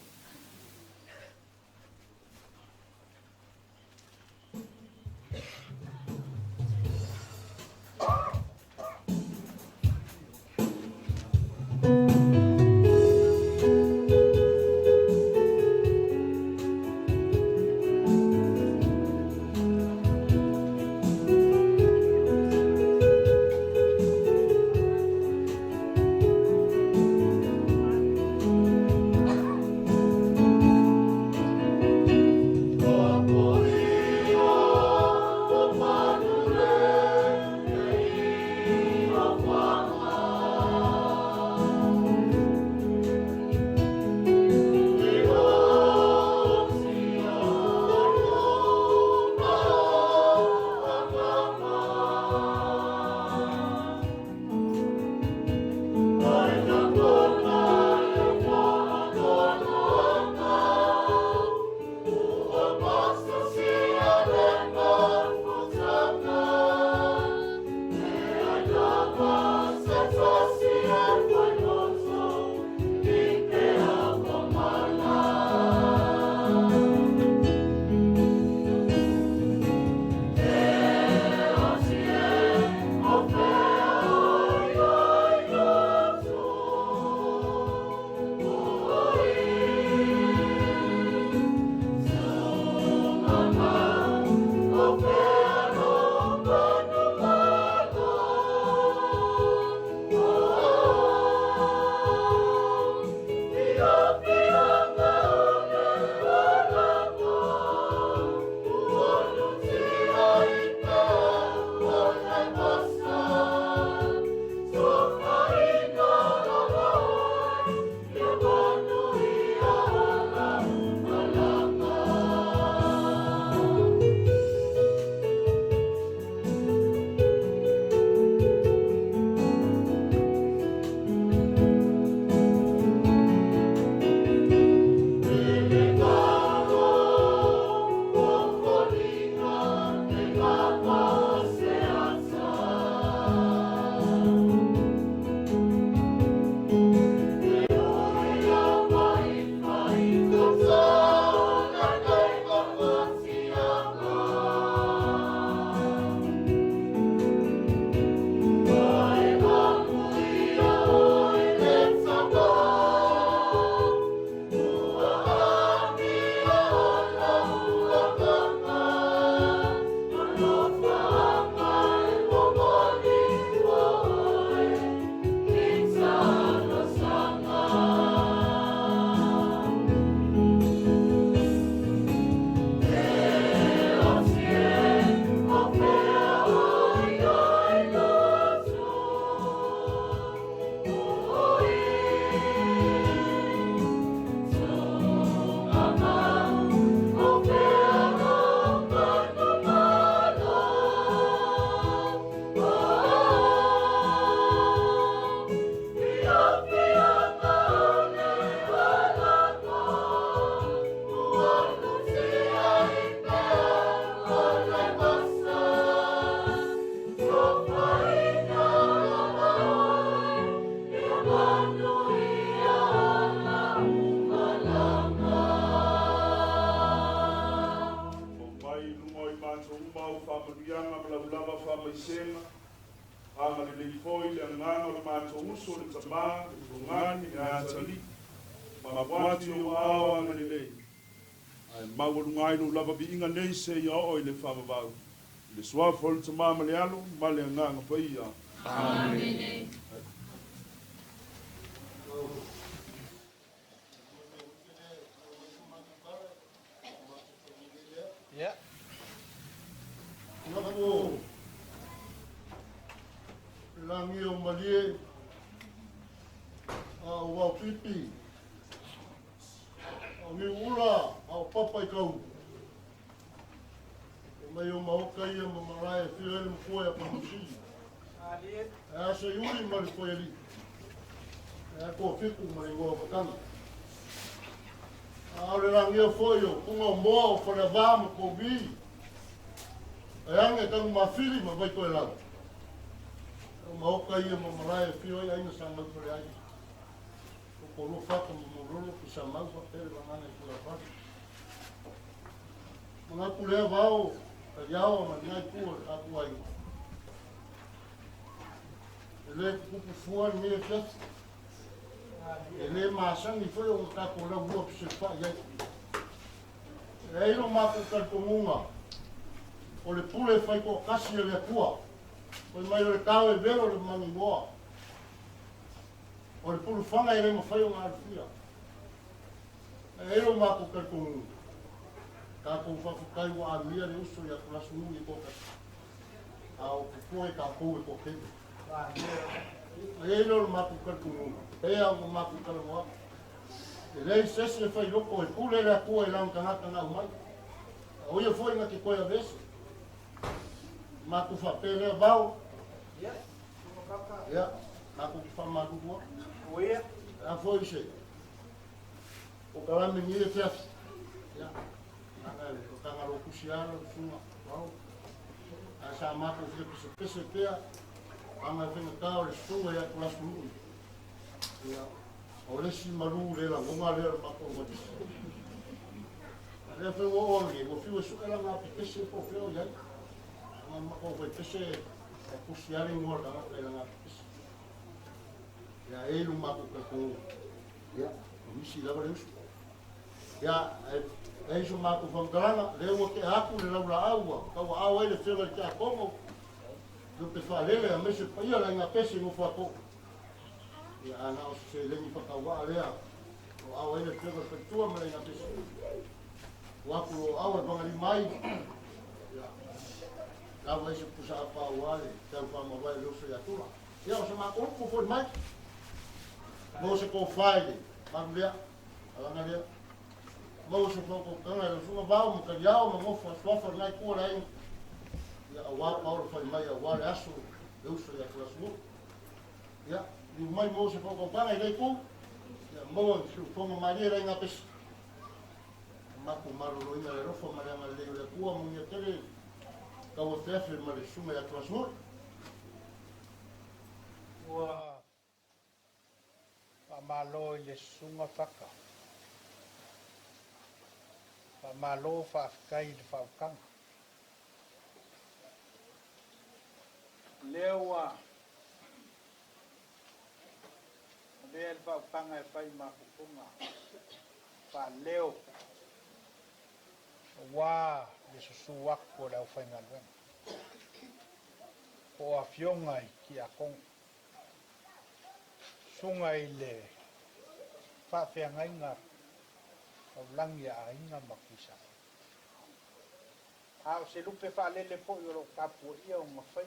maisenga. Anga le leifoi le anganga o le mātou uso le tamā, le ngani, le atali. Mawati o awa anga le lei. Ai mawaru ngai no lava bi inga nei se ia o i le whamavau. Le suafa o le tamā ma le alo, ma le anganga pa ia. Amen. Yeah. Nako langi o malie a ua pipi a mi ula a papa i kau e mai o maoka ia ma marae whio ele mkoe a pamusi e a se yuri mari koe li e a kua whiku mari ngoa patanga a ore langi o foio kunga o moa o whare vāma ko bii e ange tangu mawhiri ma vai koe lau. O maoka ia ma marae whio i aina sa mau kore ai. O koro whaka ma mororo ki sa mau whakere wangana i kura whaka. Mga kulea vao, ka iawa ma ngai kua aku ai. E le kupu fua ni e fiatu. E le maasangi whai o kako lau ua pise wha iai. E ilo mako kartongunga. O le pule fai ko kasi e le kua. O le mai o le tau e vero le mangi moa. O le pulu whanga e le mawhai o ngā rufia. E ero mako kartongunga. Kako whafukai wa a mia le uso i a kulasu nungi koka. A o kupoe ka koe ko kebe. E ero le mako kartongunga. E a o mako kartongunga. E lei sesi e fai loko e pule le a kua e lau tangata ngā umai. O ia foi nga ki koe a vese. Mako whapere vau. Ia, mako whamako kua. Oia. A foi se. O karame ni e fiafi. Ia. Anga o kangaro kusiara, sunga. Vau. A sa mako whia pese pea. Anga whenga tau le sunga ia kulasu nui. Ia. O lesi maru lela, ngonga lela mako o watisi. Lea whenga o onge, o whiua suka la ngā pese po whio iai. Mako koe pese e kusiari ngor kanga kai langa pese. Ia elu mako kai ko. Ia, o misi lava le usu. Ia, e iso mako whangaranga, leo ke aku le laura aua. Kaua aua ele whenga ki a kongo. Lupe whalele a mese paia la inga pese ngo whako. Ia ana o se lengi whakaua lea. O aua ele whenga kai tua ma la inga pese. O aku o aua wangari mai. Lava ese pusa apa wale, tau pa mawai lo se atura. Ia o se ma ko foi mai. Mo se ko faile, manglia, alanga dia. Mo se ko kanga lo suma bau mo ka yao mo fa sofa nai ko lai. Ia wa pa o foi mai wa aso, lo se atura su. Ia, ni mai mo se ko kanga dai ko. Ia mo se ko mai dai nga pes. Ma ko maro lo ina le rofo ma le le ko mo ni tere. Kau o fefe ma le sunga ya tua smur. Ua whamalo i le sunga whaka. Whamalo whaafikai le whaukanga. Leo a lea le whaukanga e whai makupunga. Whaleo. Wā le susu wako le au whainga luenga. O a fionga i ki a kong. Sunga i le whawhianga inga au langi a inga makuisa. Hao se lupe whalele po i ro kapu ia o mawhai.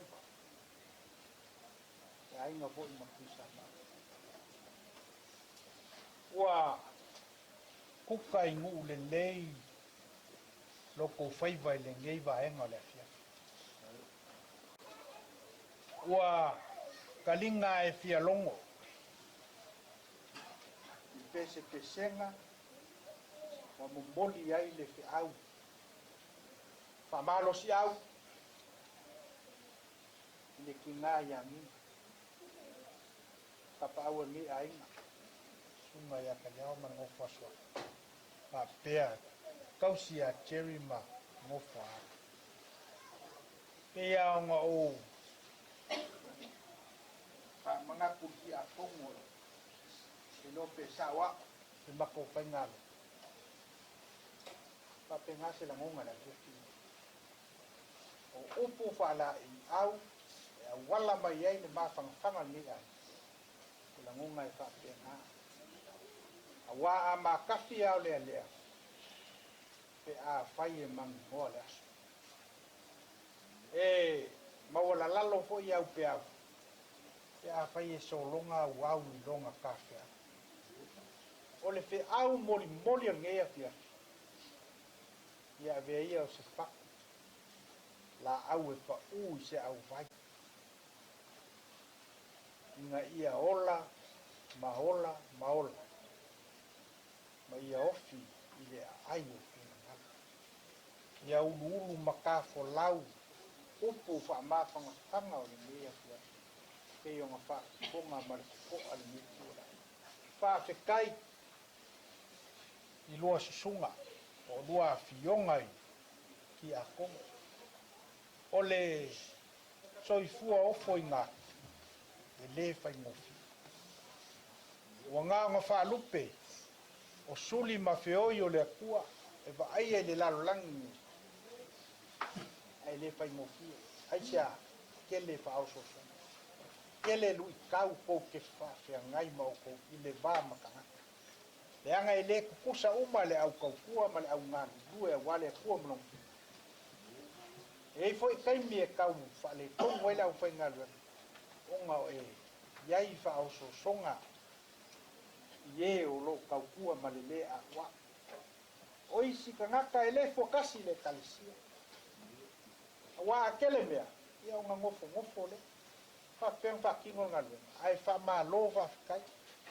A inga po i makuisa. Ua kuka i ngu le lei loko whaiwai le ngei vaenga le fia. Ua kalinga e fia longo. I pese pesenga, wa mumboli ai le fi au. Whamalo si au. Le ki ngā yangi. Kapa aua ngi ainga. Sunga ya kanyao man ngofaswa. Pa pea. Kausi a cherry ma ngofa. Pea o ngā o pa mga kuki akong mo ino pesawa si mako pengal pa penga sila ngunga na kuki o upu fala i au wala mai ai ni mafangafanga ni ai kula ngunga i fa penga awa ama kafi au le le pe a fai mang hola mawala lalo fo i au pe au pe a fai solonga wau i longa kafi o le fe au moli moli ngea pia ia ve ia se fa la au e pa u se au vai inga ia ola maola ma ia ofi i le ai o fina ia ulu makafo lau upu fa mafanga fanga o le mea pia ke yonga fa konga mariko al mitura fa fe kai i loa susunga o lua fiongai ki a kongo o le soifua ofo inga e le fai ngofi o ngā wha lupe o suli mawheoi o le akua e wa ai e le lalo langi ai le fai ngofi ai sia ke le wha ausoso ke le lui kau kou ke wha whea ngai mau kou i le wā makangata le anga i le kukusa uma le au kaukua ma le au ngānu lue wale kua mlong e foi kaimi e kau fa le tongo ele au fai ngalu onga o e iai fa au so songa ie o lo kaukua ma le a wa o isi ka ngaka ele fokasi le talisia wa akele mea ia o ngofo le fa peng fa kingo ngalu ai fa ma lo fa kai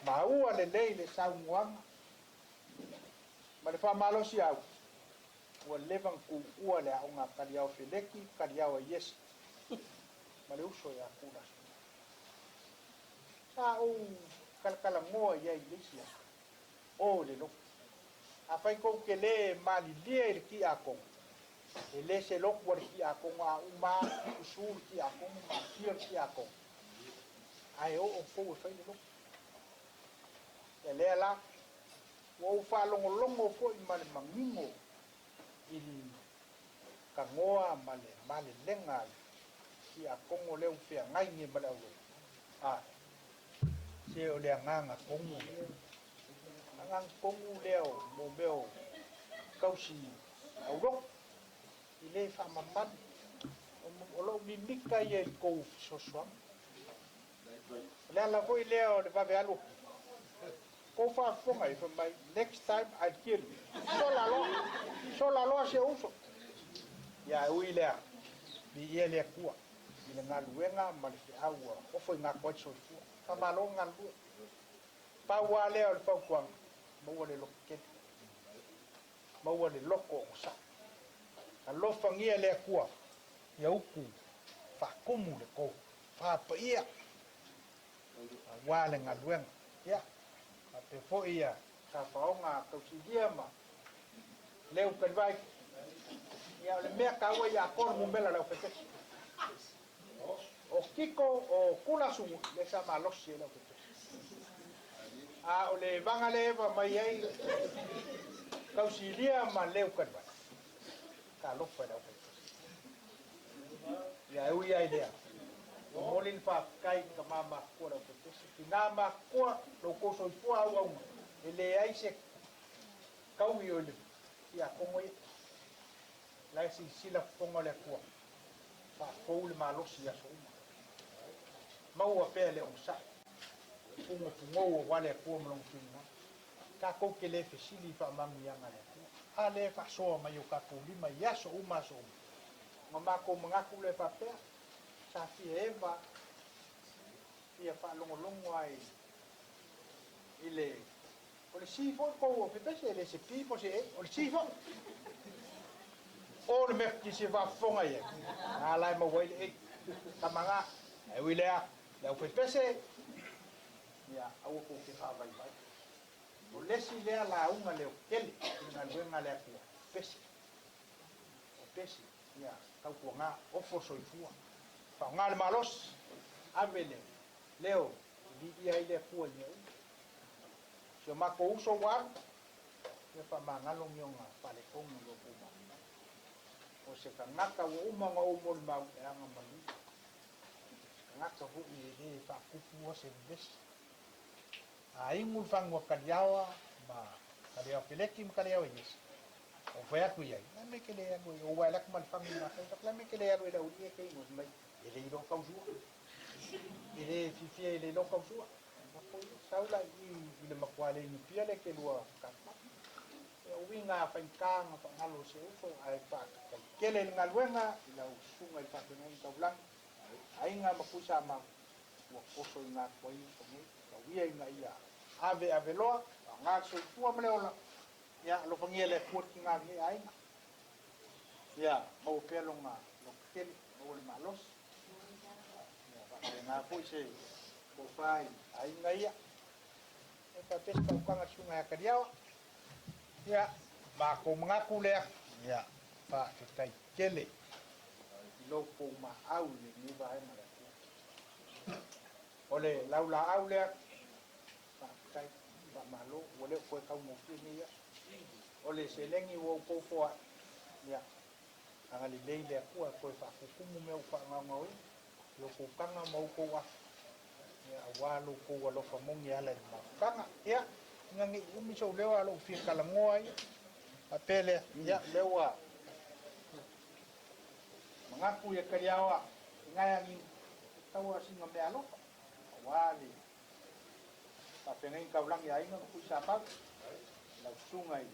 ma ua le le sau nguanga ma le fa malo si au ua levan ku ua le aunga kariao feleki kariao yes ma le uso ya kula sa o kalkala moa ia iglesia o le lo a fai ko ke le mali le ki a ko e le se lo por ki a ko a uma usul ki a ko ma fier ki a ko ai o ko fai le lo e le la o fa longo fo i male mangingo i kangoa male lenga ki a kongo leu fea ngai ni male au a se o le nganga kongo ngang kongo leo mo beo kausi au ro i le fa mamad o lo mi mika ye ko so so la foi leo le va vealo ko fa fonga i mai next time I kill so la lo se uso ya uile bi ele kua i nga luenga ma le au o foi nga ko so fu ka malo nga lu pa wa le o pa kwa mo le loket mo le loko sa a lo fangia le kua ya uku fa komu le ko fa pa ia wa le nga luenga ya a te fo ia ka faonga ka sigia ma leu kan vai ia le mea ka wa ia kor mo mela le fete o kiko o kula su le sa malos le fete a o le vanga le va mai ai ka sigia ma leu kan vai ka lo fa le fete ia u ia idea o molin fa kai ka mama ko ra ko te nama ko lo ko so fu au ele ai se kau i ole ia como la si sila pongo le ko fa ko le malo si ya so ma o pele o sa pungo pungo wale ko mlong fina ka ko ke le fesili fa mami yanga le a le fa so ma yo ka ko lima ya so uma so mama ko mangaku le fa pe sa fieva ia fa longo ai ile o le sifo ko o pepese le se pipo se o le sifo o le me se va fonga ia ala mo wai e tamanga e wile a le pepese ia au ko ke fa vai vai o le si le la unga le kele na luenga le ku pese o pese ia tau ko nga o fo so ifua fa ngal malos avele leo li ia ile kua ni so mako uso wa e fa mangalo ngionga pale kongo lo puma o se kanaka wo uma ngo mo ma anga mali ngaka hu ni fa kupu o se bes ai ngul fango kaliawa ma kaliawa peleki mkaliawa yes o foi aku ia na me que le ago o wala como família na tá me que le ago era o dia que nos mai ele não causou ele fifia ele não causou foi saula e le makwale ni pia le que lua kapa o winga fa nkanga fa ngalo se o ai pa que le ngaluenga la usunga pa que não tá blanco ai nga makusa ma o koso na koi ko ni o ia nga ia ave loa nga so tua mleola ya lo pangiele kuat kinga ni ai ya mau pelonga lo kel o le malos ya na po se ko fai ai nga ia e pa pesca o kanga sunga ka dia ya ma ko mengaku le ya pa kai kele lo ko ma au le ni ba ai ma ole laula au le pa kai ba malo ole ko ka mo ni ya ole se lengi wo ko fo ya anga li leile ko ko fa ku mu me fa nga ngoi lo ko kanga mo ko wa ya wa lo ko wa lo fa mong ya le ma kanga ya ngangi umi so le wa lo fi kala ngoi apele ya lewa mangaku ya kariawa ngaya ni tawa singa me alo wali pa pengen ka ulang ya inga ku sapa la sungai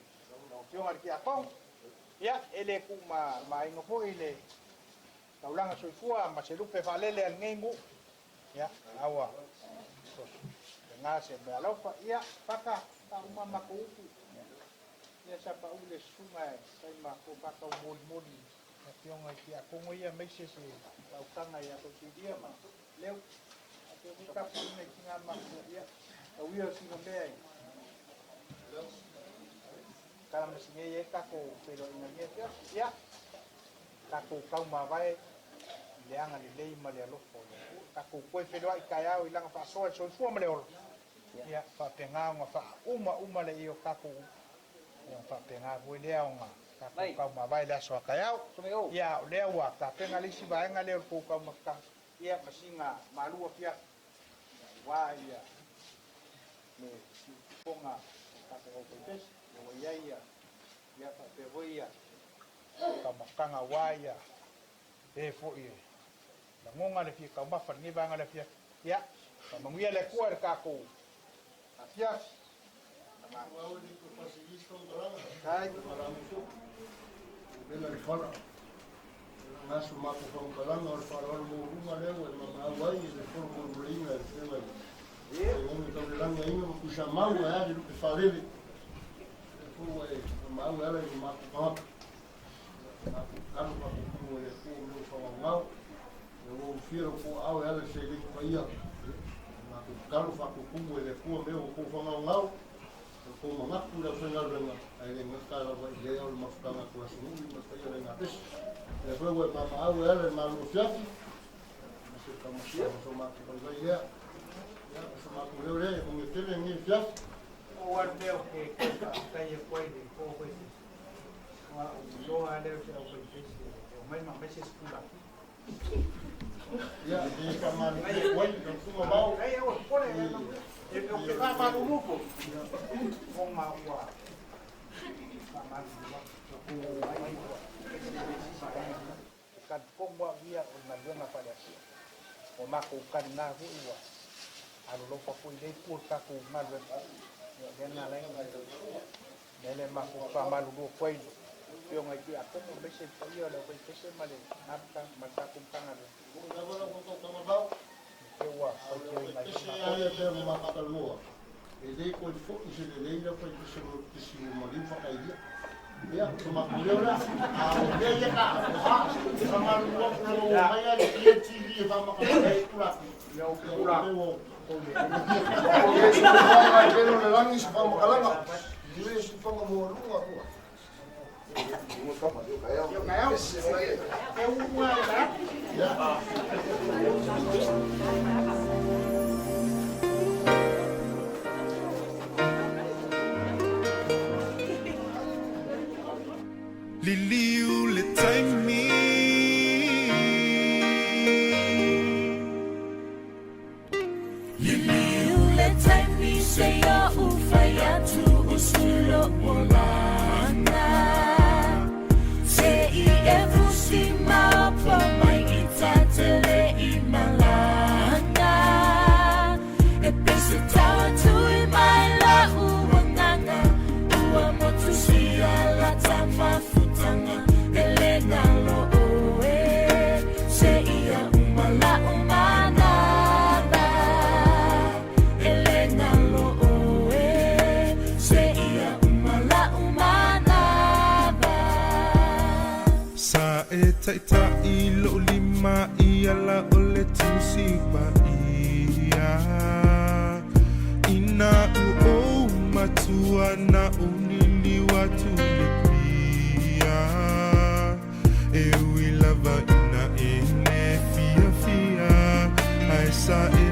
la opción al que akong ya ele ku ma inga po ile ka ulang so fua ma se lupe falele al ngengu ya awa nga se me alo pa ya paka ta uma makuku ya sapa ule sungai sai ma ko paka mol opción al que akong ia me se la utanga ya ko dia ma leu eu tá fazendo aqui na maçã o ia assim também cara mas ninguém é caco pelo ninguém ya caco calma vai leanga de lei malia lopo caco foi pelo ai caiau e langa passou so fuma leo ya fa penga nga fa uma le io caco ya fa penga foi leanga caco calma vai lá só caiau ya leo tá penga ali se vai nga leo ko calma ka ya masinga malu pia wah iya, ni ponga kata opes, o iya ya kata boya, kamakanga waya, fo iya, langonga le fia kamafan ni banga le fia, ya, kamanguia le kuar kako, afias, Kai, bela rifara. Nasu mako pangkalanga or farol mo runga lewa ma awai le formo rulinga sema ngomi tolanga inga kusha mau ya diru farele ko e mau ya le mako pa kamu pa ko le ko no fa mau eu firo ko au ya le se le pa ia ma kamu fa ko kumu le ko me ko fa mau ko mama pura fenal renga ai le ngaka va le au mafutanga ko asunu ma pa ia renga pes le fue mama au ele malu fiafi se como so ma ko vai ya so ma ko le un tele ni fiafi o ardeo que calle foi de ko foi wa lo ale se o foi o mai ma meses pula ya de kamar foi no fumo mau ai o pone e o que va para o grupo con ma wa kan pomba via o na luna pale assim o mako kan na rua alo lo papo ile por ka ko na luna ya na la nele mako pa malu do foi yo ngai ki ato mo be se pa yo le foi se male napka mata kum kan alo agora vou tocar uma bal ke wa o ke na esse aí é uma patalua ele com o foco de leila foi que se o marinho fa caía ya cuma beliau lah dia ya kak sama lu saya dia TV sama kamu pulang ya pulang dia le langis sama kalanga dia si fanga mo runga Yo kaya eu uma Liliu le time me Liliu le time me say ya ufaya tu usulo molana Se I evu si ma pa mai itatele imalana E pese tawa tu I mai la uanganga Ua motu si ala tama futanga Elena lo oe Se ia umala umanana Elena lo oe Se ia umala umanana Sa e taita I lo lima I ala ole tusi ba ia Ina u o matua na unili watu le pia E ui lava ina e fia fia Ai sa e